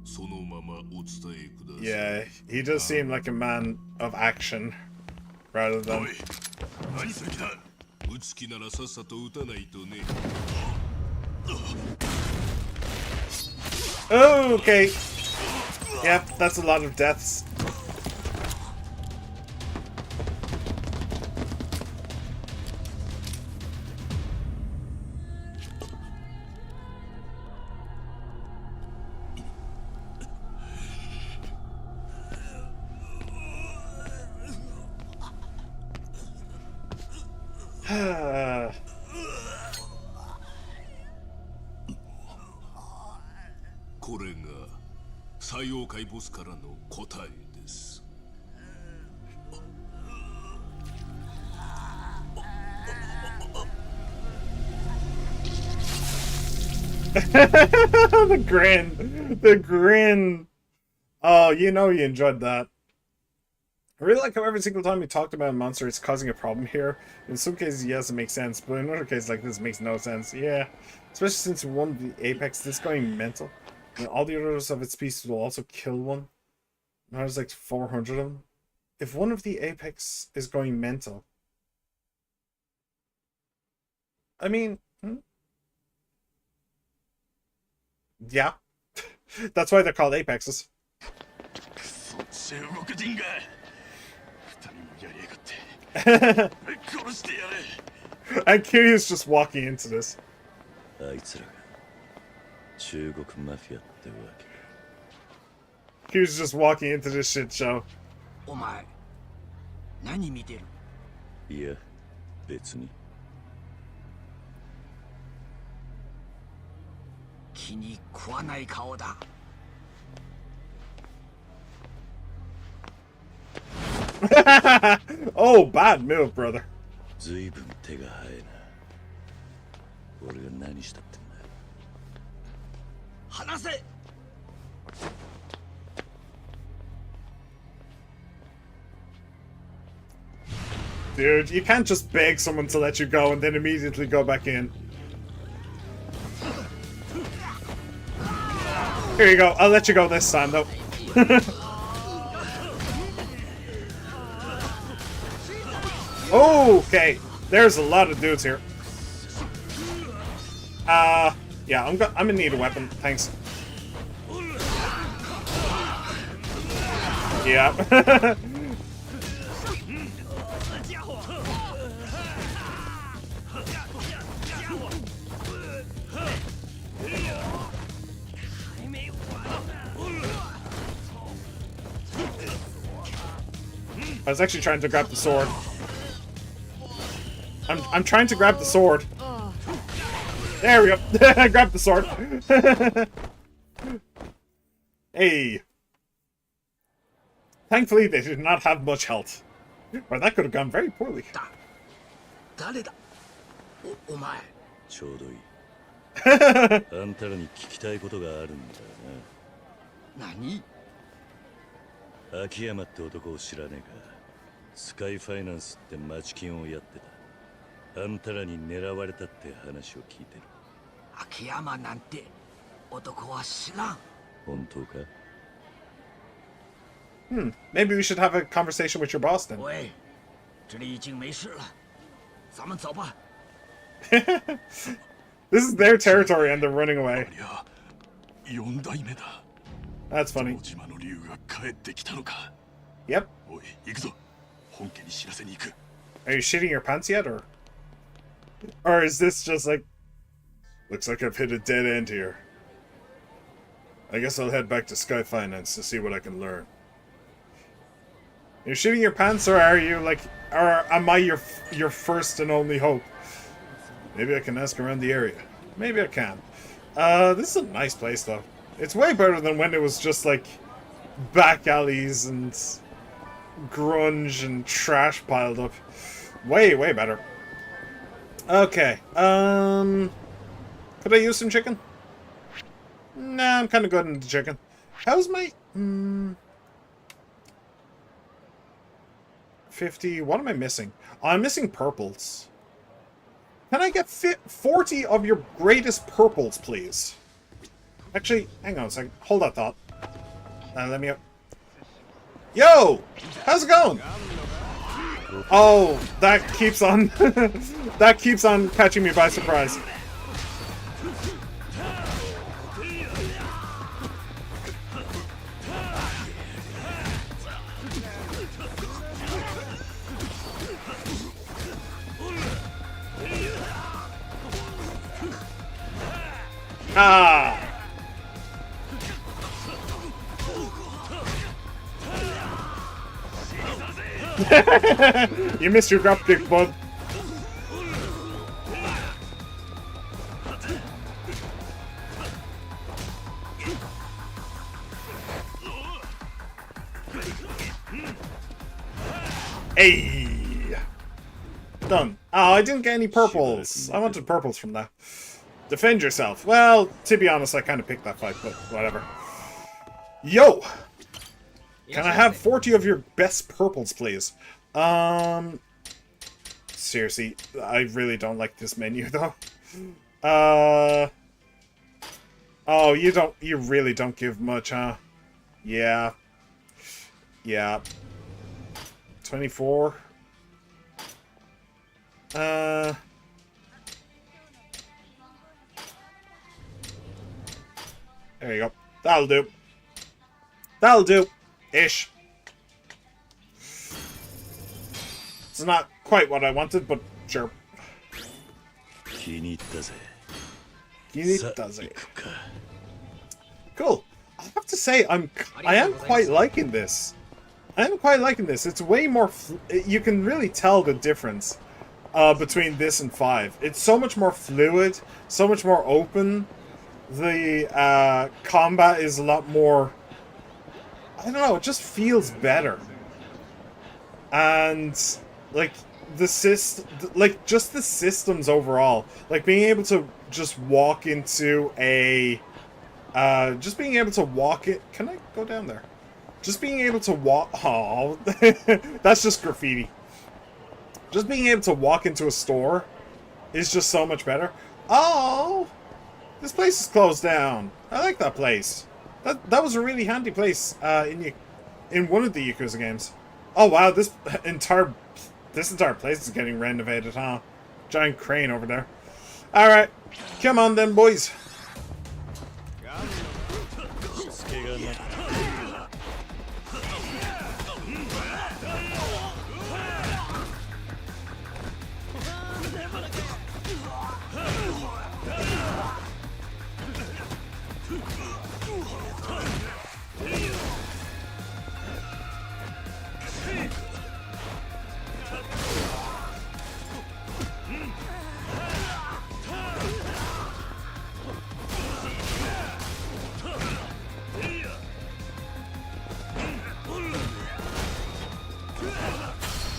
そのままお伝えください。Yeah, he does seem like a man of action, rather than... 何する気だ？撃つ気ならさっさと撃たないとね。Oh, okay. Yep, that's a lot of deaths. Ah. これが最妖怪ボスからの答えです。The grin. The grin. Oh, you know you enjoyed that. I really like how every single time we talked about a monster, it's causing a problem here. In some cases, yes, it makes sense, but in other cases like this, it makes no sense. Yeah, especially since we won the Apex, this going mental. And all the others of its pieces will also kill one. Now there's like 400 of them. If one of the Apex is going mental... I mean... Yeah. That's why they're called Apexes. And Kiryu's just walking into this. Kiryu's just walking into this shit show. お前、何見てる？いや、別に。気に食わない顔だ。Oh, bad move, brother. ずいぶん手が早いな。俺が何したってんだ。離せ。Dude, you can't just beg someone to let you go and then immediately go back in. Here you go. I'll let you go this time, though. Okay. There's a lot of dudes here. Yeah, I'm gonna need a weapon. Thanks. Yeah. I was actually trying to grab the sword. I'm trying to grab the sword. There we go. I grabbed the sword. Hey. Thankfully, they did not have much health. Or that could have gone very poorly. 誰だお前ちょうどいい。あんたらに聞きたいことがあるんだよな。何？秋山って男を知らねえか。スカイファイナンスって町金をやってた。あんたらに狙われたって話を聞いてる。秋山なんて男は知らん。本当か？ Maybe we should have a conversation with your boss then. おい、这里已经没事了，咱们走吧。This is their territory and they're running away. 4代目だ。 That's funny. 島の竜が帰ってきたのか。Yep. おい、行くぞ。本家に知らせに行く。Are you shitting your pants yet, or is this just like, looks like I've hit a dead end here. I guess I'll head back to Sky Finance to see what I can learn. You're shitting your pants, or are you like, or am I your first and only hope? Maybe I can ask around the area. Maybe I can. This is a nice place though. It's way better than when it was just like back alleys and grunge and trash piled up. Way better. Okay. Could I use some chicken? Nah, I'm kind of good in the chicken. How's my 50? What am I missing? Oh, I'm missing purples. Can I get 40 of your greatest purples, please? Actually, hang on a second. Hold that thought. Let me up. Yo! How's it going? Oh, that keeps on... that keeps on catching me by surprise. Ah! You missed your dropkick, bud. Hey! Done. Oh, I didn't get any purples. I wanted purples from that. Defend yourself. Well, to be honest, I kind of picked that fight, but whatever. Yo! Can I have 40 of your best purples, please? Seriously, I really don't like this menu, though. Oh, you really don't give much, huh? Yeah. Yeah. 24. There you go. That'll do. That'll do. Ish. It's not quite what I wanted, but sure. Cool. I have to say, I am quite liking this. It's way more... you can really tell the difference between this and 5. It's so much more fluid, so much more open. The combat is a lot more... I don't know, it just feels better. And like just the systems overall, like being able to just walk into a just being able to walk it. Can I go down there? Just being able to walk. Oh, that's just graffiti. Just being able to walk into a store is just so much better. Oh, this place is closed down. I like that place. That was a really handy place in one of the Yakuza games. Oh wow, this entire place is getting renovated, huh? Giant crane over there. All right, come on then, boys.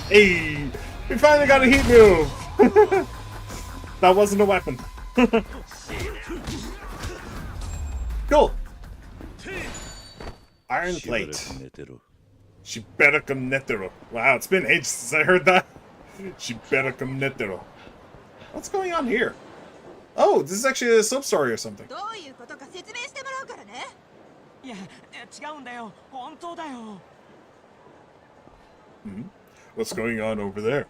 Hey, we finally got a heat move. That wasn't a weapon. Cool. Iron plate. She better come netero. Wow, it's been ages since I heard that. She better come netero. What's going on here? Oh, this is actually a sub story or something. What's going on over there?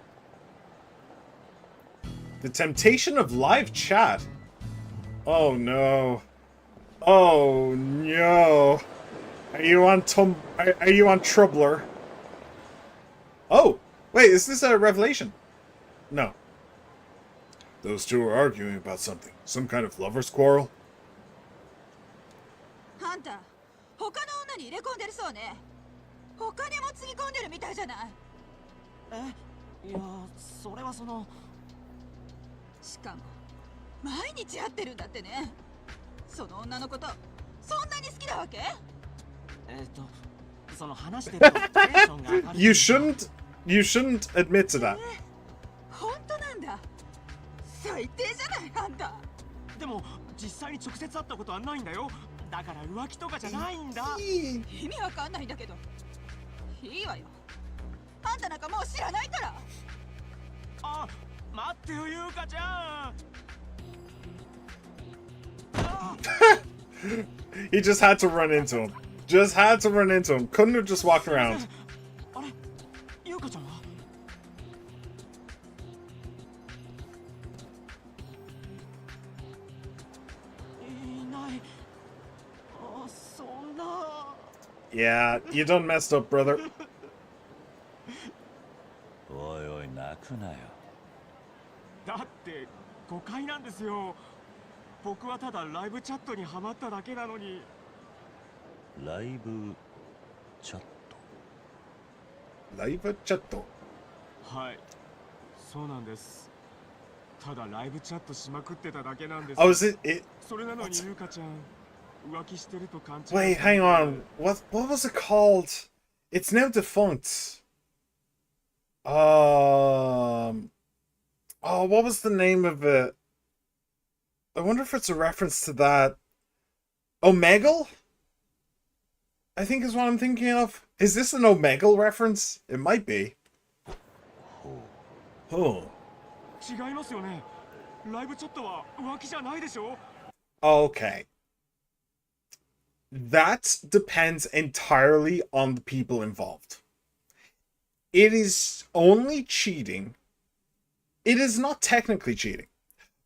The temptation of live chat. Oh no. Oh no. Are you on Troubler? Oh, wait, is this a revelation? No. Those two are arguing about something. Some kind of lover's quarrel? Hunter, 他の女に入れ込んでるそうね。他にもつぎ込んでるみたいじゃない。いや、それはその。しかも毎日会ってるんだってね。その女のこと、そんなに好きなわけ？その話してるとテンションが上がる。You shouldn't admit to that. 本当なんだ。最低じゃない、ハンター。でも実際に直接会ったことはないんだよ。だから浮気とかじゃないんだ。意味わかんないんだけど。いいわよ。あんたなんかもう知らないから。あ、待ってよ、ゆうかちゃん。He just had to run into him. Just had to run into him. Couldn't have just walked around. あれ、ゆうかちゃんは？いない。あ、そんな。Yeah, you done messed up, brother. おいおい、泣くなよ。だって誤解なんですよ。僕はただライブチャットにハマっただけなのに。ライブチャット。ライブチャット。はい、そうなんです。ただライブチャットしまくってただけなんです。Oh, is it? それなのにゆうかちゃん浮気してると勘違い。Wait, hang on. What was it called? It's now defunct. Oh, what was the name of it? I wonder if it's a reference to that. Omegle? I think is what I'm thinking of. Is this an Omegle reference? It might be. Oh. 違いますよね。ライブチャットは浮気じゃないでしょ。Okay. That depends entirely on the people involved. It is only cheating. It is not technically cheating.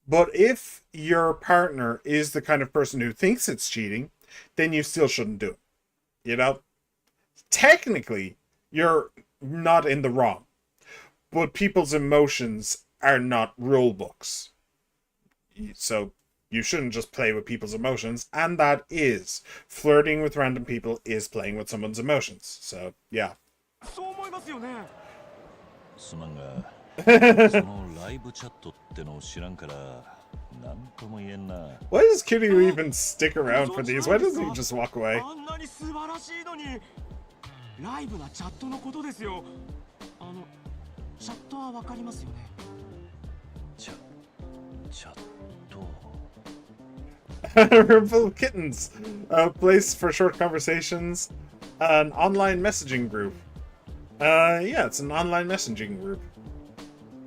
But if your partner is the kind of person who thinks it's cheating, then you still shouldn't do it. You know? Technically, you're not in the wrong. But people's emotions are not rule books. So you shouldn't just play with people's emotions, and that is flirting with random people is playing with someone's emotions. So yeah. そう思いますよね。すまんが、そのライブチャットってのを知らんから、なんとも言えんな。Why does Kiryu even stick around for these? Why doesn't he just walk away? あんなに素晴らしいのに。ライブなチャットのことですよ。チャットはわかりますよね。チャット。Full of kittens. A place for short conversations. An online messaging group. Yeah, it's an online messaging group.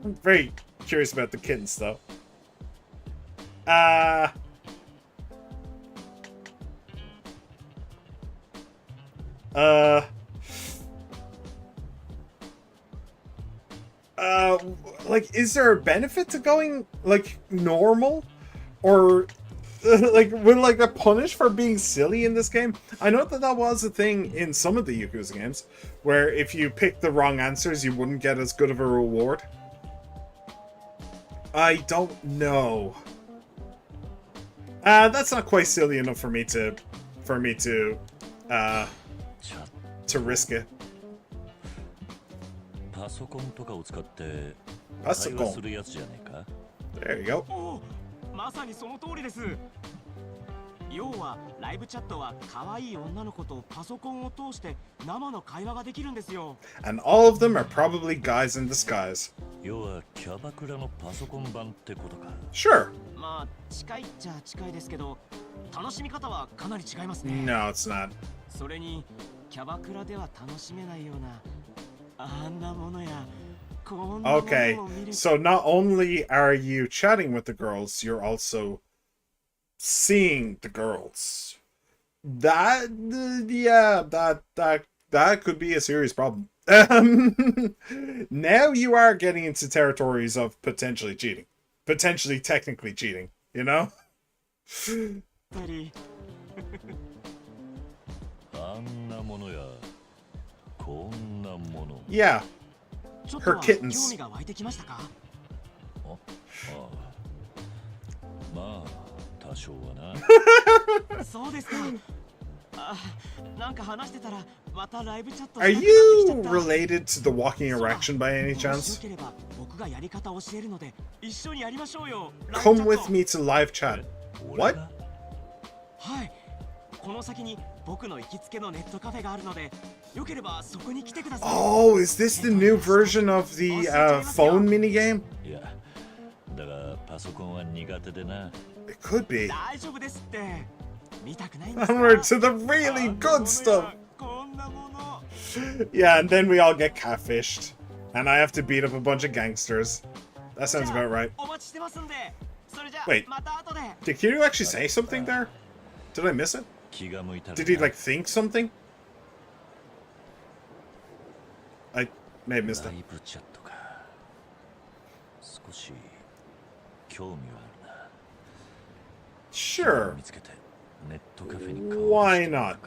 I'm very curious about the kittens, though. Like, is there a benefit to going, like, normal? Or, like, would, like, a punish for being silly in this game? I know that that was a thing in some of the Yakuza games, where if you picked the wrong answers, you wouldn't get as good of a reward. I don't know. That's not quite silly enough for me to risk it. パソコンとかを使ってパソコン会話するやつじゃねえか。There you go. お、まさにその通りです。要はライブチャットは可愛い女の子とパソコンを通して生の会話ができるんですよ。And all of them are probably guys in disguise. 要はキャバクラのパソコン版ってことか。Sure. まあ近いっちゃ近いですけど、楽しみ方はかなり違いますね。No, it's not. それにキャバクラでは楽しめないようなあんなものや。Okay, so not only are you chatting with the girls, you're also seeing the girls. That, yeah, that could be a serious problem. Now you are getting into territories of potentially cheating. Potentially technically cheating, you know? Yeah. Her kittens. Are you related to the walking erection by any chance? Come with me to live chat. What? Oh, is this the new version of the phone minigame? Yeah. It could be. Onward to the really good stuff. Yeah, and then we all get catfished. And I have to beat up a bunch of gangsters. That sounds about right. Wait, did Kiryu actually say something there? Did I miss it? Did he, like, think something? I may have missed it. Sure. Why not?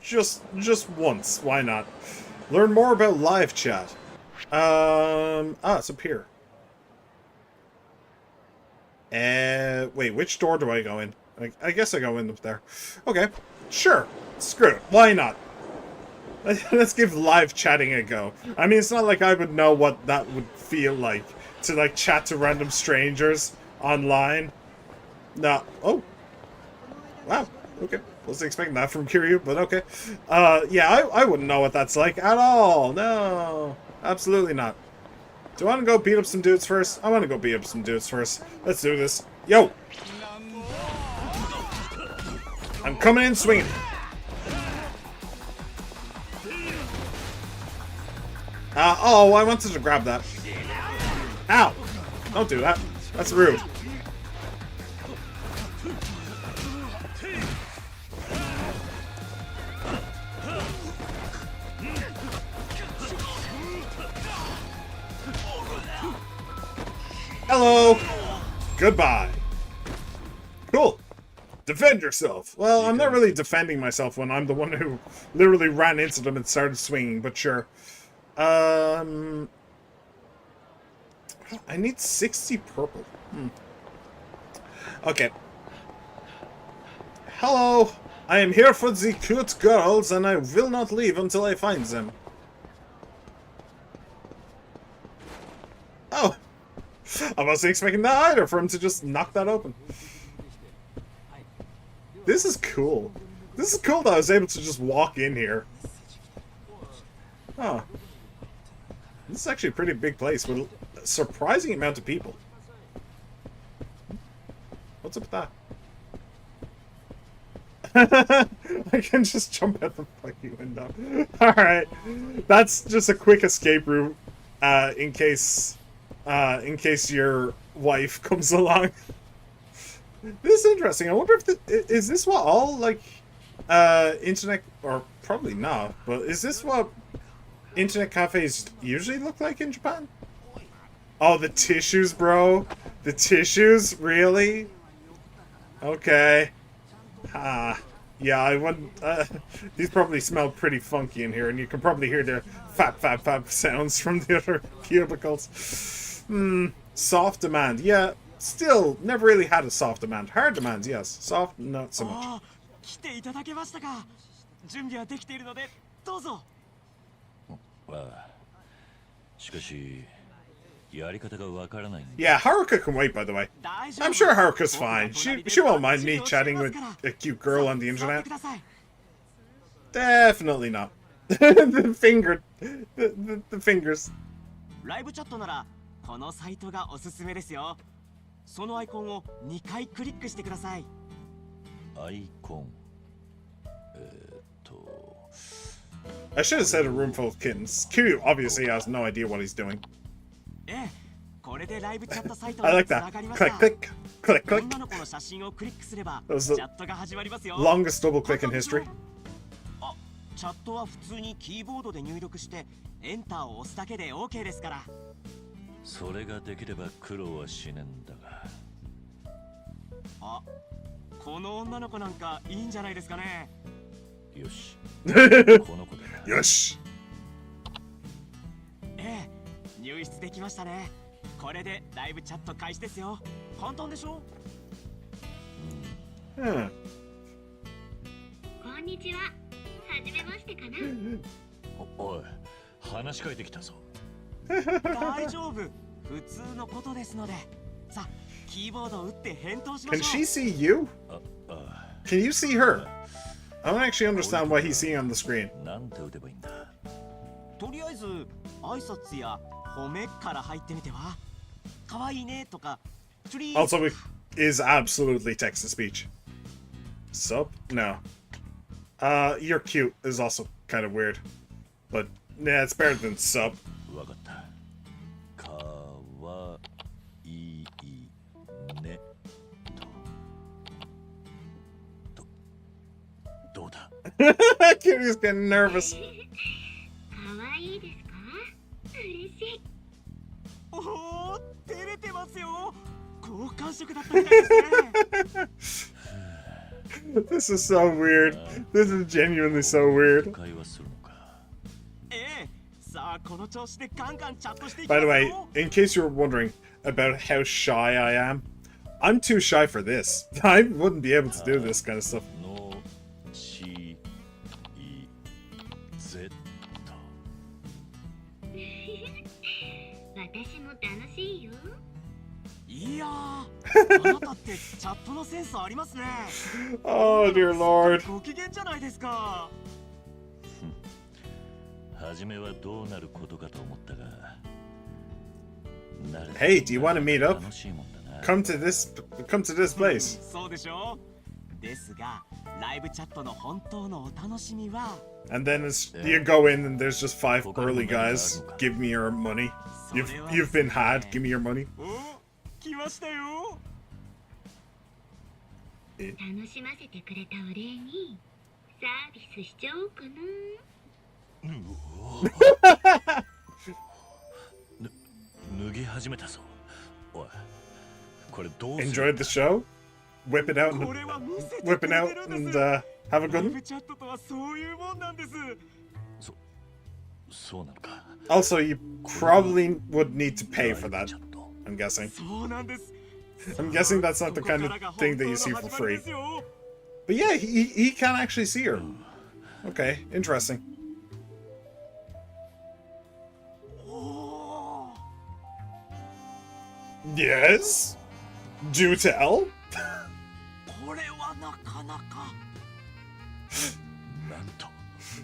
Just once. Why not? Learn more about live chat. It's up here. Wait, which door do I go in? I guess I go in up there. Okay, sure. Screw it. Why not? Let's give live chatting a go. I mean, it's not like I would know what that would feel like to, like, chat to random strangers online. No. Oh. Wow. Okay. Wasn't expecting that from Kiryu, but okay. Yeah, I wouldn't know what that's like at all. No. Absolutely not. Do I want to go beat up some dudes first? I want to go beat up some dudes first. Let's do this. Yo! I'm coming in swinging. Oh, I wanted to grab that. Ow! Don't do that. That's rude. Hello! Goodbye. Cool. Defend yourself. Well, I'm not really defending myself when I'm the one who literally ran into them and started swinging, but sure. I need 60 purple. Okay. Hello. I am here for the cute girls, and I will not leave until I find them. Oh. I wasn't expecting that either, for him to just knock that open. This is cool. This is cool that I was able to just walk in here. Huh. This is actually a pretty big place with a surprising amount of people. What's up with that? I can just jump out the fucking window. Alright. That's just a quick escape route in case your wife comes along. This is interesting. I wonder if is this what all like internet, or probably not, but is this what internet cafes usually look like in Japan? Oh, the tissues, bro. The tissues? Really? Okay. Yeah, I wouldn't. These probably smell pretty funky in here, and you can probably hear the fap sounds from the other cubicles. Soft demand. Yeah, still never really had a soft demand. Hard demand, yes. Soft, not so much. 来ていただけましたか。準備はできているのでどうぞ。しかしやり方がわからない。Yeah, Haruka can wait, by the way. I'm sure Haruka's fine. She won't mind me chatting with a cute girl on the internet. Definitely not. The fingers. ライブチャットならこのサイトがおすすめですよ。そのアイコンを2回クリックしてください。アイコン。I should have said a room full of kittens. Kiryu obviously has no idea what he's doing. I like that. Click, click, click, click. That was the longest double click in history. チャットは普通にキーボードで入力してエンターを押すだけで OK ですから。それができれば苦労はしねえんだが。あ、この女の子なんかいいんじゃないですかね。よし。この子だ。よし。入室できましたね。これでライブチャット開始ですよ。簡単でしょ？こんにちは。はじめましてかな。おい、話し変えてきたぞ。大丈夫。普通のことですので。さあ、キーボードを打って返答しましょう。Can she see you? Can you see her? I don't actually understand what he's seeing on the screen. なんて打てばいいんだ。とりあえず挨拶や褒めから入ってみては。可愛いねとか。Also, it is absolutely text-to-speech. Sup? No. You're cute is also kind of weird. But, yeah, it's better than sup. わかった。かわいいねと。どうだ? Kiryu's getting nervous. 可愛いですか？嬉しい。おお、照れてますよ。好感触だったみたいですね。This is so weird. This is genuinely so weird. By the way, in case you were wondering about how shy I am, I'm too shy for this. I wouldn't be able to do this kind of stuff. Oh dear Lord. Hey, do you want to meet up? Come to this place. And then you go in and there's just 5 burly guys. Give me your money. You've been had. Give me your money. 楽しませてくれたお礼にサービスしちゃおうかな。脱ぎ始めたぞ。おい、これどう Enjoyed the show? Whip it out and have a good one? そうなのか。Also, you probably would need to pay for that, I'm guessing. I'm guessing that's not the kind of thing that you see for free. But yeah, he can actually see her. Okay, interesting. Yes? Do tell?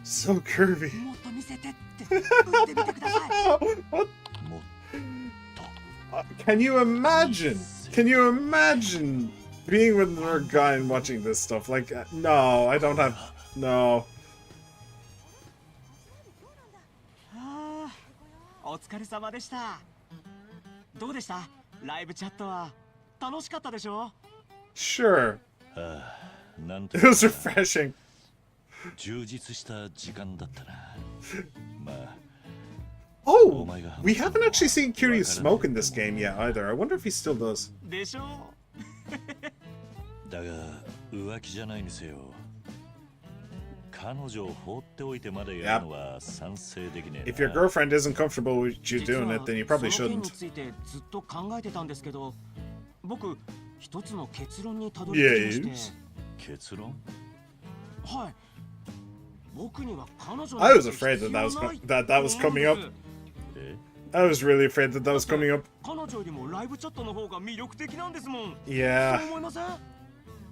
So curvy. Can you imagine? Can you imagine being with another guy and watching this stuff? Like, no, I don't have... No. お疲れ様でした。どうでした？ライブチャットは楽しかったでしょ？ Sure. なんと It was refreshing. 充実した時間だったな。まあ。Oh, we haven't actually seen Kiryu smoke in this game yet either. I wonder if he still does. でしょ？だが浮気じゃないにせよ。彼女を放っておいてまでやるのは賛成できねえな。 If your girlfriend isn't comfortable with you doing it, then you probably その件 shouldn't. についてずっと考えてたんですけど、僕一つの結論にたどり着きまして。結論？はい。僕には彼女 I was afraid that that was coming up. I was really afraid that was coming up. 彼女よりもライブチャットの方が魅力的なんですもん。Yeah. そう思いません？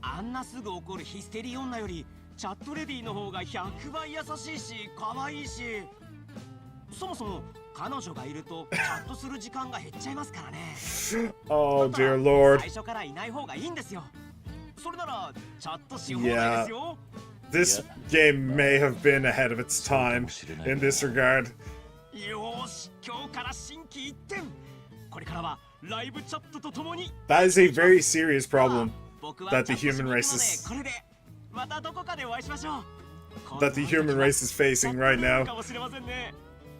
あんなすぐ怒るヒステリー女よりチャットレディの方が100倍優しいし可愛いし、そもそも彼女がいるとチャットする時間が減っちゃいますからね。Oh dear lord. 最初からいない方がいいんですよ。それならチャットし放題ですよ。This game may have been ahead of its time in this regard. よし、今日から心機一転。これからはライブチャットとともに。That is a very serious problem that the human race is. これでまたどこかでお会いしましょう。 That the human race is facing right now.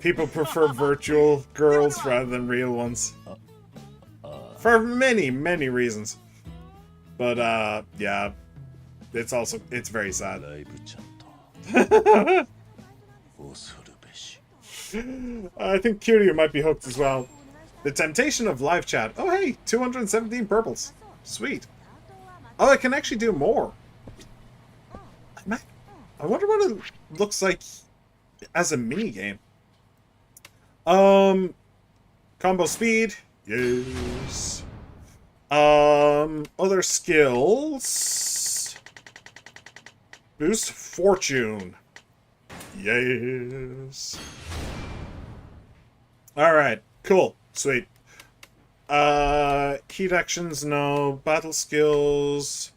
People prefer virtual girls rather than real ones. For many, many reasons. But, yeah. It's very sad. I think Kiryu might be hooked as well. The temptation of live chat. Oh, hey, 217 purples. Sweet. Oh, I can actually do more. I wonder what it looks like as a mini game. Combo speed. Yes. Other skills. Boost fortune. Yes. Alright, cool. Sweet. Heat actions, no. Battle skills.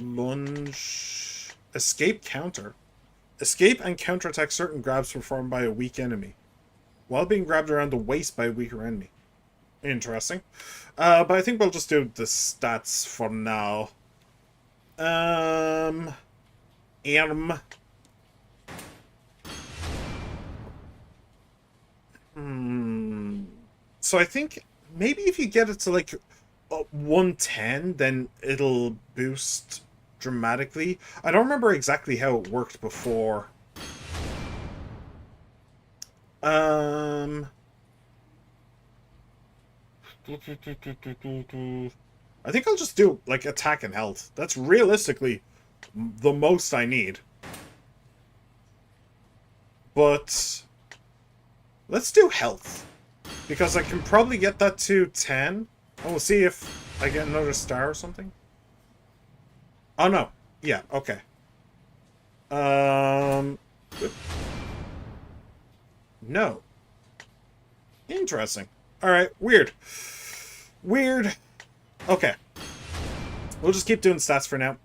Lunge. Escape counter. Escape and counterattack certain grabs performed by a weak enemy, while being grabbed around the waist by a weaker enemy. Interesting. But I think we'll just do the stats for now. So I think maybe if you get it to like 110, then it'll boost dramatically. I don't remember exactly how it worked before. I think I'll just do like attack and health. That's realistically the most I need. But let's do health, because I can probably get that to 10. And we'll see if I get another star or something. Oh no. Yeah, okay. No. Interesting. Alright, weird. Weird. Okay. We'll just keep doing stats for now.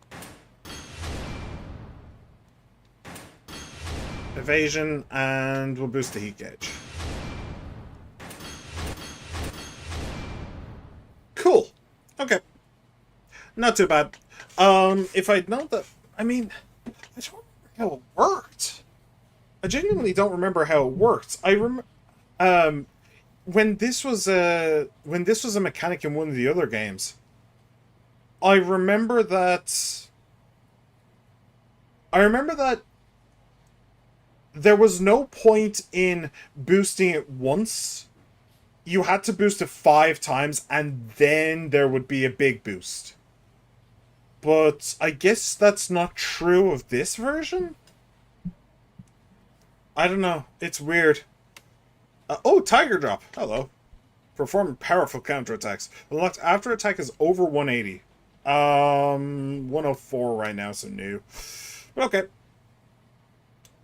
Evasion, and we'll boost the heat gauge. Cool. Okay. Not too bad. If I'd known that... I mean, I don't remember how it worked. I genuinely don't remember how it worked. I when this was a mechanic in one of the other games, I remember that there was no point in boosting it once. You had to boost it 5 times, and then there would be a big boost. But I guess that's not true of this version? I don't know. It's weird. Oh, Tiger Drop. Hello. Perform powerful counterattacks. Unlocked after attack is over 180. 104 right now, so new. Okay.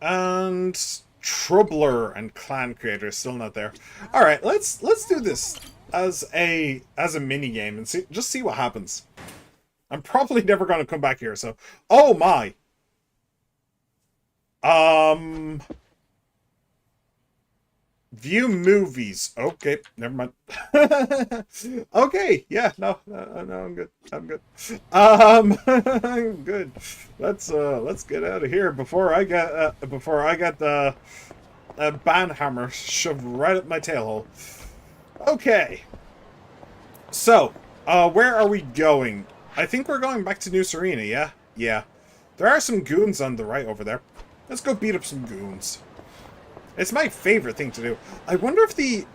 And Troubler and clan creator is still not there. All right, let's do this as a mini game and just see what happens. I'm probably never going to come back here, so oh my. View movies. Okay, never mind. Okay, yeah, no, I'm good. I'm good. I'm good. Let's get out of here before I get the banhammer shoved right up my tail hole. Okay. So, where are we going? I think we're going back to New Serena, yeah? Yeah. There are some goons on the right over there. Let's go beat up some goons. It's my favorite thing to do. I wonder if the...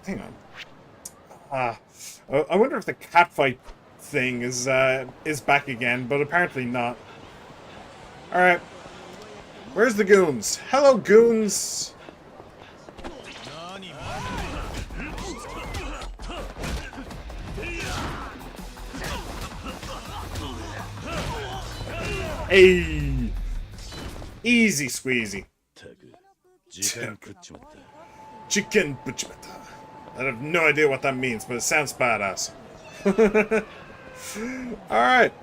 Hang on. I wonder if the catfight thing is back again, but apparently not. Alright. Where's the goons? Hello, goons! Hey! Easy squeezy. Chicken butchmata. I have no idea what that means, but it sounds badass. Alright.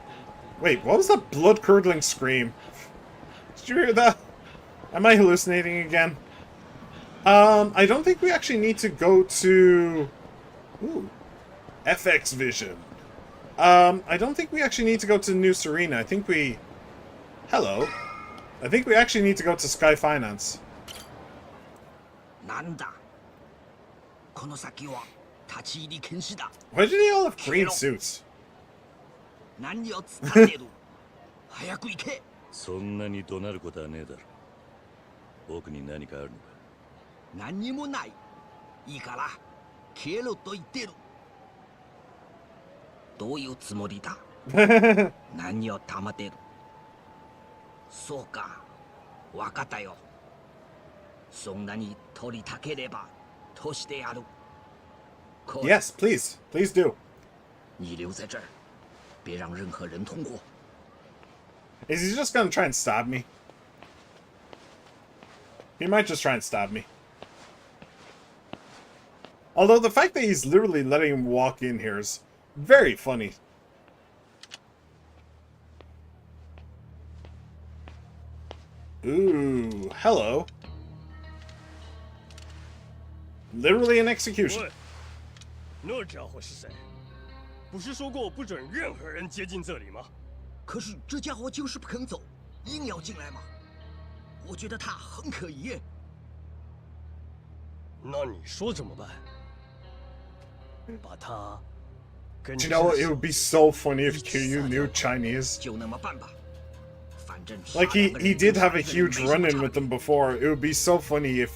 Wait, what was that blood-curdling scream? Did you hear that? Am I hallucinating again? I don't think we actually need to go to... Ooh. FX Vision. I don't think we actually need to go to New Serena. I think we... Hello. I think we actually need to go to Sky Finance. Why do they all have green suits? そんなに怒鳴ることはねえだろ。僕に何かあるのか。何にもない。いいから消えろと言ってる。どういうつもりだ？何をたまてる？そうか、わかったよ。そんなに取りたければとしてやる。Yes, please. Please do. 你留在这儿，别让任何人通过。 Is he just gonna try and stab me? He might just try and stab me. Although the fact that he's literally letting him walk in here is very funny. Ooh, hello. Literally an execution. 那家伙是谁？不是说过不准任何人接近这里吗？可是这家伙就是不肯走，硬要进来嘛。我觉得他很可疑。那你说怎么办？把他跟 Do you know what? It would be so funny if Kiryu knew Chinese. 就那么办吧。反正 Like he did have a huge run-in with them before. It would be so funny if.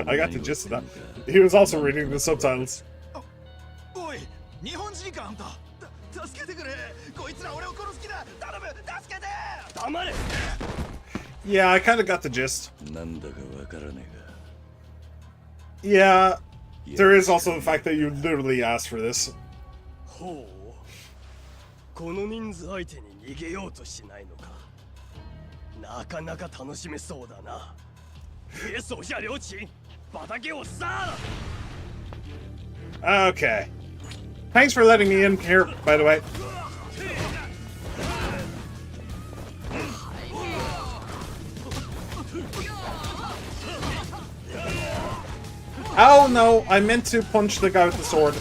I got the gist of that. He was also reading the subtitles. Yeah, I kind of got the gist. Yeah, there is also the fact that you literally asked for this. この人数相手に逃げようとしないのか。なかなか楽しめそうだな。别手下留情，把他给我杀了。 Okay. Thanks for letting me in here, by the way. Oh no, I meant to punch the guy with the sword.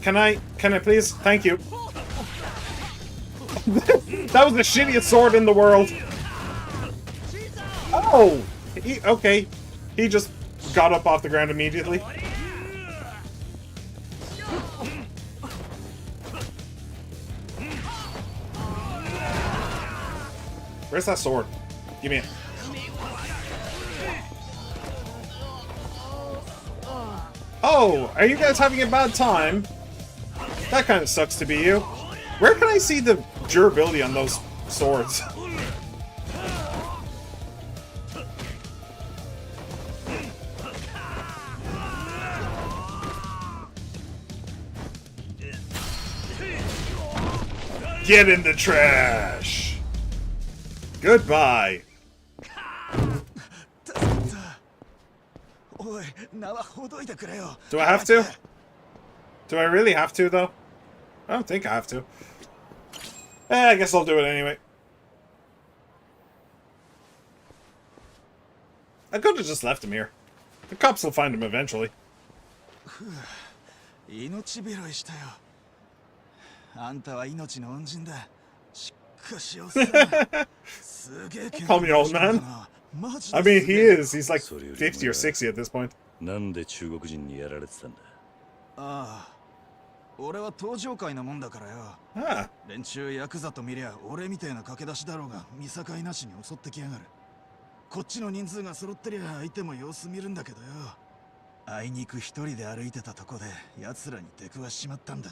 Can I please? Thank you. That was the shittiest sword in the world. Oh! Okay. He just got up off the ground immediately. Where's that sword? Give me it. Oh, are you guys having a bad time? That kind of sucks to be you. Where can I see the durability on those swords? Get in the trash. Goodbye. Do I have to? Do I really have to, though? I don't think I have to. I guess I'll do it anyway. I could have just left him here. The cops will find him eventually. 命拾いしたよ。あんたは命の恩人だ。しかしおっさん。すげえ剣。Call me old man. I mean, he is. He's like 50 or 60 at this point. なんで中国人にやられてたんだ。ああ、俺は登場界のもんだからよ。ああ。連中ヤクザと見りゃ俺みたいな駆け出しだろうが見境なしに襲ってきやがる。こっちの人数が揃ってりゃ相手も様子見るんだけどよ。あいにく一人で歩いてたとこで奴らに出くわしちまったんだ。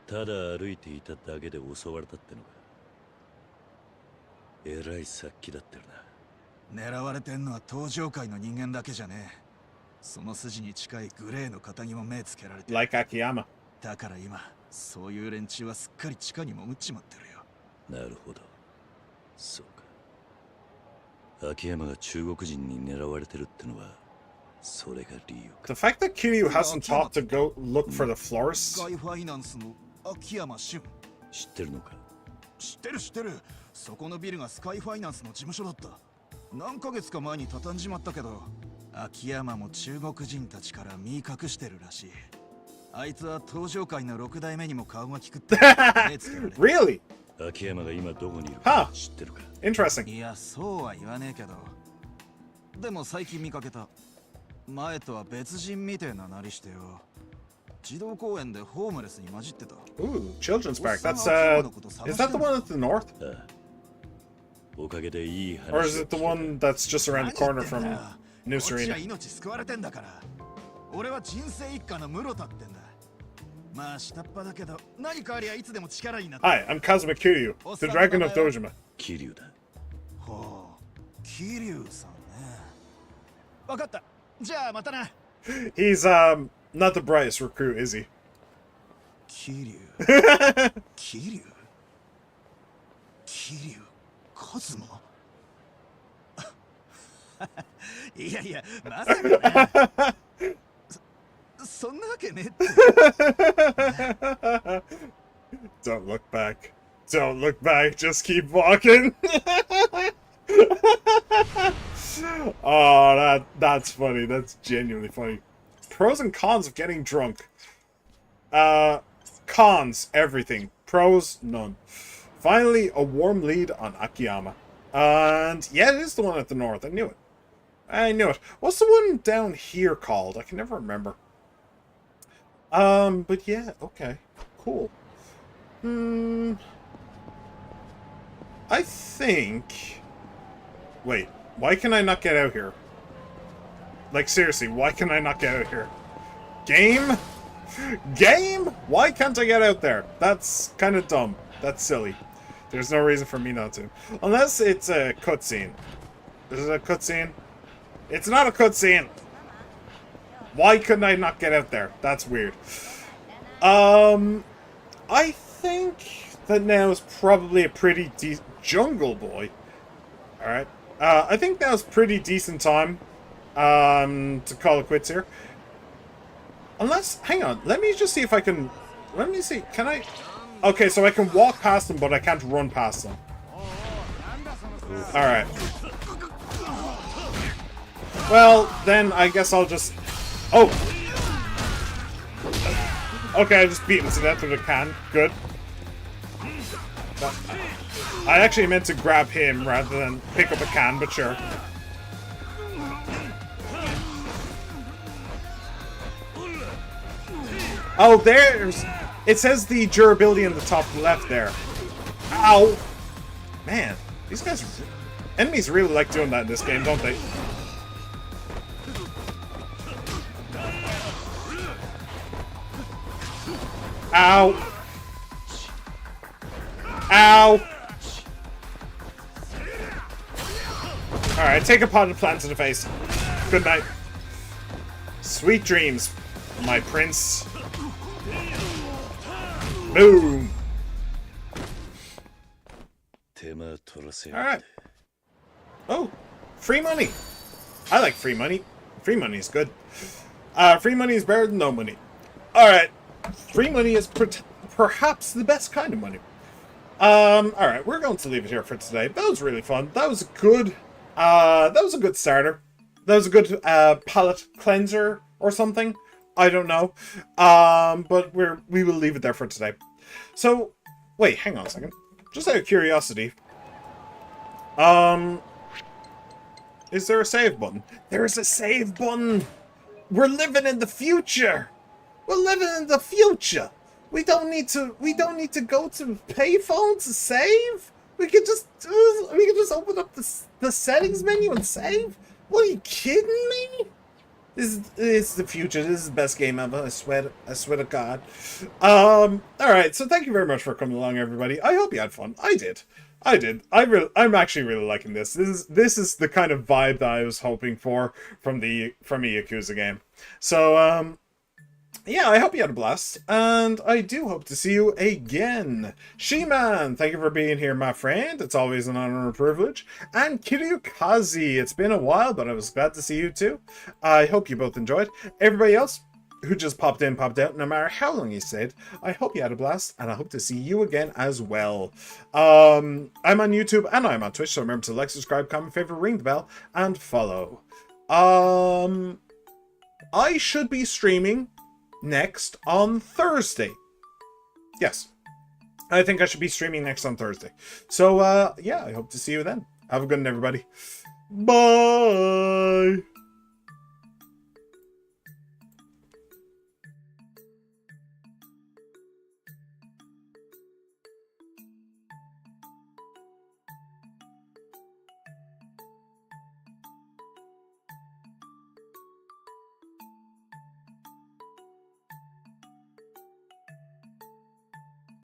ただ歩いていただけで襲われたってのか。えらい殺気だってるな。狙われてんのは登場界の人間だけじゃねえ。その筋に近いグレーの肩にも目つけられて。Like Akiyama. だから今、そういう連中はすっかり地下に潜っちまってるよ。なるほど。そうか。秋山が中国人に狙われてるってのは、それが理由か。 The fact that Kiryu hasn't thought to go look for the florist. スカイファイナンスの秋山俊。知ってるのか？知ってる知ってる。そこのビルがスカイファイナンスの事務所だった。何ヶ月か前に畳んじまったけど、秋山も中国人たちから身隠してるらしい。あいつは登場界の6代目にも顔が利くって。Really? 秋山が今どこにいるか知ってるか？ Interesting. いや、そうは言わねえけど。でも最近見かけた。前とは別人みてえななりしてよ。児童公園でホームレスに混じってた。Ooh, children's park. That's is that the one at the north? おかげでいい話。 Or is it the one that's just around the corner from News こっちは Arena? 命救われてんだから。俺は人生一家の室田ってんだ。まあ下っ端だけど何かありゃいつでも力になって。Hi, I'm Kazuma Kiryu, the Dragon of Dojima. Kiryu だ。ほう、Kiryuさんね。わかった。じゃあまたな。He's not the brightest recruit, is he? Kiryu. Kiryu. Kiryu. Kazuma. いやいや、まさかな。そんなわけねって。Don't look back. Don't look back. Just keep walking. Oh, that's funny. That's genuinely funny. Pros and cons of getting drunk. Cons, everything. Pros, none. Finally, a warm lead on Akiyama. And yeah, it is the one at the north. I knew it. I knew it. What's the one down here called? I can never remember. But yeah, okay. Cool. I think... Wait, why can I not get out here? Like, seriously, why can I not get out here? Game? Game? Why can't I get out there? That's kind of dumb. That's silly. There's no reason for me not to. Unless it's a cutscene. Is it a cutscene? It's not a cutscene! Why couldn't I not get out there? That's weird. I think that now is probably a pretty decent... Jungle Boy. Alright. I think that was pretty decent time to call it quits here. Unless, hang on, let me just see if I can, let me see, can I, okay, so I can walk past them, but I can't run past them. Alright. Well, then I guess I'll just, oh! Okay, I just beat him to death with a can, good. I actually meant to grab him rather than pick up a can, but sure. Oh, there's... It says the durability in the top left there. Ow! Man, these guys... Enemies really like doing that in this game, don't they? Ow! Ow! Alright, take a potted plant to the face. Good night. Sweet dreams, my prince. Boom! Alright. Oh, free money. I like free money. Free money is good. Free money is better than no money. Alright. Free money is perhaps the best kind of money. Alright, we're going to leave it here for today. That was really fun. That was a good starter. That was a good palate cleanser or something. I don't know. But we will leave it there for today. So, wait, hang on a second. Just out of curiosity. Is there a save button? There is a save button! We're living in the future! We're living in the future! We don't need to go to payphone to save? We can just open up the settings menu and save? What, are you kidding me? This is the future. This is the best game ever. I swear to God. Alright, so thank you very much for coming along, everybody. I hope you had fun. I did. I'm actually really liking this. This is the kind of vibe that I was hoping for from a Yakuza game. So, yeah, I hope you had a blast, and I do hope to see you again. She-Man, thank you for being here, my friend. It's always an honor and a privilege. And Kiryu-kazi, it's been a while, but I was glad to see you too. I hope you both enjoyed. Everybody else who just popped in, popped out, no matter how long you stayed, I hope you had a blast, and I hope to see you again as well. I'm on YouTube, and I'm on Twitch, so remember to like, subscribe, comment, favorite, ring the bell, and follow. I should be streaming next on Thursday. Yes. I think I should be streaming next on Thursday. So, yeah, I hope to see you then. Have a good one, everybody. Bye!